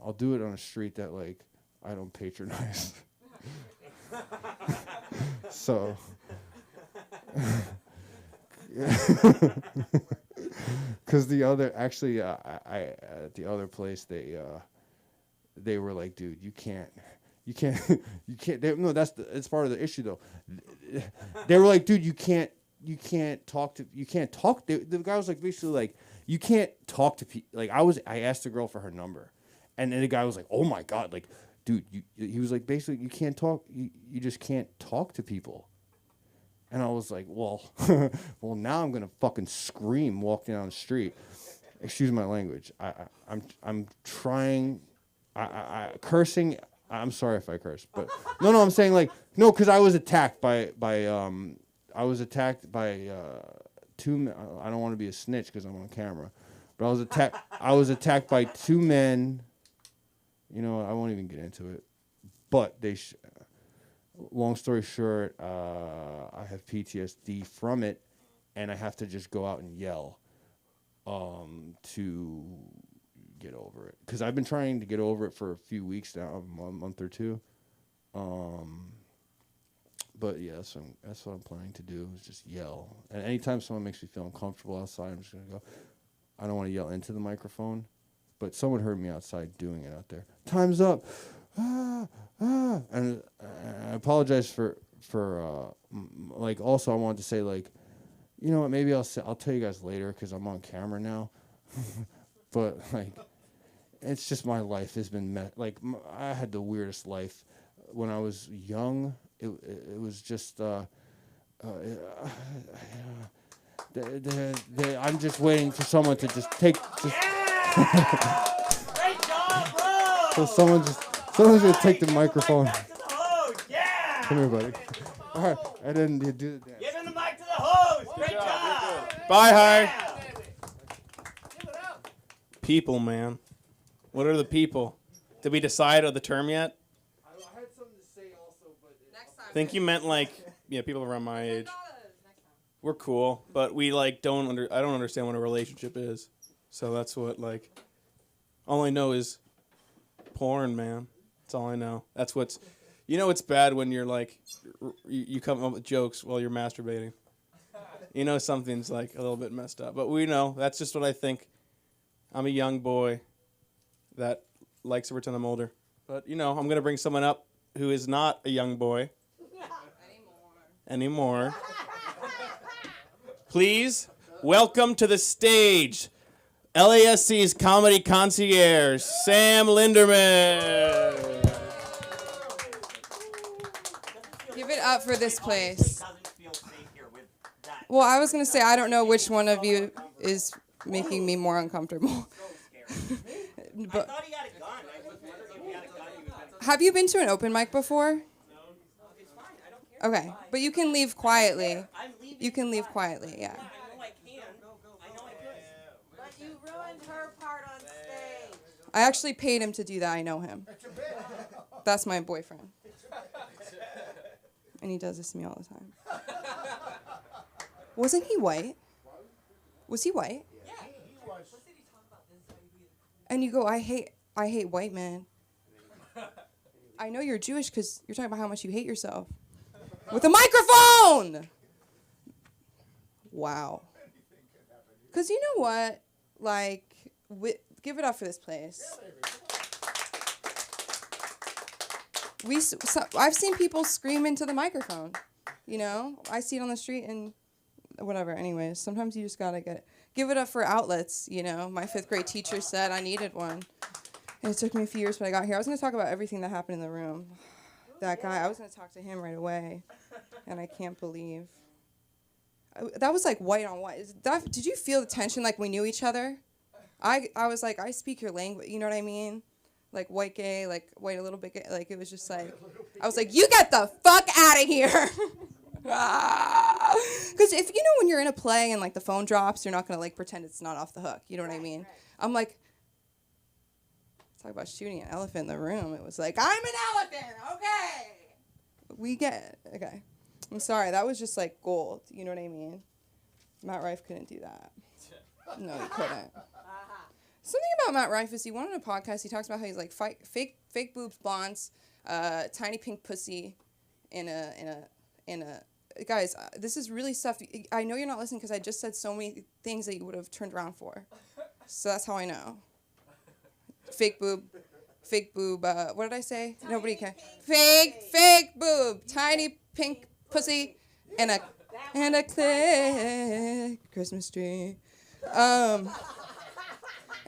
S13: I'll do it on a street that, like, I don't patronize. So, because the other, actually, I at the other place, they were like, dude, you can't. No, it's part of the issue though. They were like, dude, you can't talk. The guy was like, basically like, you can't talk to people. Like, I asked the girl for her number, and then the guy was like, oh my God, like, dude, he was like, basically, you can't talk. You just can't talk to people. And I was like, well, now I'm gonna fucking scream walking down the street. Excuse my language. I'm trying. Cursing. I'm sorry if I curse, but no, I'm saying, like, no, because I was attacked by two men. I don't want to be a snitch because I'm on camera, but I was attacked by two men. You know, I won't even get into it, but long story short, I have PTSD from it, and I have to just go out and yell to get over it. Because I've been trying to get over it for a few weeks now, a month or two. But yeah, that's what I'm planning to do, is just yell. And anytime someone makes me feel uncomfortable outside, I'm just going to go. I don't want to yell into the microphone, but someone heard me outside doing it out there. Time's up. And I apologize for like, also I wanted to say, like, you know what, maybe I'll tell you guys later because I'm on camera now. But, like, it's just, my life has been I had the weirdest life when I was young. It was just I'm just waiting for someone to just take Great job, bro! So someone's gonna take the microphone. Yeah! Come here, buddy. All right, and then you do the dance.
S4: Giving the mic to the host. Great job.
S11: Bye, hi. People, man. What are the people? Did we decide on the term yet?
S2: I had something to say also, but
S11: I think you meant, like, people around my age. We're cool, but we, like, I don't understand what a relationship is. So that's what, like, all I know is porn, man. That's all I know. That's what's, it's bad when you're, like, you come up with jokes while you're masturbating. you know something's like a little bit messed up. But we know that's just what I think. I'm a young boy that likes to pretend I'm older. But you know, I'm gonna bring someone up who is not a young boy anymore. Please welcome to the stage LASC's comedy concierge, Sam Linderman.
S15: Give it up for this place. Well, I was going to say, I don't know which one of you is making me more uncomfortable. But, have you been to an open mic before? Okay, but you can leave quietly. You can leave quietly, yeah.
S10: But you ruined her part on stage.
S15: I actually paid him to do that. I know him. That's my boyfriend. And he does this to me all the time. Wasn't he white? Was he white?
S10: Yeah, he was.
S15: And you go, I hate white men. I know you're Jewish because you're talking about how much you hate yourself. With a microphone! Wow. Because you know what? Like, give it up for this place. I've seen people scream into the microphone. You know? I see it on the street and whatever. Anyways, sometimes you just gotta give it up for outlets, you know? My 5th grade teacher said I needed one. And it took me a few years when I got here. I was gonna talk about everything that happened in the room. That guy, I was gonna talk to him right away. And I can't believe. That was like white on white. Did you feel the tension like we knew each other? I was like, I speak your language, you know what I mean? Like white gay, like white a little bit gay. Like it was just like, I was like, you get the fuck out of here. Because if you know when you're in a play and like the phone drops, you're not gonna like pretend it's not off the hook. You know what I mean? I'm like, talk about shooting an elephant in the room. It was like, I'm an elephant, okay. We get it, okay. I'm sorry, that was just like gold. You know what I mean? Matt Rife couldn't do that. No, he couldn't. Something about Matt Rife is he went on a podcast. He talks about how he's like fake boobs, blondes, tiny pink pussy, in a. Guys, this is really stuff. I know you're not listening because I just said so many things that you would have turned around for. So that's how I know. Fake boob. What did I say? Nobody can. Fake boob, tiny pink pussy, and a click Christmas tree.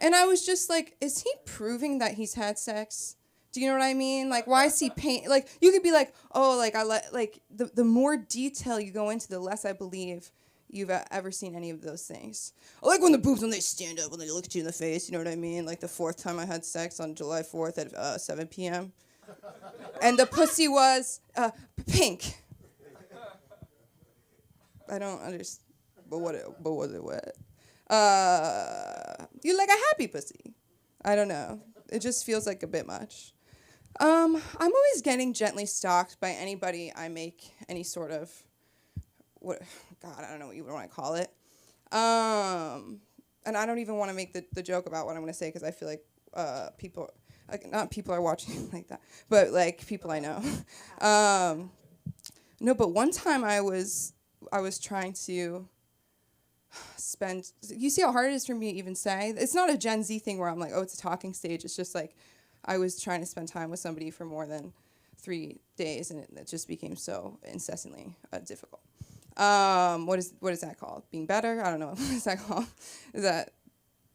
S15: And I was just like, is he proving that he's had sex? Do you know what I mean? Like, why is he paint? Like, you could be like, oh, like the more detail you go into, the less I believe you've ever seen any of those things. I like when the boobs, when they stand up, when they look at you in the face, you know what I mean? Like the 4th time I had sex on July 4th at 7 p.m. And the pussy was pink. I don't understand, but was it wet? You like a happy pussy. I don't know. It just feels like a bit much. I'm always getting gently stalked by anybody I make any sort of, I don't know what you would want to call it. And I don't even want to make the joke about what I'm going to say because I feel like people, like, not people are watching like that, but like people I know. No, but one time I was trying to spend, you see how hard it is for me to even say? It's not a Gen Z thing where I'm like, oh, it's a talking stage. It's just like I was trying to spend time with somebody for more than 3 days, and it just became so incessantly difficult. What is that called? Being better? I don't know. What is that called? Is that,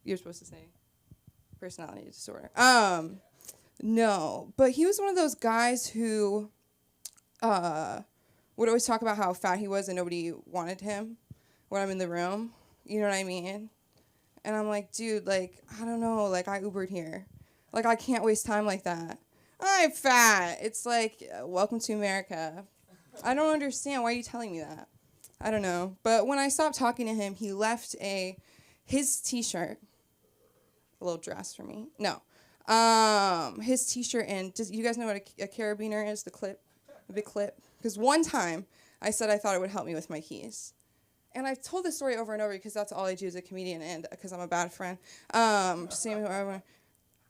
S15: you're supposed to say personality disorder? No, but he was one of those guys who would always talk about how fat he was and nobody wanted him when I'm in the room. You know what I mean? And I'm like, dude, like, I don't know, like, I Ubered here. Like, I can't waste time like that. I'm fat. It's like, welcome to America. I don't understand. Why are you telling me that? I don't know. But when I stopped talking to him, he left his T-shirt, a little dress for me. No. His T-shirt, and you guys know what a carabiner is, the big clip? Because one time I said I thought it would help me with my keys. And I've told this story over and over because that's all I do as a comedian and because I'm a bad friend.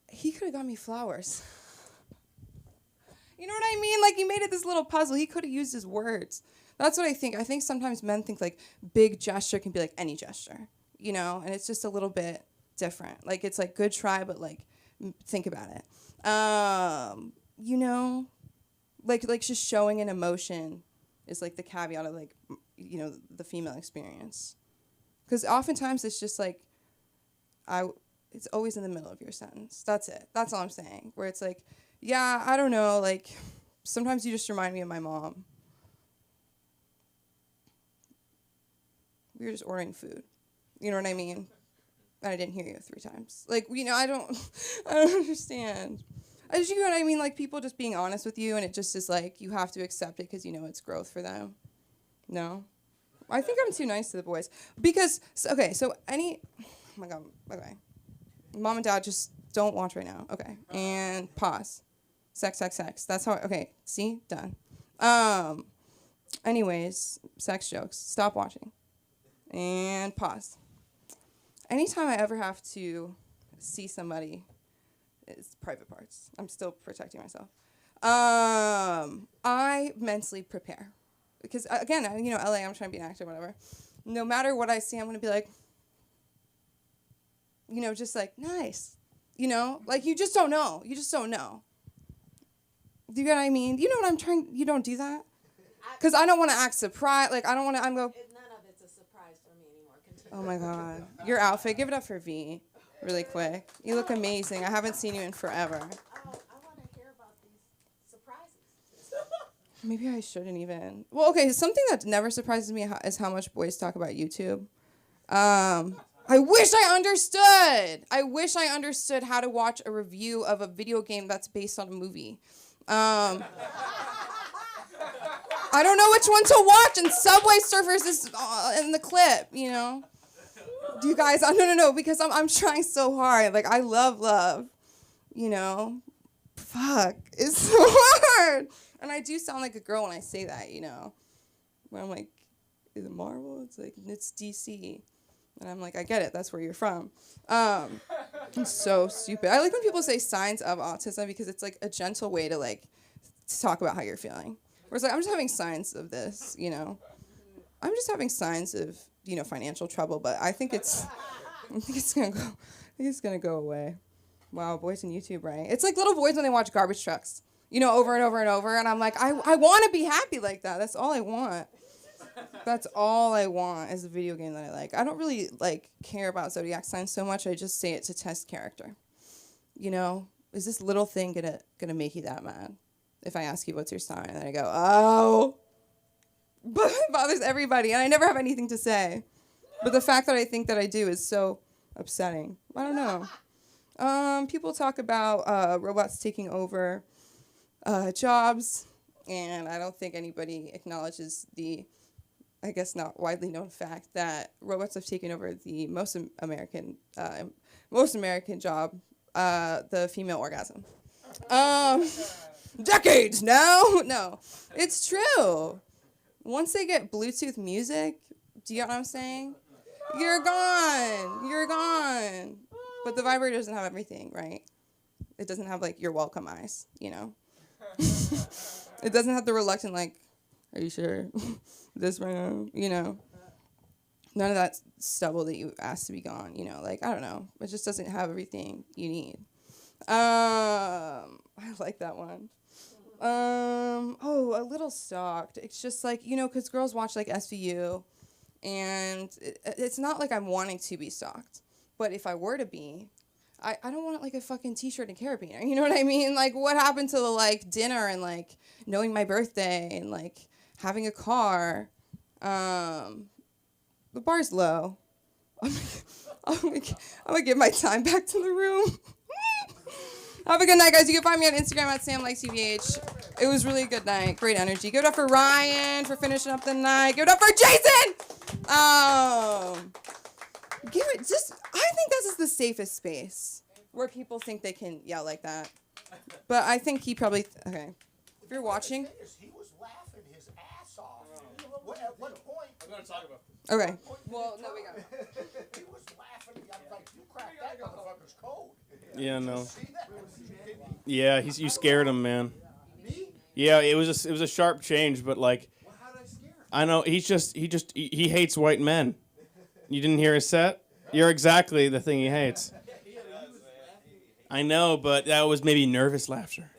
S15: He could have got me flowers. You know what I mean? Like, he made it this little puzzle. He could have used his words. That's what I think. I think sometimes men think like big gesture can be like any gesture, you know, and it's just a little bit different. Like, it's like good try, but like think about it. You know, like just showing an emotion is like the caveat of like, you know, the female experience. Because oftentimes it's just like, it's always in the middle of your sentence. That's it. That's all I'm saying. Where it's like, yeah, I don't know, like, sometimes you just remind me of my mom. We were just ordering food. You know what I mean? And I didn't hear you 3 times. Like, you know, I don't understand. You know what I mean? Like, people just being honest with you, and it just is like, you have to accept it because you know it's growth for them. No? I think I'm too nice to the boys. Because, oh my God, okay. Mom and dad, just don't watch right now. Okay. And pause. Sex. That's how, okay. See? Done. Anyways, sex jokes. Stop watching. And pause. Anytime I ever have to see somebody, it's private parts. I'm still protecting myself. I mentally prepare. Because, again, you know, LA, I'm trying to be an actor, whatever. No matter what I see, I'm going to be like, you know, just like, nice. You know? Like, you just don't know. You just don't know. Do you get what I mean? You know what I'm trying? You don't do that? Because I don't want to act surprised. Like, I don't want to, none of it's a surprise for me anymore. Continue. Oh, my God. Your outfit. Give it up for V really quick. You look amazing. I haven't seen you in forever.
S10: I want to hear about these surprises.
S15: Maybe I shouldn't even. Well, okay, something that never surprises me is how much boys talk about YouTube. I wish I understood. I wish I understood how to watch a review of a video game that's based on a movie. I don't know which one to watch, and Subway Surfers is in the clip, you know? Do you guys? No, because I'm trying so hard. Like, I love, you know? Fuck, it's so hard. And I do sound like a girl when I say that, you know? When I'm like, is it Marvel? It's like, it's DC. And I'm like, I get it. That's where you're from. It's so stupid. I like when people say signs of autism because it's like a gentle way to like to talk about how you're feeling. Whereas like, I'm just having signs of this, you know? I'm just having signs of, you know, financial trouble, but I think it's gonna go away. Wow, boys on YouTube, right? It's like little boys when they watch garbage trucks, you know, over and over and over. And I'm like, I want to be happy like that. That's all I want. That's all I want is a video game that I like. I don't really like care about zodiac signs so much. I just say it to test character. You know, is this little thing gonna make you that mad? If I ask you what's your sign, and I go, oh, but it bothers everybody, and I never have anything to say. But the fact that I think that I do is so upsetting. I don't know. People talk about robots taking over jobs, and I don't think anybody acknowledges the, I guess not widely known fact that robots have taken over the most American job, the female orgasm. Decades now? No, it's true. Once they get Bluetooth music, do you know what I'm saying? You're gone. But the vibrator doesn't have everything, right? It doesn't have like your welcome eyes, you know? It doesn't have the reluctant like, are you sure? This right now, you know? None of that stubble that you asked to be gone, you know? Like, I don't know. It just doesn't have everything you need. I like that one. A little stalked. It's just like, you know, because girls watch like SVU, and it's not like I'm wanting to be stalked. But if I were to be, I don't want like a fucking t-shirt and carabiner. You know what I mean? Like, what happened to the like dinner and like knowing my birthday and like having a car? The bar's low. I'm gonna give my time back to the room. Have a good night, guys. You can find me on Instagram at SamLikesCVH. It was really a good night. Great energy. Give it up for Ryan for finishing up the night. Give it up for Jason. I think this is the safest space where people think they can yell like that. But I think he probably, okay. If you're watching.
S8: He was laughing his ass off. At what point? I'm going to talk about this.
S15: Okay. Well, no, we got it.
S8: He was laughing. I was like, you cracked that motherfucker's code.
S11: Yeah, no. Yeah, you scared him, man.
S8: Me?
S11: Yeah, it was a sharp change, but like, I know he hates white men. You didn't hear his set? You're exactly the thing he hates. I know, but that was maybe nervous laughter.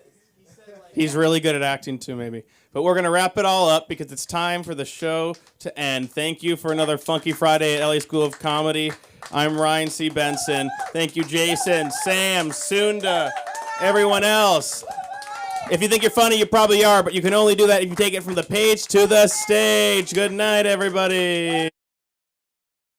S11: He's really good at acting too, maybe. But we're gonna wrap it all up because it's time for the show to end. Thank you for another Funky Friday at LA School of Comedy. I'm Ryan C. Benson. Thank you, Jason, Sam, Sunda, everyone else. If you think you're funny, you probably are, but you can only do that if you take it from the page to the stage. Good night, everybody.